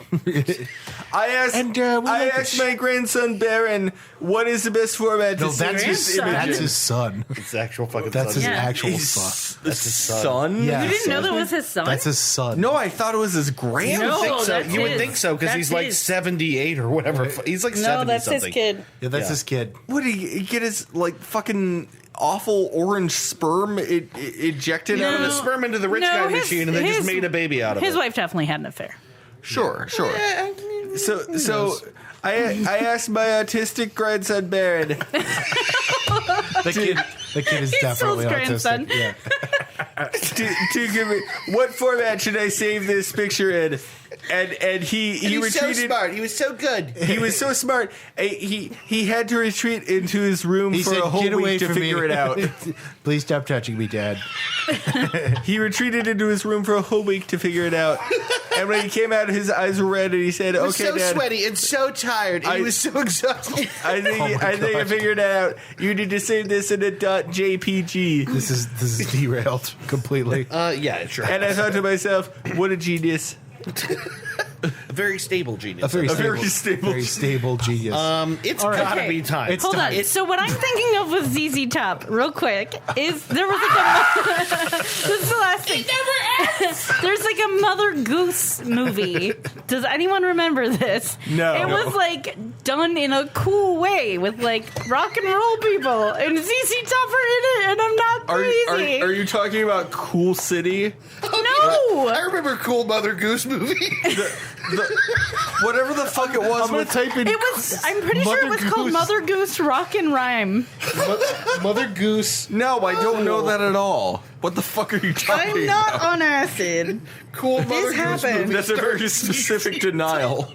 I asked, like this. my grandson Baron, what is the best format to No, send that's his his. That's his son. It's the actual fucking That's son. his Yeah. actual His son. That's his son. son? Yeah. You didn't know that was his son? That's his son. No, I thought it was his grandson. No, You would think so. that's You would his. think so because That's he's like his. 78 or whatever. He's like 70 No, that's something. his kid. Yeah, that's Yeah. his kid. What did he get his like fucking awful orange sperm ejected out of The his sperm into the rich No, guy his- machine and they just his- made a baby out of His it. wife definitely had an affair. Sure. So I asked my autistic grandson Baron. The kid is definitely Soul's autistic. grandson. Yeah. to give me what format should I save this picture in? and he was so retreated. smart. He was so good. He was so smart. He had to retreat into his room He for said, a whole "Get away week to from figure me. it out. Please stop touching me, Dad." He retreated into his room for a whole week to figure it out. And when he came out, his eyes were red, and he said, He was "Okay, so Dad, sweaty and so tired. And he was so exhausted. I think I figured it out. You need to save this in a .jpg." This is derailed completely. Yeah, sure. And I thought to myself, "What a genius! A very stable genius. very stable- very stable genius. It's All right. gotta Okay. be time. It's Hold time. on. So what I'm thinking of with ZZ Top, real quick, is there was like a this is the last thing. There's like a Mother Goose movie. Does anyone remember this? No. It was like done in a cool way with like rock and roll people, and ZZ Top are in it, and I'm not crazy. Are you talking about Cool City? No. I remember a cool Mother Goose movie. Whatever the fuck it was. I'm gonna type in. It was. I'm pretty sure it was Mother called Goose. Mother Goose Rock and Rhyme. Mother Goose. No, I don't know that at all. What the fuck are you talking I'm not about? on acid. Cool Mother Goose happened. movie. That's a very specific denial.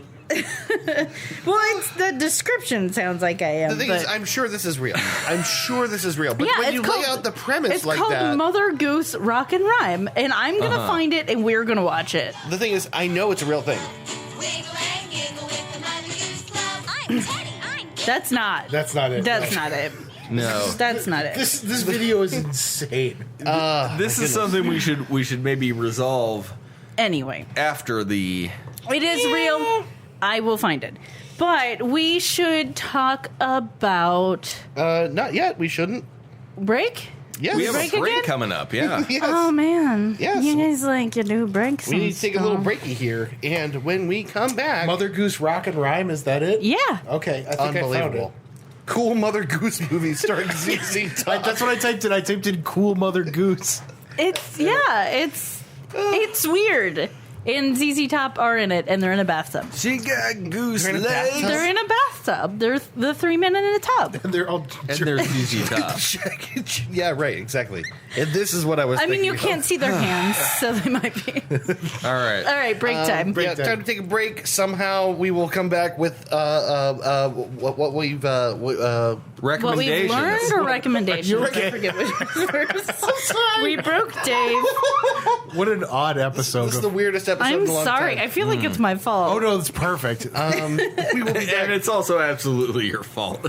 Well, it's the description sounds like I am. The thing but is, I'm sure this is real. I'm sure this is real. But Yeah, when it's you called- lay out the premise it's like called that, Mother Goose Rock and Rhyme, and I'm gonna find it, and we're gonna watch it. the thing is, I know it's a real thing. That's not. That's not it. That's not it. No. That's not it. This video is insane. This is something we should maybe resolve Anyway, after the. it is real. I will find it. But we should talk about Not yet. We shouldn't. break. Yes. We have break a break again? coming up, yeah. Yes. Oh man, Yes. you guys like you do breaks. We need to take a little breaky here, and when we come back, Mother Goose Rock and Rhyme. Is that it? Yeah. Okay. I think I found unbelievable. it. Cool Mother Goose movie starring ZZ Top. That's what I typed in. I typed in "cool Mother Goose." It's weird. And ZZ Top are in it, and they're in a bathtub. She got goose They're in a legs. bathtub? They're in a bathtub. They're the three men in a tub. And they're all. And there's ZZ Top. Yeah, right, exactly. And this is what I was I mean, thinking you can't of. see their hands, so they might be. All right. All right, break time. break Yeah, time. time to take a break. Somehow we will come back with what we've What we've Recommendations. learned or recommendations? I forget which was first. We broke Dave. What an odd episode. This is the weirdest episode I'm in a long sorry. time. I feel like it's my fault. Oh no, it's perfect. We will be back. And it's also absolutely your fault.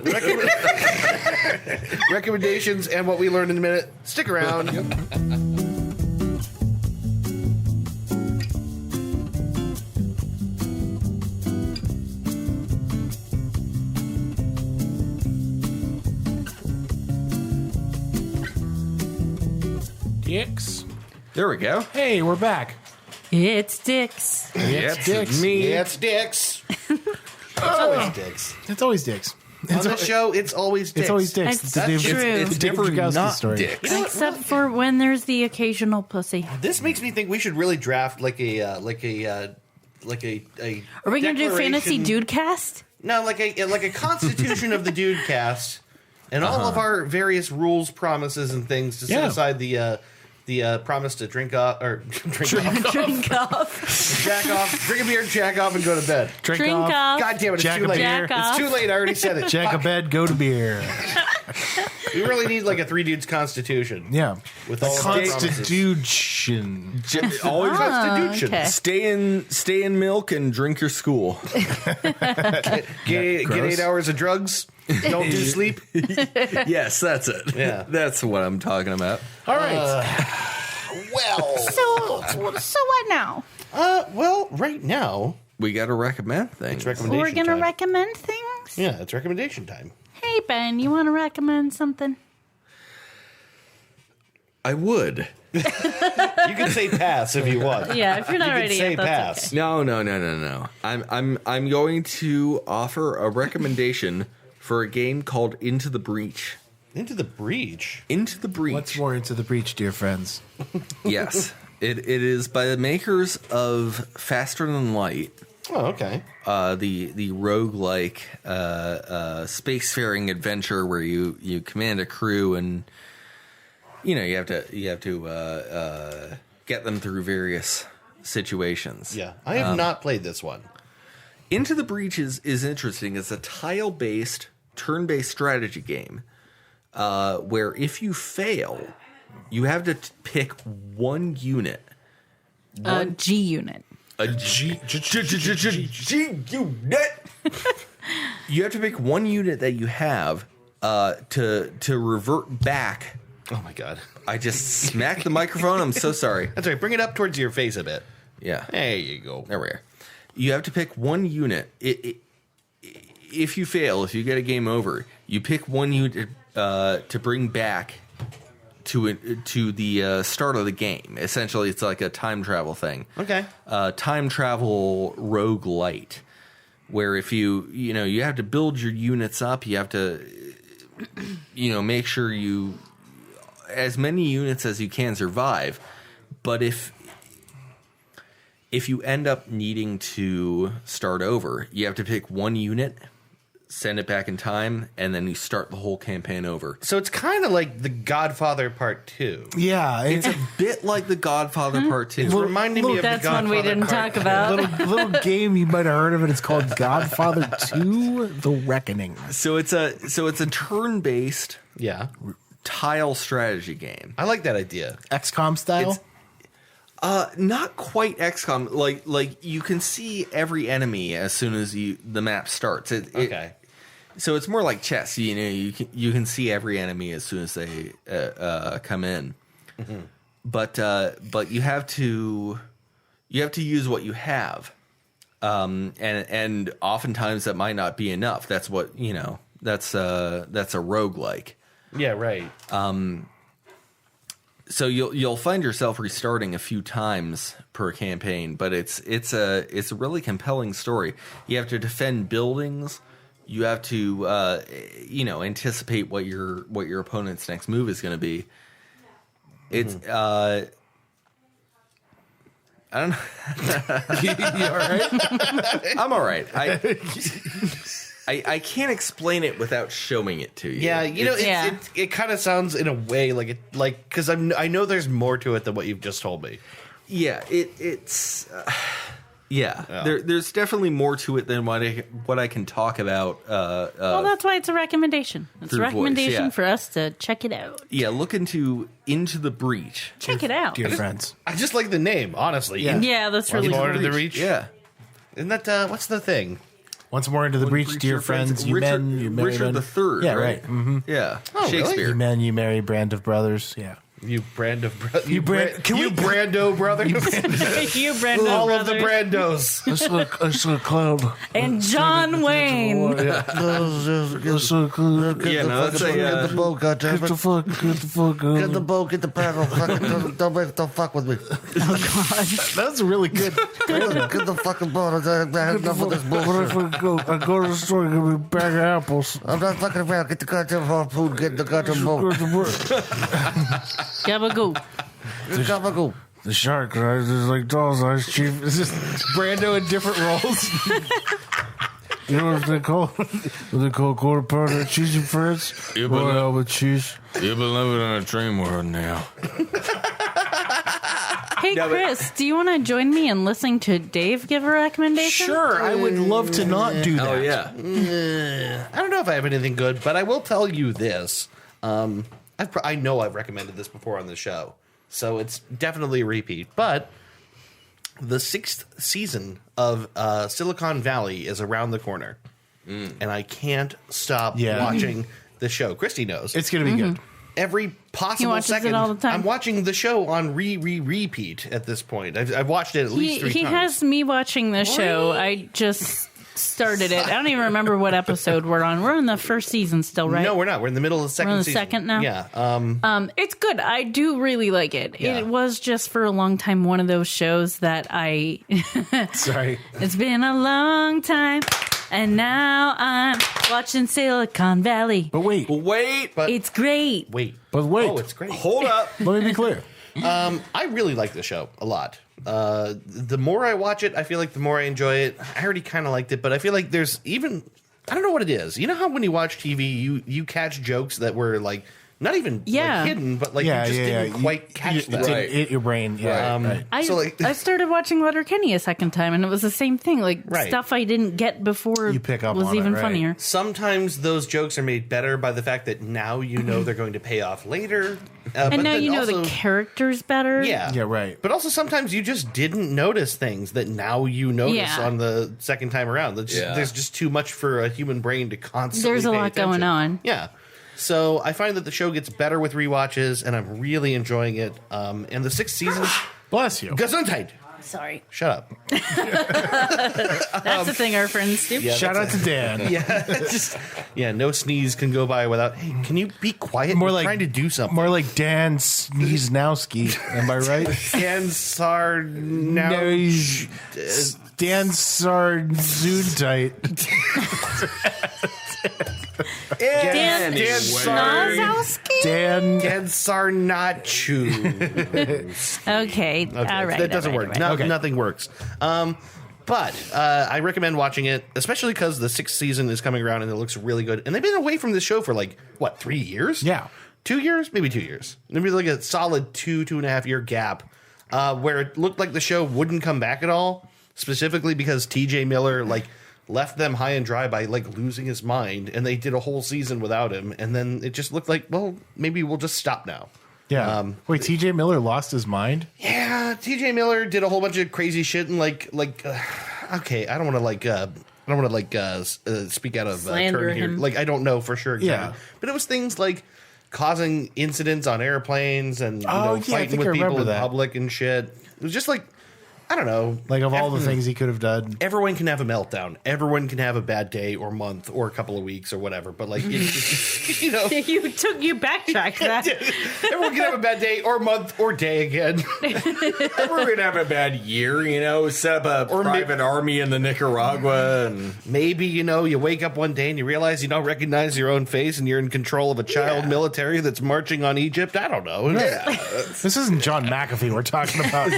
Recommendations and what we learned in a minute. Stick around. Dicks. There we go. Hey, we're back. It's Dicks. It's Dicks. me. Yeah, it's dicks. It's always dicks. It's always dicks. On the show, it's always dicks. It's always dicks. That's the Dave- true. It's Dave Never Dragowski not story. dicks. Except for when there's the occasional pussy. This makes me think we should really draft like a Are we gonna do declaration- fantasy dude cast? No, like a constitution of the dude cast, and all of our various rules, promises, and things to set Yeah. aside the promise to drink off or drink off, Drink off. jack off, drink a beer, jack off, and go to bed. Drink Drink off. off. God damn it! It's Jack too a late. beer. Jack off. It's too late. I already said it. Jack a Fuck. bed, go to beer. We really need like a three dudes constitution. Yeah. With all of our promises. Constitution. Always Constitution. okay. stay in milk and drink your school. Get 8 hours of drugs. Don't do sleep. Yes, that's it. Yeah. That's what I'm talking about. All right. Well, So what now? well, right now We got to recommend things. it's recommendation We're gonna time. recommend things. Yeah, it's recommendation time. Hey Ben, you want to recommend something? I would. You can say pass if you want. Yeah, if you're not You can ready say yet, that's pass. okay. No. I'm going to offer a recommendation for a game called Into the Breach. Into the breach. Into the Breach. What's more into the breach, dear friends? Yes. It is by the makers of Faster Than Light. Oh, okay. The roguelike spacefaring adventure where you command a crew and you have to get them through various situations. Yeah, I have not played this one. Into the Breach is interesting. It's a tile-based, turn-based strategy game where if you fail, you have to pick one unit. A G unit. A G unit. You have to pick one unit that you have to revert back. Oh my god! I just smacked the microphone. I'm so sorry. That's right. Bring it up towards your face a bit. Yeah. There you go. There we are. You have to pick one unit. If you fail, if you get a game over, you pick one unit to bring back to the start of the game. Essentially, it's like a time travel thing. Okay. Time travel roguelite, where if you have to build your units up, you have to make sure you as many units as you can survive. But if you end up needing to start over, you have to pick one unit, send it back in time, and then you start the whole campaign over. So it's kind of like The Godfather Part 2. Yeah, It's a bit like The Godfather Part 2. It's reminding me of That's The Godfather one we didn't Part talk about. little game you might have heard of it. It's called Godfather 2: The Reckoning. So it's a turn-based Yeah. tile strategy game. I like that idea. XCOM style. Not quite XCOM. Like you can see every enemy as soon as the map starts. Okay. So it's more like chess. You can see every enemy as soon as they come in. Mm-hmm. But you have to use what you have, and oftentimes that might not be enough. That's what That's a roguelike. Yeah. Right. So you'll find yourself restarting a few times per campaign, but it's a really compelling story. You have to defend buildings. You have to anticipate what your opponent's next move is going to be. It's I don't know. You all right? I'm all right. I can't explain it without showing it to you. Yeah, Yeah. it kind of sounds in a way like because I know there's more to it than what you've just told me. Yeah, it's There's definitely more to it than what I can talk about. Well, that's why it's a recommendation. It's a through recommendation voice, yeah. for us to check it out. Yeah, look into the Breach. Check it out. Dear friends. I just like the name, honestly. Yeah. Yeah, that's really More cool. into the Reach. Yeah. Isn't that what's the thing? Once more into the breach, dear friends. You Richard, men, you marry Richard men. III. Yeah, right. Mm-hmm. Yeah, Oh, really? Shakespeare. You men, you marry brand of brothers. Yeah. You brand of Can we- Brando brothers. You, Brenda All brothers. of the Brandos. I saw a cloud. And John Wayne. Yeah, no, that's Get a the boat, goddammit. Get the fuck Get the boat, get the paddle. Don't fuck with me. That's really good. Get the fucking boat. I have enough of this What bullshit. if I go to the store and get me a bag of apples? I'm not fucking around. Get the goddamn harpoon. Get the goddamn boat. Gabagoo. Gabagool. The shark, right? It's like doll's eyes, chief. It's just Brando in different roles. You know what they call? What they call quarter pounder of cheese in France? Yeah, but Royal with cheese. You believe it on a dream world now. Hey, No, but- Chris, do you want to join me in listening to Dave give a recommendation? Sure, I would love to not do that. Oh yeah. I don't know if I have anything good, but I will tell you this. I know I've recommended this before on the show, so it's definitely a repeat. But the 6th season of Silicon Valley is around the corner, and I can't stop watching the show. Kristy knows. It's going to be good. Every possible watches it second. all the time. I'm watching the show on repeat at this point. I've watched it at least 3 He times. has me watching the show. I just started it. I don't even remember what episode we're on. We're on the first season still, right? No, we're not. We're in the middle of the second We're on the season. second now? Yeah. It's good. I do really like it. Yeah. It was just for a long time one of those shows that Sorry. it's been a long time, and now I'm watching Silicon Valley. But wait. But It's great. wait. But wait. Oh, it's great. Hold up. Let me be clear. I really like the show a lot. The more I watch it, I feel like the more I enjoy it. I already kind of liked it, but I feel like there's even I don't know what it is. You know how when you watch TV, you catch jokes that were like not even like, hidden, but like you just didn't quite catch that. It didn't hit your brain. Yeah, I started watching Letterkenny a second time, and it was the same thing. Like stuff I didn't get before you pick up was on even it, funnier. Sometimes those jokes are made better by the fact that now you know they're going to pay off later. And now you know the characters better. Yeah, right. But also sometimes you just didn't notice things that now you notice on the second time around. There's just too much for a human brain to constantly There's a pay lot attention. going on. Yeah. So I find that the show gets better with rewatches, and I'm really enjoying it. And the 6th season... Bless you. Gesundheit. Sorry. Shut up. That's the thing our friends do. Yeah, Shout out to Dan. No sneeze can go by without, hey, can you be quiet? More We're like trying to do something. More like Dan Sneeznowski. Am I right? Dan Dan Sarzoontight. Dan Sarnachu. Okay. All right. That doesn't work. Nothing works. But I recommend watching it, especially because the 6th season is coming around and it looks really good. And they've been away from this show for 3 years? Yeah. 2 years? Maybe 2 years. Maybe like a solid 2.5 year gap where it looked like the show wouldn't come back at all, specifically because TJ Miller left them high and dry by losing his mind, and they did a whole season without him, and then it just looked like, well, maybe we'll just stop now. Yeah. Wait, TJ Miller lost his mind? Yeah, TJ Miller did a whole bunch of crazy shit and okay, I don't want to speak out of turn here. him. I don't know for sure exactly. But it was things like causing incidents on airplanes and fighting with people in public and shit. It was just I don't know. Of all the things he could have done. Everyone can have a meltdown. Everyone can have a bad day or month or a couple of weeks or whatever. But you backtracked that. Everyone can have a bad day or month or day again. Everyone can have a bad year, set up a private army in the Nicaragua. And maybe, you wake up one day and you realize you don't recognize your own face and you're in control of a child military that's marching on Egypt. I don't know. Yeah. This isn't John McAfee we're talking about.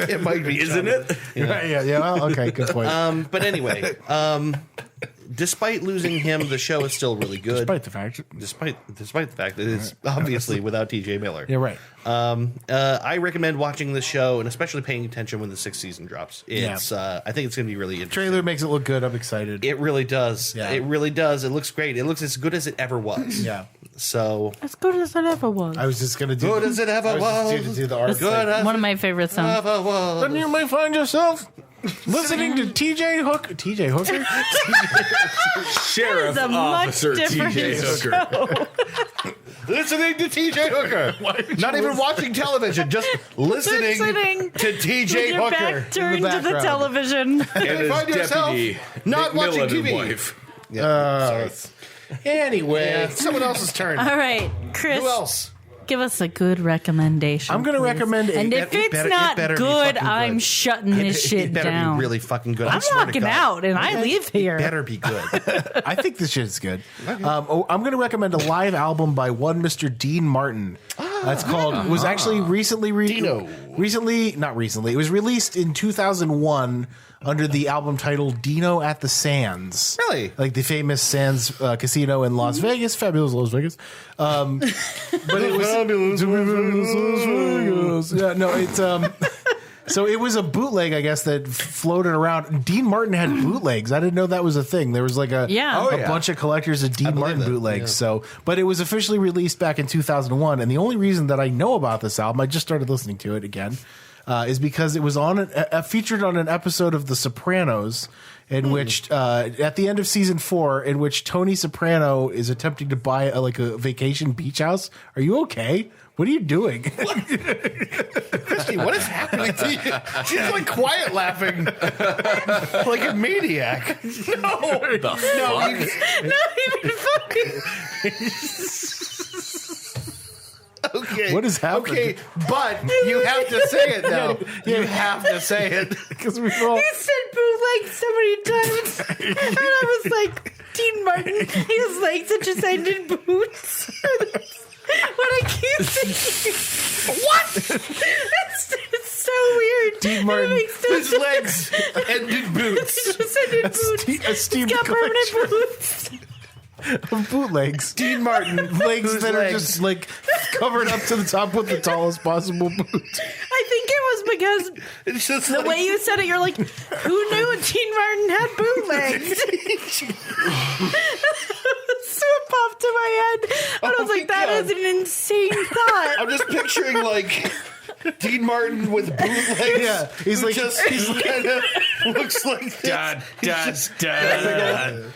It might be, isn't it? Yeah. Well, okay, good point. But anyway, despite losing him, the show is still really good. Despite the fact that it's obviously without TJ Miller. Yeah, right. I recommend watching the show and especially paying attention when the 6th season drops. It's I think it's going to be really interesting. Trailer makes it look good. I'm excited. It really does. Yeah. It really does. It looks great. It looks as good as it ever was. Yeah. So as good as it ever was. I was just going to do good as it ever was. Do the art. One of my favorite songs. Then you may find yourself listening to TJ Hooker. Sheriff Officer TJ Hooker. Listening to TJ Hooker. Not even watching television, just listening to TJ Hooker. Back turned to the television. And you find yourself not watching TV. Wife. Sorry. Anyway, someone else's turn. All right, Chris. Who else? Give us a good recommendation. I'm going to recommend it. And if it's not good, I'm shutting this shit down. It better down. be really fucking good. I'm walking out and I leave here. It better be good. I think this shit is good. Okay. I'm going to recommend a live album by one Mr. Dean Martin. That's called. Was actually recently not recently. It was released in 2001 under the album title Dino at the Sands. Really? Like the famous Sands casino in Las Vegas, fabulous Las Vegas. But it was fabulous Las Vegas. Yeah, no, it's so it was a bootleg, I guess, that floated around. Dean Martin had bootlegs. I didn't know that was a thing. There was like a bunch of collectors of Dean Martin bootlegs. Yeah. So, but it was officially released back in 2001. And the only reason that I know about this album, I just started listening to it again, is because it was on featured on an episode of The Sopranos, in which at the end of season 4, in which Tony Soprano is attempting to buy a vacation beach house. Are you okay? What are you doing? Kristy, what is happening to you? She's quiet laughing like a maniac. No, not even funny. Okay. What is happening? Okay, but you have to say it now. You have to say it. Because we all... You said bootleg so many times. And I was like, Dean Martin, his legs had just ended boots. What I keep thinking. What? It's so weird. Dean Martin, his legs ended boots. Just ended boots. He's got permanent boots. of bootlegs. Dean Martin. Legs that are just like covered up to the top with the tallest possible boots. I think it was because It's just the like, way you said it, you're like, who knew Dean Martin had bootlegs? So it popped to my head. And I was like, that is an insane thought. I'm just picturing like Dean Martin with bootlegs. Yeah, he's like he's kind of looks like this.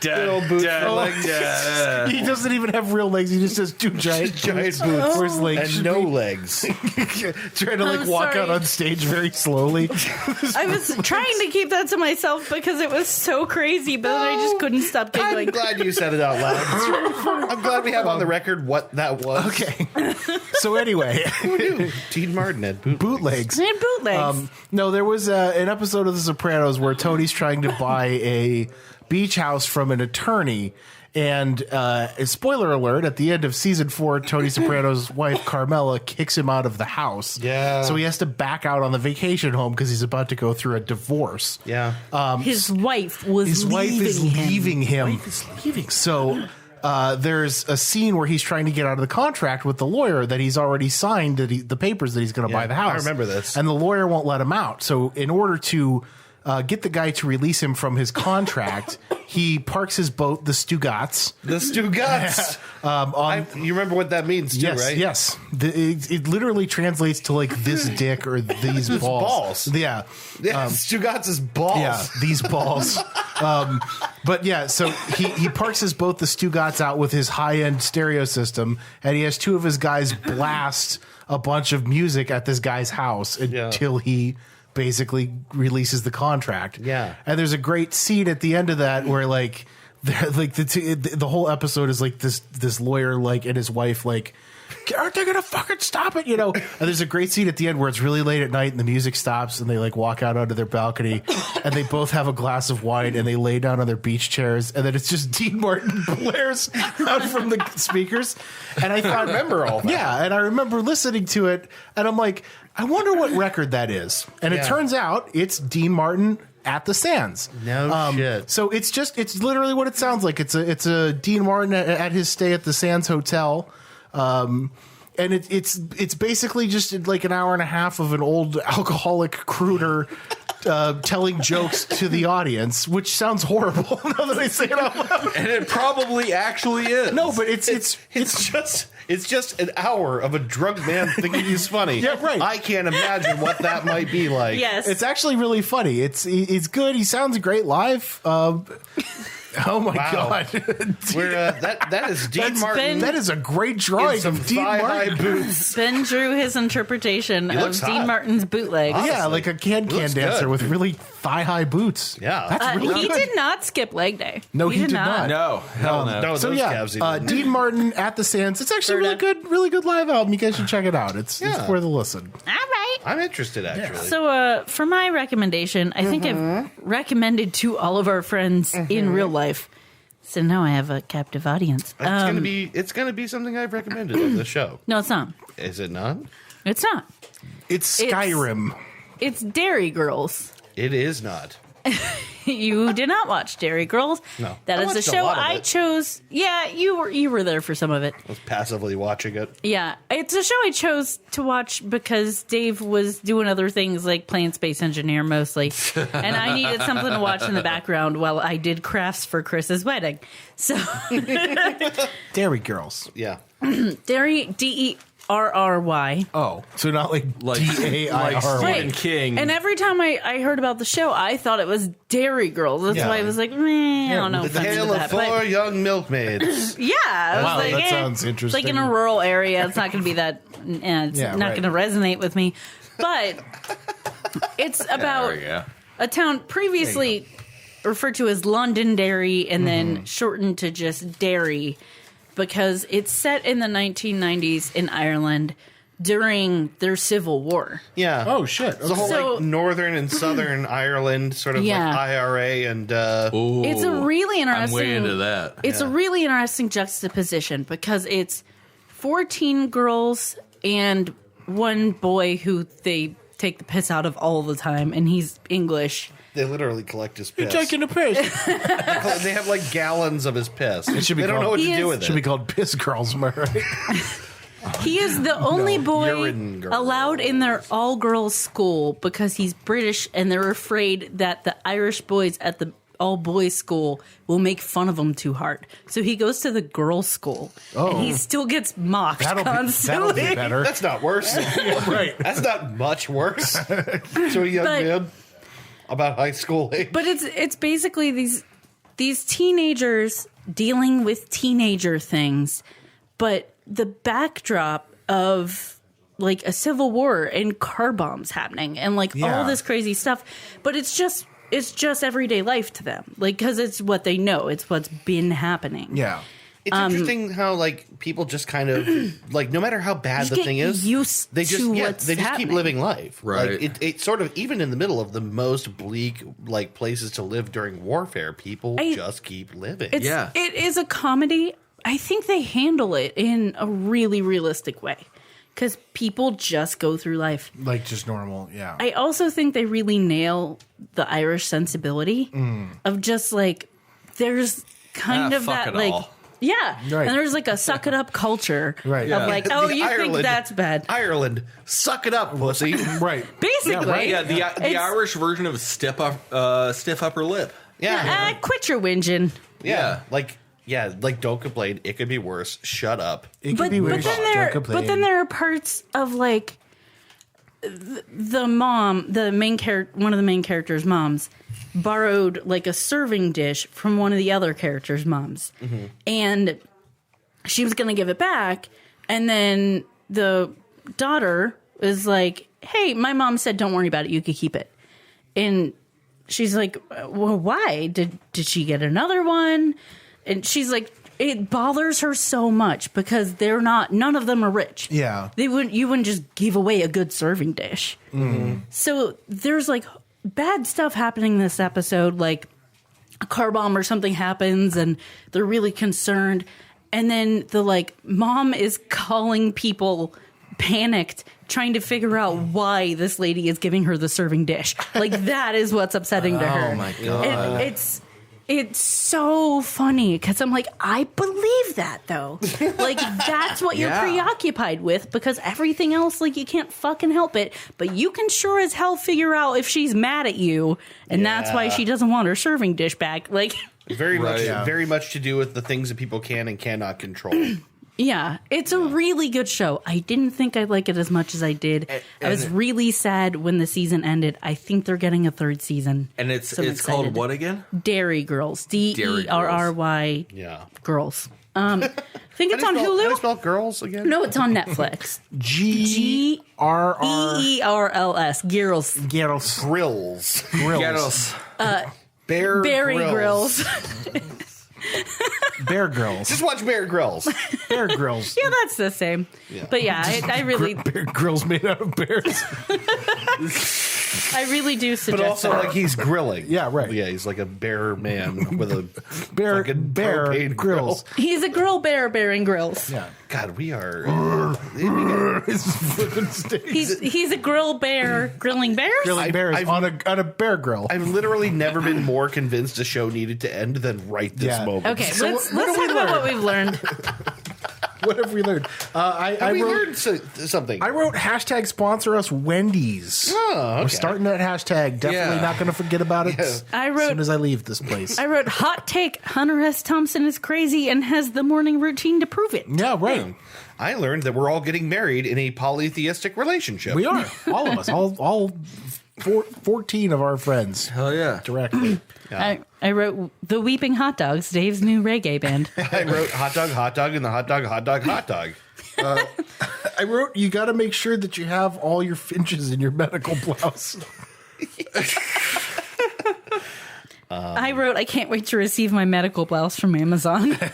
Little boot for legs. he doesn't even have real legs. He just has two giant Giant boots. boots. Where his legs And should no be. legs. Trying to like I'm walk sorry. out on stage very slowly. I was trying to keep that to myself because it was so crazy, but then I just couldn't stop I'm giggling. glad you said it out loud. I'm glad we have on the record what that was. Okay. So anyway, Who knew? Dean Martin had bootlegs. And bootlegs. No, there was an episode of The Sopranos where Tony's trying to buy a beach house from an attorney. And spoiler alert, at the end of season 4, Tony Soprano's wife, Carmela, kicks him out of the house. Yeah. So he has to back out on the vacation home because he's about to go through a divorce. Yeah. his wife was His wife is leaving him. Wife is leaving. So there's a scene where he's trying to get out of the contract with the lawyer that he's already signed the papers that he's going to buy the house. I remember this. And the lawyer won't let him out. So in order to get the guy to release him from his contract, he parks his boat, the Stugatz. The Stugatz. You remember what that means too, Yes, right? yes. It literally translates to like this dick or these balls. balls. Yeah. Yeah, Stugatz's balls. Yeah, these balls. But yeah, so he parks his boat, the Stugatz, out with his high-end stereo system, and he has two of his guys blast a bunch of music at this guy's house until he basically releases the contract. Yeah. And there's a great scene at the end of that where like the whole episode is like this lawyer like and his wife like, aren't they gonna fucking stop it, you know? And there's a great scene at the end where it's really late at night and the music stops and they like walk out onto their balcony and they both have a glass of wine and they lay down on their beach chairs and then it's just Dean Martin blares out from the speakers. And I remember all that. Yeah, and I remember listening to it and I'm like, I wonder what record that is. And it turns out it's Dean Martin at the Sands. No shit. So it's literally what it sounds like. It's a Dean Martin at his stay at the Sands Hotel. And it's basically just like an hour and a half of an old alcoholic crooner telling jokes to the audience, which sounds horrible now that I say it out loud. And it probably actually is. No, but it's just an hour of a drunk man thinking he's funny. Yeah, right. I can't imagine what that might be like. Yes. it's actually really funny. It's good. He sounds great live. Oh my god! We're that is Dean Martin. been- That is a great in drawing some of Dean thigh-high Martin. boots. Ben drew his interpretation of looks Dean hot. Martin's bootlegs. Yeah, like a can Looks dancer good. with really thigh-high boots. Yeah. that's really He good. did not skip leg day. No, he did not. No, hell no. No, So those yeah, calves he didn't. Dean Martin at the Sands. It's actually really good live album. You guys should check it out. It's worth a listen. All right. I'm interested actually. So, for my recommendation, I think I've recommended to all of our friends in real life. So now I have a captive audience. It's gonna be something I've recommended on the show. No, it's not. Is it not? It's not. It's Skyrim. It's Dairy Girls. It is not. You did not watch Dairy Girls. No. That I is a watched a show lot of I it. chose. Yeah, you were there for some of it. I was passively watching it. Yeah, it's a show I chose to watch because Dave was doing other things like playing Space Engineer mostly, and I needed something to watch in the background while I did crafts for Chris's wedding. So Dairy Girls. Yeah. Dairy DERRY. Oh, so not like Like DAIR. Stephen King. And every time I heard about the show, I thought it was Dairy Girls. That's why I was like, I don't know The if I'm into tale of that. four But young milkmaids. yeah, I was Wow, like, that sounds It's interesting. like in a rural area. It's not going to be that. It's Yeah, not right. going to resonate with me. But it's about There we go. a town previously referred to as Londonderry and then shortened to just Derry because it's set in the 1990s in Ireland during their Civil War. Yeah. Oh shit. It's the whole So- like northern and southern Ireland sort of Yeah. like IRA and Ooh, It's a really interesting. I'm way into that. It's a really interesting juxtaposition because it's 14 girls and one boy who they take the piss out of all the time, and he's English. They literally collect his piss. You're taking a piss. They have like gallons of his piss. should be They don't know what called- to do with Should be it. called piss girls, am I right? He is the only boy urine girls. allowed in their all-girls school because he's British, and they're afraid that the Irish boys at the all-boys school will make fun of him too hard. So he goes to the girls' school, and he still gets mocked That'll constantly. be better. That's not worse. Right. That's not much worse to a young But- man about high school age. But it's basically these teenagers dealing with teenager things, but the backdrop of like a civil war and car bombs happening and like Yeah. all this crazy stuff. But it's just everyday life to them, like because it's what they know, it's what's been happening. Yeah. It's interesting how like people just kind of like no matter how bad Just the get thing is, used they just to yeah, what's they just happening. keep living life. Right. Like it sort of even in the middle of the most bleak like places to live during warfare, people just keep living. It's, Yeah. it is a comedy. I think they handle it in a really realistic way because people just go through life. Like just normal. Yeah. I also think they really nail the Irish sensibility of just like there's kind of fuck that it like all. yeah, Right. and there's like a suck it up culture Right. of Yeah. like oh The you think Ireland- that's bad Ireland, suck it up, pussy. right. basically Yeah, right. Yeah, the It's- Irish version of stiff upper lip. Yeah. quit your whinging. Yeah. Like don't complain. It could be worse. Shut up. It could But be but worse. then Don't there are parts of like the mom, one of the main character's moms, borrowed like a serving dish from one of the other characters' moms, and she was going to give it back, and then the daughter was like, "Hey, my mom said don't worry about it. You could keep it," and she's like, "Well, why? Did she get another one?" And she's like, it bothers her so much because none of them are rich. Yeah. You wouldn't just give away a good serving dish. So there's like bad stuff happening in this episode, like a car bomb or something happens and they're really concerned. And then the like mom is calling people panicked, trying to figure out why this lady is giving her the serving dish. Like that is what's upsetting to her. Oh my God. And it's so funny because I'm like, I believe that though. Like that's what you're Yeah. preoccupied with because everything else, like you can't fucking help it. But you can sure as hell figure out if she's mad at you, and that's why Yeah. she doesn't want her serving dish back. Like, Very much Yeah. very much to do with the things that people can and cannot control. yeah, it's a really good show. I didn't think I'd like it as much as I did. I was really sad when the season ended. I think they're getting a third season. And it's So I'm called excited. what again? Dairy Girls. DERRY Yeah. Girls. I think it's on How do you Hulu. spell girls again? No, it's on Netflix. GRR. EERLS. Girls. Grills. Grills. Ghettos. Bear Berry Grylls. Grills. Bear Grills. Just watch Bear Grylls. Bear Grills. Yeah, that's the same. But yeah, I really Bear Grills made out of bears. I really do But suggest also that. like he's grilling. Yeah, right. Yeah, he's like a bear man with a Bear fucking Bear propane Grills. He's a grill bear bearing grills. Yeah. God, we are His flipping steak. He's a grill bear grilling bears. Grilling bears I've- on a bear grill. I've literally never been more convinced a show needed to end than right this Yeah. moment. Okay, So let's what have talk we about learned? what we've learned. What have we learned? I We wrote. learned something. I wrote hashtag sponsor us Wendy's. Oh, okay. We're starting that hashtag. Definitely Yeah. not going to forget about it. I as wrote- soon as I leave this place. I wrote hot take. Hunter S. Thompson is crazy and has the morning routine to prove it. Yeah, right. I learned that we're all getting married in a polytheistic relationship. We are. All of us. All 14 of our friends Hell yeah. directly. I wrote the Weeping Hot Dogs, Dave's new reggae band. I wrote hot dog, and the hot dog. I wrote, you got to make sure that you have all your finches in your medical blouse. I wrote, I can't wait to receive my medical blouse from Amazon. Go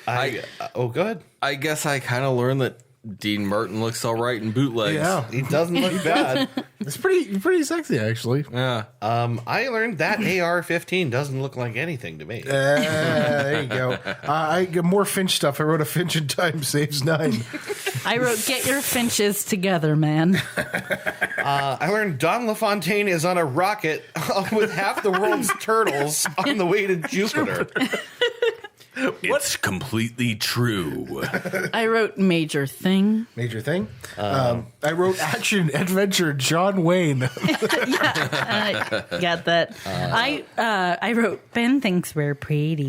ahead. I guess I kind of learned that Dean Martin looks all right in bootlegs. Yeah, He doesn't look bad. it's pretty sexy actually. Yeah. I learned that AR-15 doesn't look like anything to me. There you go. I get more Finch stuff. I wrote a Finch in time saves 9. I wrote, "Get your finches together, man." I learned Don LaFontaine is on a rocket with half the world's turtles on the way to Jupiter. It's completely true. I wrote, "Major thing." Major thing. I wrote action adventure John Wayne. Got that. I wrote, "Ben thinks we're pretty."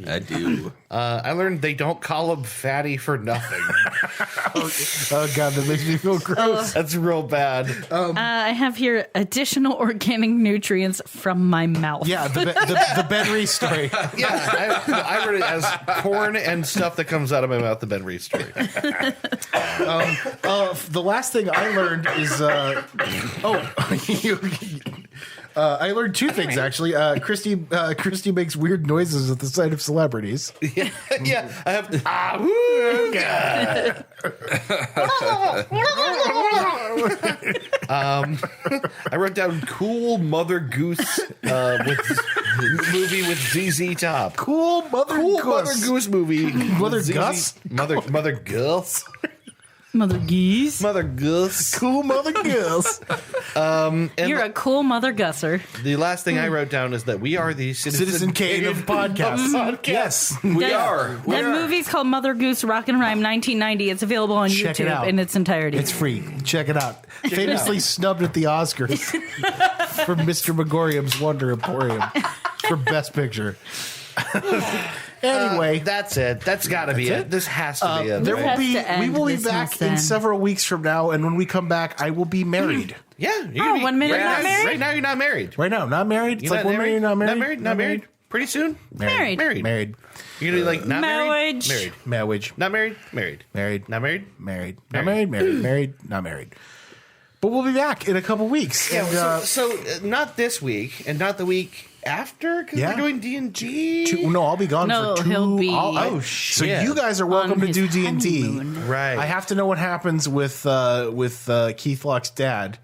I do. I learned they don't call him Fatty for nothing. Oh god, that makes me feel gross. That's real bad. I have here additional organic nutrients from my mouth. Yeah, the Ben Reese story. Yeah, I wrote it as corn and stuff that comes out of my mouth, the Ben Reese story. The last thing I learned is I learned 2 things actually. Christy makes weird noises at the sight of celebrities. Yeah, I have. Woo, God. I wrote down "Cool Mother Goose" with movie with ZZ Top. Cool Mother Mother Goose movie. Mother with Gus? Mother Gus. Mother geese. Mother Gus. Cool Mother Gus. And You're a cool mother gusser. the last thing I wrote down is that we are the Citizen Kane of podcasts. Yes. We are. That movie's called Mother Goose Rock and Rhyme 1990. It's available on Check it YouTube out. in its entirety. It's free. Check it out. Famously snubbed at the Oscars for Mr. Megorium's Wonder Emporium for Best Picture. Anyway, that's it. That's got to be it. This has to be it. there right? will be. Has to We end. will be This back must in end. several weeks from now, and when we come back, I will be married. Yeah. You're Oh, 1 minute right not now, married? Right now, you're not married. Right now, not married. It's You're like 1 minute, you're not married. Not married. Pretty soon. Married. Married. Married. You're gonna be like not Marriage. married. Married. Marriage. Not married. Married. Married. Not married. Married. Not married. Married. Married. Not married. But we'll be back in a couple weeks. Yeah. And, So not this week, and not the week after, because Yeah. we're doing D&G. no, I'll be gone No, for 2. he'll be Oh, So shit. you guys are welcome on to his do D&D. honeymoon. Right. I have to know what happens with Keith Locke's dad.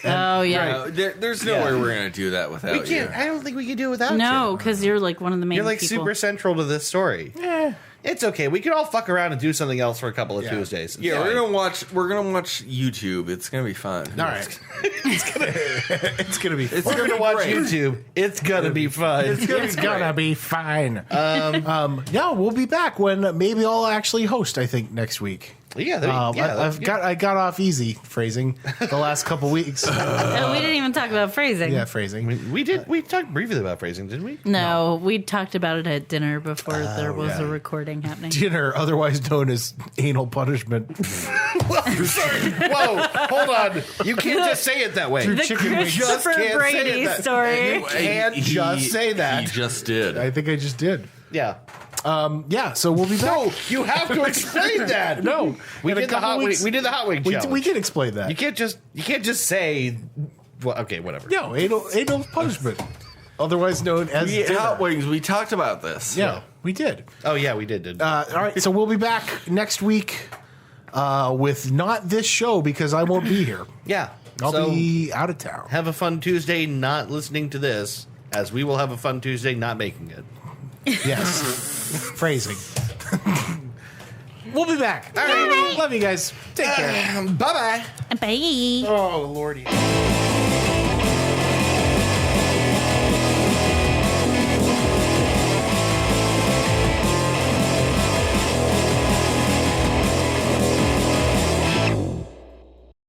Oh, yeah. No, there's no way we're going to do that without We can't. you. I don't think we can do it without No, you. because you're like one of the main You're like people. super central to this story. Yeah. It's okay. We can all fuck around and do something else for a couple of Tuesdays. It's Yeah, fine. we're gonna watch YouTube. It's gonna be fun. All right. It's gonna be. It's We're gonna gonna be watch great. YouTube. It's gonna be fun. It's gonna be fine. Yeah, we'll be back when maybe I'll actually host. I think next week. Yeah, I got off easy phrasing the last couple weeks. Oh, we didn't even talk about phrasing. Yeah, phrasing. We did. We talked briefly about phrasing, didn't we? No, we talked about it at dinner before there was a recording happening. Dinner, otherwise known as anal punishment. Whoa, hold on. You can't just say it that way. The chicken wings. Just Christopher can't say Brady it that- story. You can't just say that. He just did. I think I just did. Yeah. Yeah, so we'll be back. No, you have to explain that. No, we in a did the couple hot wing. weeks- We did the hot wing challenge. We can explain that. You can't just say. Well, okay, whatever. No, anal punishment, otherwise known as We ate dinner. hot wings. We talked about this. Yeah, we did. Oh yeah, we did. All right, so we'll be back next week with not this show because I won't be here. Yeah. I'll So be out of town. have a fun Tuesday not listening to this, as we will have a fun Tuesday not making it. Yes, phrasing. We'll be back. All right, love you guys. Take care. Bye bye. Bye. Oh lordy.